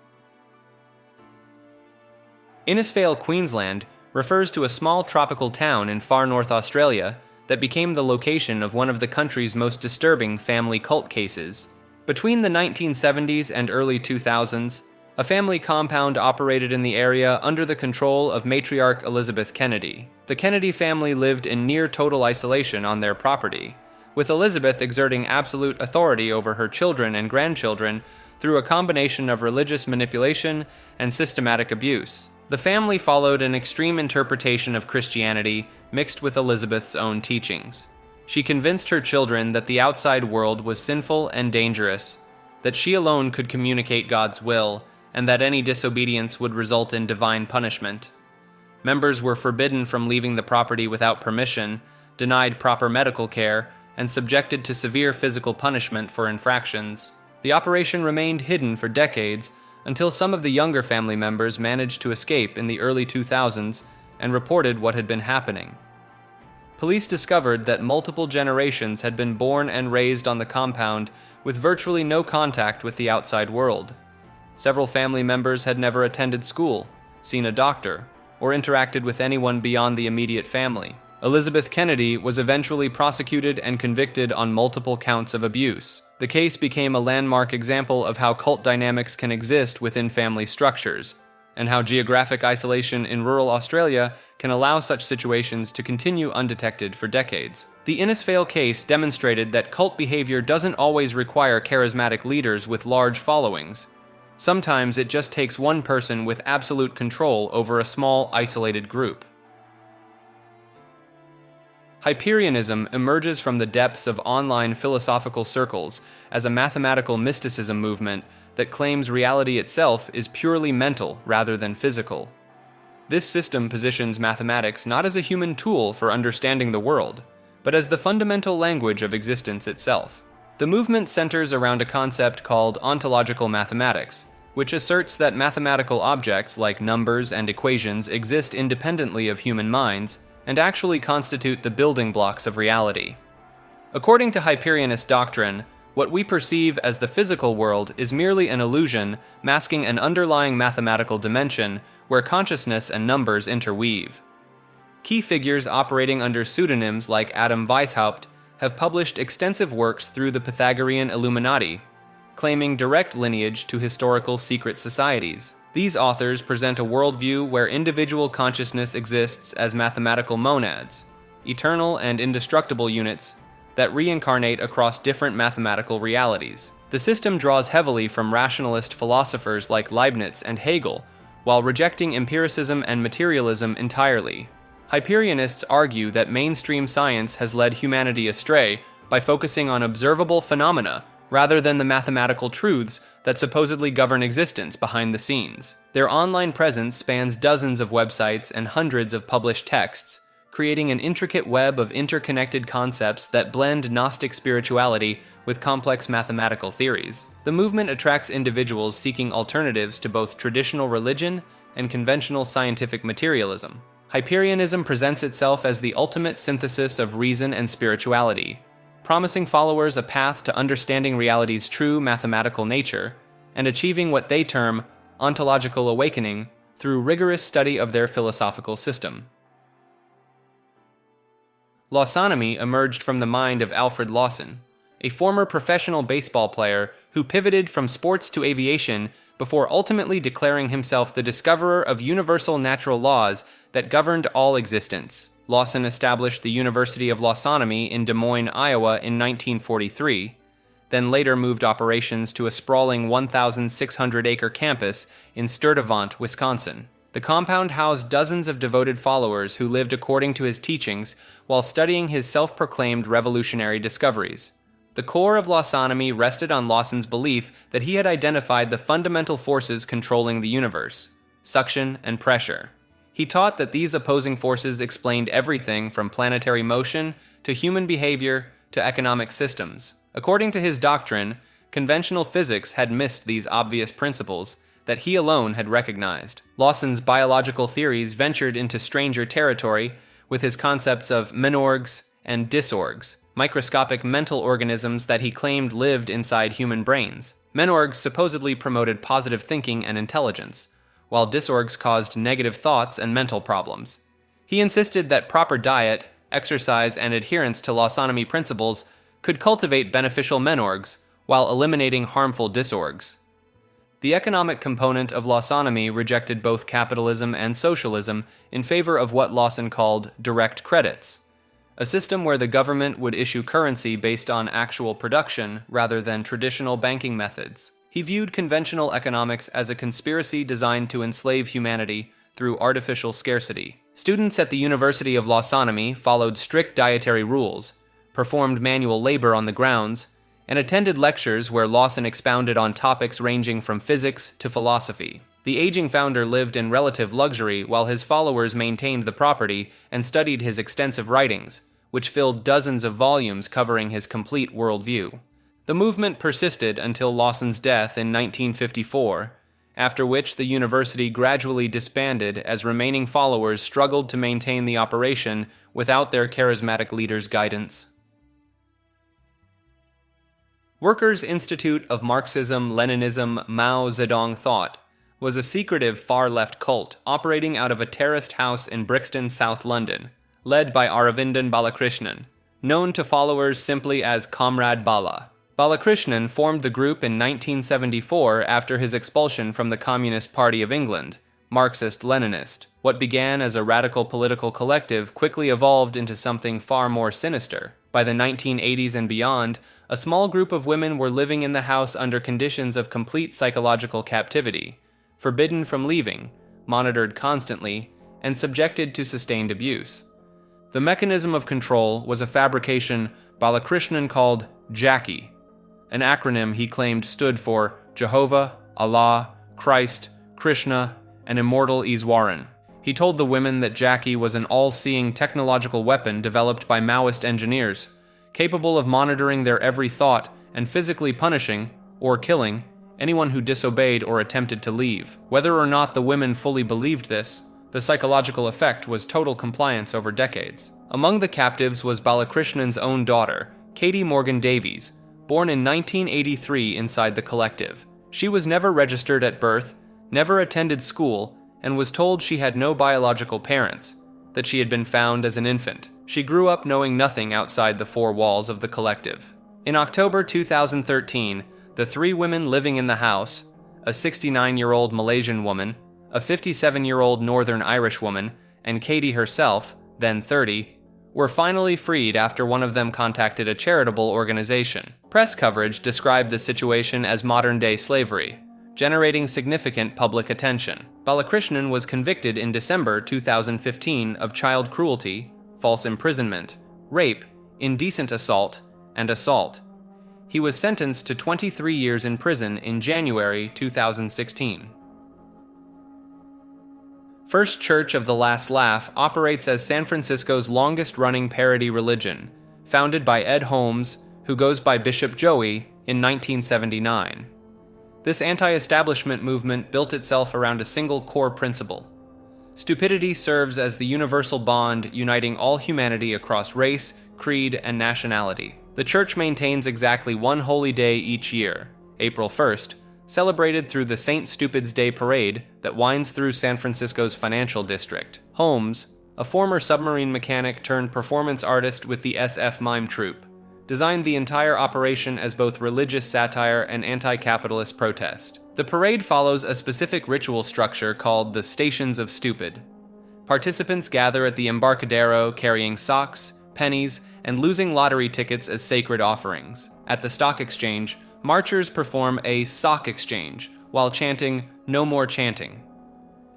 Innisfail, Queensland, refers to a small tropical town in far north Australia that became the location of one of the country's most disturbing family cult cases. Between the 1970s and early 2000s, a family compound operated in the area under the control of matriarch Elizabeth Kennedy. The Kennedy family lived in near total isolation on their property, with Elizabeth exerting absolute authority over her children and grandchildren through a combination of religious manipulation and systematic abuse. The family followed an extreme interpretation of Christianity mixed with Elizabeth's own teachings. She convinced her children that the outside world was sinful and dangerous, that she alone could communicate God's will, and that any disobedience would result in divine punishment. Members were forbidden from leaving the property without permission, denied proper medical care, and subjected to severe physical punishment for infractions. The operation remained hidden for decades, until some of the younger family members managed to escape in the early 2000s and reported what had been happening. Police discovered that multiple generations had been born and raised on the compound with virtually no contact with the outside world. Several family members had never attended school, seen a doctor, or interacted with anyone beyond the immediate family. Elizabeth Kennedy was eventually prosecuted and convicted on multiple counts of abuse. The case became a landmark example of how cult dynamics can exist within family structures, and how geographic isolation in rural Australia can allow such situations to continue undetected for decades. The Innisfail case demonstrated that cult behavior doesn't always require charismatic leaders with large followings. Sometimes it just takes one person with absolute control over a small, isolated group. Hyperianism emerges from the depths of online philosophical circles as a mathematical mysticism movement that claims reality itself is purely mental rather than physical. This system positions mathematics not as a human tool for understanding the world, but as the fundamental language of existence itself. The movement centers around a concept called ontological mathematics, which asserts that mathematical objects like numbers and equations exist independently of human minds and actually constitute the building blocks of reality. According to Hyperianist doctrine, what we perceive as the physical world is merely an illusion masking an underlying mathematical dimension where consciousness and numbers interweave. Key figures operating under pseudonyms like Adam Weishaupt have published extensive works through the Pythagorean Illuminati, claiming direct lineage to historical secret societies. These authors present a worldview where individual consciousness exists as mathematical monads, eternal and indestructible units that reincarnate across different mathematical realities. The system draws heavily from rationalist philosophers like Leibniz and Hegel, while rejecting empiricism and materialism entirely. Hyperionists argue that mainstream science has led humanity astray by focusing on observable phenomena rather than the mathematical truths that supposedly govern existence behind the scenes. Their online presence spans dozens of websites and hundreds of published texts, creating an intricate web of interconnected concepts that blend Gnostic spirituality with complex mathematical theories. The movement attracts individuals seeking alternatives to both traditional religion and conventional scientific materialism. Hyperianism presents itself as the ultimate synthesis of reason and spirituality, promising followers a path to understanding reality's true mathematical nature and achieving what they term ontological awakening through rigorous study of their philosophical system. Lawsonomy emerged from the mind of Alfred Lawson, a former professional baseball player who pivoted from sports to aviation before ultimately declaring himself the discoverer of universal natural laws that governed all existence. Lawson established the University of Lawsonomy in Des Moines, Iowa in 1943, then later moved operations to a sprawling 1,600-acre campus in Sturtevant, Wisconsin. The compound housed dozens of devoted followers who lived according to his teachings while studying his self-proclaimed revolutionary discoveries. The core of Lawsonomy rested on Lawson's belief that he had identified the fundamental forces controlling the universe: suction and pressure. He taught that these opposing forces explained everything from planetary motion to human behavior to economic systems. According to his doctrine, conventional physics had missed these obvious principles that he alone had recognized. Lawson's biological theories ventured into stranger territory with his concepts of menorgs and disorgs, microscopic mental organisms that he claimed lived inside human brains. Menorgs supposedly promoted positive thinking and intelligence, while disorgs caused negative thoughts and mental problems. He insisted that proper diet, exercise, and adherence to Lawsonomy principles could cultivate beneficial menorgs while eliminating harmful disorgs. The economic component of Lawsonomy rejected both capitalism and socialism in favor of what Lawson called direct credits, a system where the government would issue currency based on actual production rather than traditional banking methods. He viewed conventional economics as a conspiracy designed to enslave humanity through artificial scarcity. Students at the University of Lawsonomy followed strict dietary rules, performed manual labor on the grounds, and attended lectures where Lawson expounded on topics ranging from physics to philosophy. The aging founder lived in relative luxury while his followers maintained the property and studied his extensive writings, which filled dozens of volumes covering his complete worldview. The movement persisted until Lawson's death in 1954, after which the university gradually disbanded as remaining followers struggled to maintain the operation without their charismatic leader's guidance. Workers' Institute of Marxism-Leninism-Mao Zedong Thought was a secretive far-left cult operating out of a terraced house in Brixton, South London, led by Aravindan Balakrishnan, known to followers simply as Comrade Bala. Balakrishnan formed the group in 1974 after his expulsion from the Communist Party of England, Marxist-Leninist. What began as a radical political collective quickly evolved into something far more sinister. By the 1980s and beyond, a small group of women were living in the house under conditions of complete psychological captivity, forbidden from leaving, monitored constantly, and subjected to sustained abuse. The mechanism of control was a fabrication Balakrishnan called Jackie, an acronym he claimed stood for Jehovah, Allah, Christ, Krishna, and Immortal Iswaran. He told the women that Jackie was an all-seeing technological weapon developed by Maoist engineers, capable of monitoring their every thought and physically punishing, or killing, anyone who disobeyed or attempted to leave. Whether or not the women fully believed this, the psychological effect was total compliance over decades. Among the captives was Balakrishnan's own daughter, Katie Morgan Davies, born in 1983 inside the collective. She was never registered at birth, never attended school, and was told she had no biological parents, that she had been found as an infant. She grew up knowing nothing outside the four walls of the collective. In October 2013, the three women living in the house, a 69-year-old Malaysian woman, a 57-year-old Northern Irish woman, and Katie herself, then 30, were finally freed after one of them contacted a charitable organization. Press coverage described the situation as modern-day slavery, generating significant public attention. Balakrishnan was convicted in December 2015 of child cruelty, false imprisonment, rape, indecent assault, and assault. He was sentenced to 23 years in prison in January 2016. First Church of the Last Laugh operates as San Francisco's longest-running parody religion, founded by Ed Holmes, who goes by Bishop Joey, in 1979. This anti-establishment movement built itself around a single core principle. Stupidity serves as the universal bond uniting all humanity across race, creed, and nationality. The church maintains exactly one holy day each year, April 1st, celebrated through the St. Stupid's Day Parade that winds through San Francisco's financial district. Holmes, a former submarine mechanic turned performance artist with the SF Mime Troupe, designed the entire operation as both religious satire and anti-capitalist protest. The parade follows a specific ritual structure called the Stations of Stupid. Participants gather at the Embarcadero carrying socks, pennies, and losing lottery tickets as sacred offerings. At the stock exchange, marchers perform a sock exchange while chanting, "No more chanting."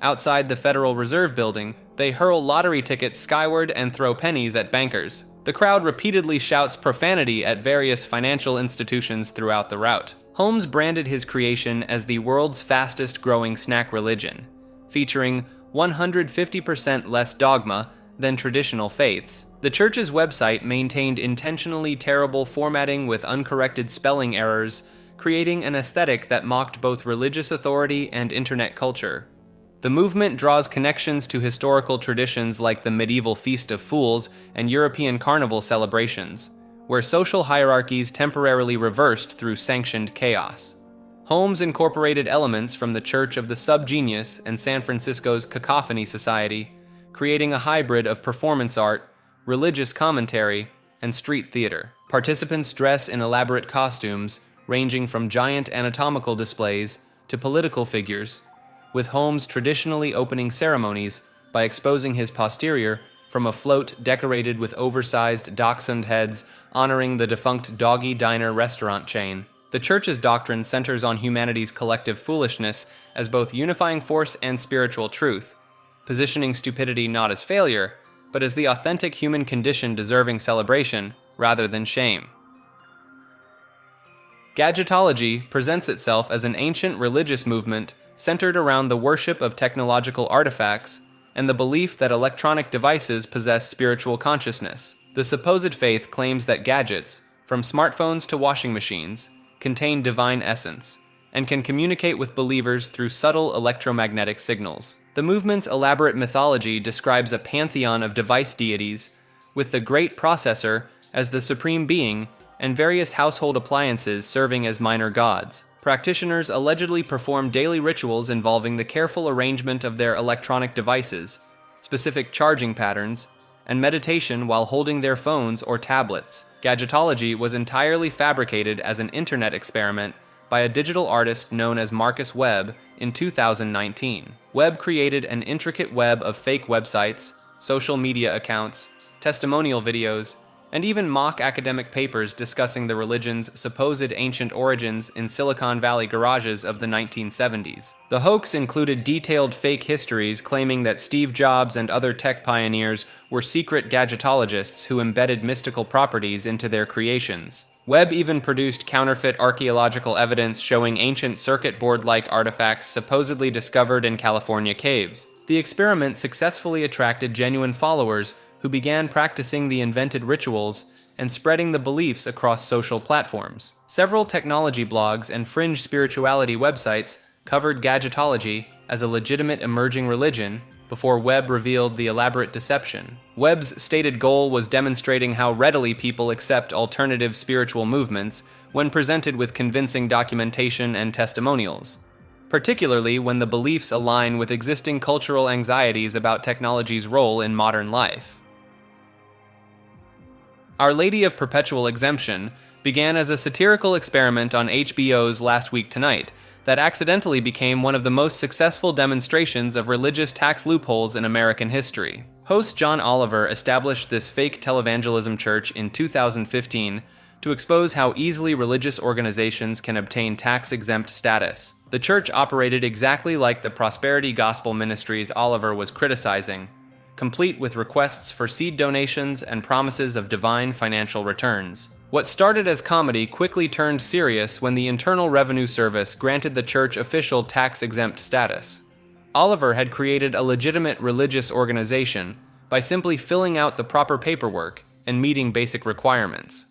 Outside the Federal Reserve Building, they hurl lottery tickets skyward and throw pennies at bankers. The crowd repeatedly shouts profanity at various financial institutions throughout the route. Holmes branded his creation as the world's fastest-growing snack religion, featuring 150% less dogma than traditional faiths. The church's website maintained intentionally terrible formatting with uncorrected spelling errors, creating an aesthetic that mocked both religious authority and internet culture. The movement draws connections to historical traditions like the medieval Feast of Fools and European carnival celebrations, where social hierarchies temporarily reversed through sanctioned chaos. Holmes incorporated elements from the Church of the Subgenius and San Francisco's Cacophony Society, creating a hybrid of performance art, religious commentary, and street theater. Participants dress in elaborate costumes, ranging from giant anatomical displays to political figures, with Holmes traditionally opening ceremonies by exposing his posterior from a float decorated with oversized dachshund heads honoring the defunct Doggy Diner restaurant chain. The church's doctrine centers on humanity's collective foolishness as both unifying force and spiritual truth, positioning stupidity not as failure, but as the authentic human condition deserving celebration rather than shame. Gadgetology presents itself as an ancient religious movement centered around the worship of technological artifacts and the belief that electronic devices possess spiritual consciousness. The supposed faith claims that gadgets, from smartphones to washing machines, contain divine essence, and can communicate with believers through subtle electromagnetic signals. The movement's elaborate mythology describes a pantheon of device deities, with the Great Processor as the supreme being and various household appliances serving as minor gods. Practitioners allegedly perform daily rituals involving the careful arrangement of their electronic devices, specific charging patterns, and meditation while holding their phones or tablets. Gadgetology was entirely fabricated as an internet experiment by a digital artist known as Marcus Webb in 2019. Webb created an intricate web of fake websites, social media accounts, testimonial videos, and even mock academic papers discussing the religion's supposed ancient origins in Silicon Valley garages of the 1970s. The hoax included detailed fake histories claiming that Steve Jobs and other tech pioneers were secret gadgetologists who embedded mystical properties into their creations. Webb even produced counterfeit archaeological evidence showing ancient circuit board-like artifacts supposedly discovered in California caves. The experiment successfully attracted genuine followers who began practicing the invented rituals and spreading the beliefs across social platforms. Several technology blogs and fringe spirituality websites covered gadgetology as a legitimate emerging religion before Webb revealed the elaborate deception. Webb's stated goal was demonstrating how readily people accept alternative spiritual movements when presented with convincing documentation and testimonials, particularly when the beliefs align with existing cultural anxieties about technology's role in modern life. Our Lady of Perpetual Exemption began as a satirical experiment on HBO's Last Week Tonight that accidentally became one of the most successful demonstrations of religious tax loopholes in American history. Host John Oliver established this fake televangelism church in 2015 to expose how easily religious organizations can obtain tax-exempt status. The church operated exactly like the prosperity gospel ministries Oliver was criticizing, complete with requests for seed donations and promises of divine financial returns. What started as comedy quickly turned serious when the Internal Revenue Service granted the church official tax-exempt status. Oliver had created a legitimate religious organization by simply filling out the proper paperwork and meeting basic requirements.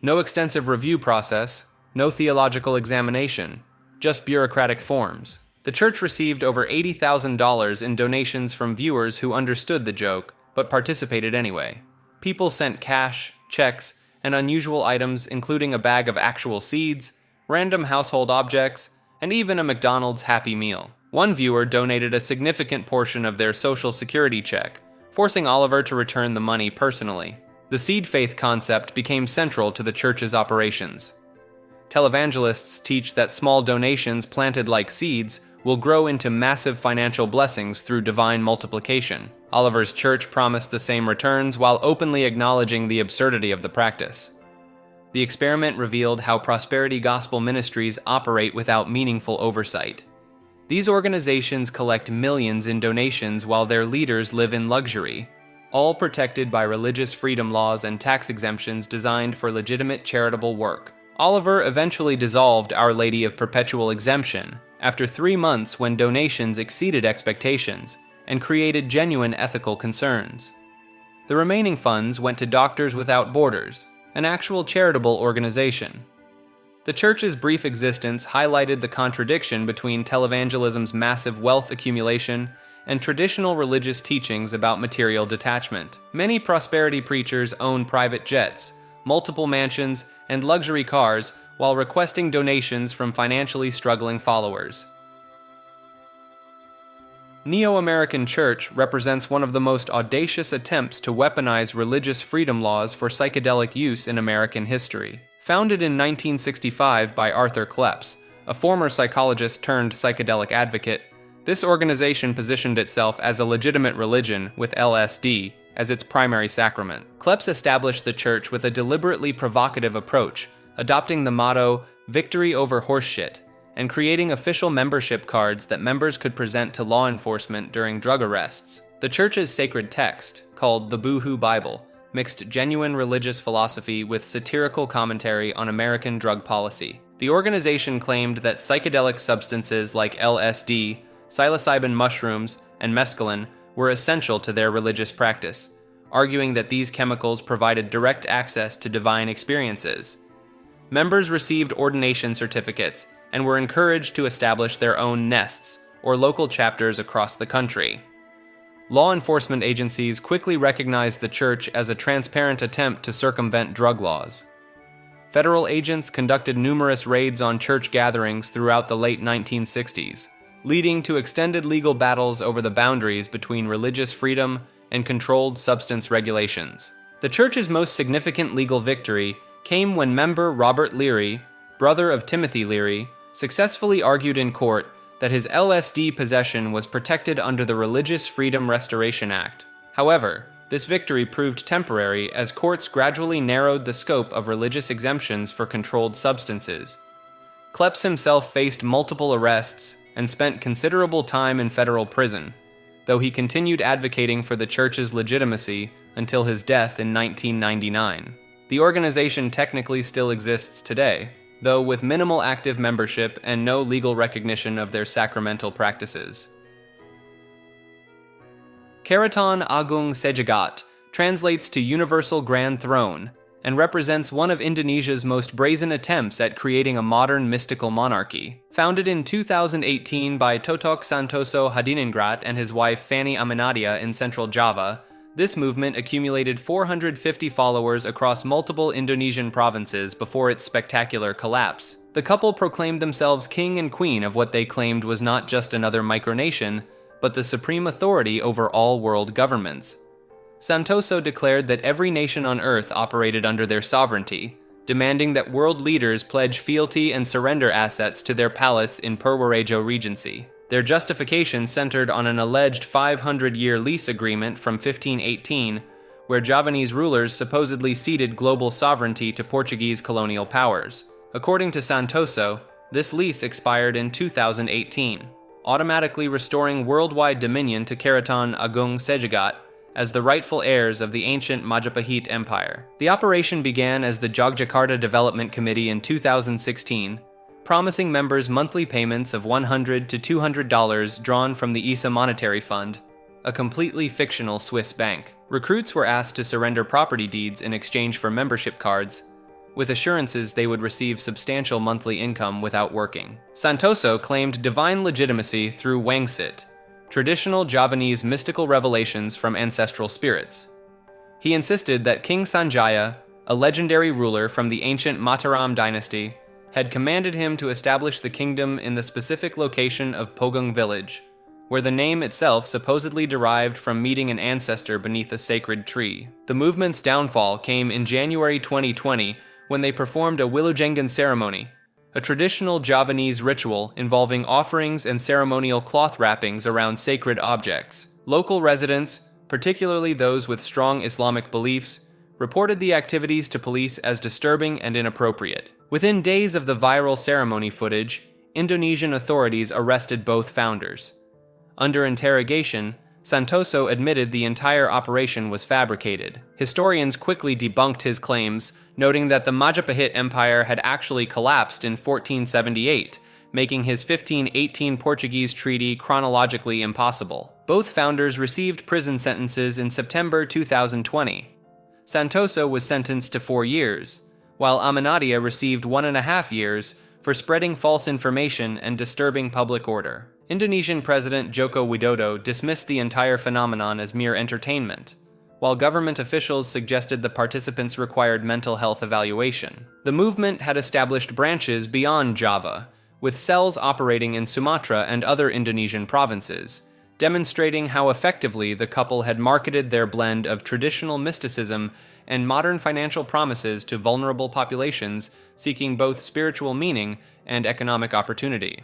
No extensive review process, no theological examination, just bureaucratic forms. The church received over $80,000 in donations from viewers who understood the joke, but participated anyway. People sent cash, checks, and unusual items including a bag of actual seeds, random household objects, and even a McDonald's Happy Meal. One viewer donated a significant portion of their Social Security check, forcing Oliver to return the money personally. The seed faith concept became central to the church's operations. Televangelists teach that small donations planted like seeds will grow into massive financial blessings through divine multiplication. Oliver's church promised the same returns while openly acknowledging the absurdity of the practice. The experiment revealed how prosperity gospel ministries operate without meaningful oversight. These organizations collect millions in donations while their leaders live in luxury, all protected by religious freedom laws and tax exemptions designed for legitimate charitable work. Oliver eventually dissolved Our Lady of Perpetual Exemption after 3 months when donations exceeded expectations and created genuine ethical concerns. The remaining funds went to Doctors Without Borders, an actual charitable organization. The church's brief existence highlighted the contradiction between televangelism's massive wealth accumulation and traditional religious teachings about material detachment. Many prosperity preachers own private jets, multiple mansions, and luxury cars while requesting donations from financially struggling followers. Neo-American Church represents one of the most audacious attempts to weaponize religious freedom laws for psychedelic use in American history. Founded in 1965 by Arthur Kleps, a former psychologist turned psychedelic advocate, this organization positioned itself as a legitimate religion with LSD as its primary sacrament. Kleps established the church with a deliberately provocative approach, adopting the motto, "Victory over horseshit," and creating official membership cards that members could present to law enforcement during drug arrests. The church's sacred text, called the Boohoo Bible, mixed genuine religious philosophy with satirical commentary on American drug policy. The organization claimed that psychedelic substances like LSD, psilocybin mushrooms, and mescaline were essential to their religious practice, arguing that these chemicals provided direct access to divine experiences. Members received ordination certificates and were encouraged to establish their own nests, or local chapters across the country. Law enforcement agencies quickly recognized the church as a transparent attempt to circumvent drug laws. Federal agents conducted numerous raids on church gatherings throughout the late 1960s, leading to extended legal battles over the boundaries between religious freedom and controlled substance regulations. The church's most significant legal victory came when member Robert Leary, brother of Timothy Leary, successfully argued in court that his LSD possession was protected under the Religious Freedom Restoration Act. However, this victory proved temporary as courts gradually narrowed the scope of religious exemptions for controlled substances. Kleps himself faced multiple arrests and spent considerable time in federal prison, though he continued advocating for the church's legitimacy until his death in 1999. The organization technically still exists today, though with minimal active membership and no legal recognition of their sacramental practices. Keraton Agung Sejagat translates to Universal Grand Throne and represents one of Indonesia's most brazen attempts at creating a modern mystical monarchy. Founded in 2018 by Totok Santoso Hadiningrat and his wife Fanny Aminadia in central Java, this movement accumulated 450 followers across multiple Indonesian provinces before its spectacular collapse. The couple proclaimed themselves king and queen of what they claimed was not just another micronation, but the supreme authority over all world governments. Santoso declared that every nation on earth operated under their sovereignty, demanding that world leaders pledge fealty and surrender assets to their palace in Purworejo Regency. Their justification centered on an alleged 500-year lease agreement from 1518, where Javanese rulers supposedly ceded global sovereignty to Portuguese colonial powers. According to Santoso, this lease expired in 2018, automatically restoring worldwide dominion to Keraton Agung Sejagat as the rightful heirs of the ancient Majapahit Empire. The operation began as the Yogyakarta Development Committee in 2016, promising members monthly payments of $100 to $200 drawn from the ISA Monetary Fund, a completely fictional Swiss bank. Recruits were asked to surrender property deeds in exchange for membership cards, with assurances they would receive substantial monthly income without working. Santoso claimed divine legitimacy through Wangsit, traditional Javanese mystical revelations from ancestral spirits. He insisted that King Sanjaya, a legendary ruler from the ancient Mataram dynasty, had commanded him to establish the kingdom in the specific location of Pogung village, where the name itself supposedly derived from meeting an ancestor beneath a sacred tree. The movement's downfall came in January 2020 when they performed a Wilujenggan ceremony, a traditional Javanese ritual involving offerings and ceremonial cloth wrappings around sacred objects. Local residents, particularly those with strong Islamic beliefs, reported the activities to police as disturbing and inappropriate. Within days of the viral ceremony footage, Indonesian authorities arrested both founders. Under interrogation, Santoso admitted the entire operation was fabricated. Historians quickly debunked his claims, noting that the Majapahit Empire had actually collapsed in 1478, making his 1518 Portuguese treaty chronologically impossible. Both founders received prison sentences in September 2020. Santoso was sentenced to 4 years, while Aminadia received 1.5 years for spreading false information and disturbing public order. Indonesian President Joko Widodo dismissed the entire phenomenon as mere entertainment, while government officials suggested the participants required mental health evaluation. The movement had established branches beyond Java, with cells operating in Sumatra and other Indonesian provinces, demonstrating how effectively the couple had marketed their blend of traditional mysticism and modern financial promises to vulnerable populations seeking both spiritual meaning and economic opportunity.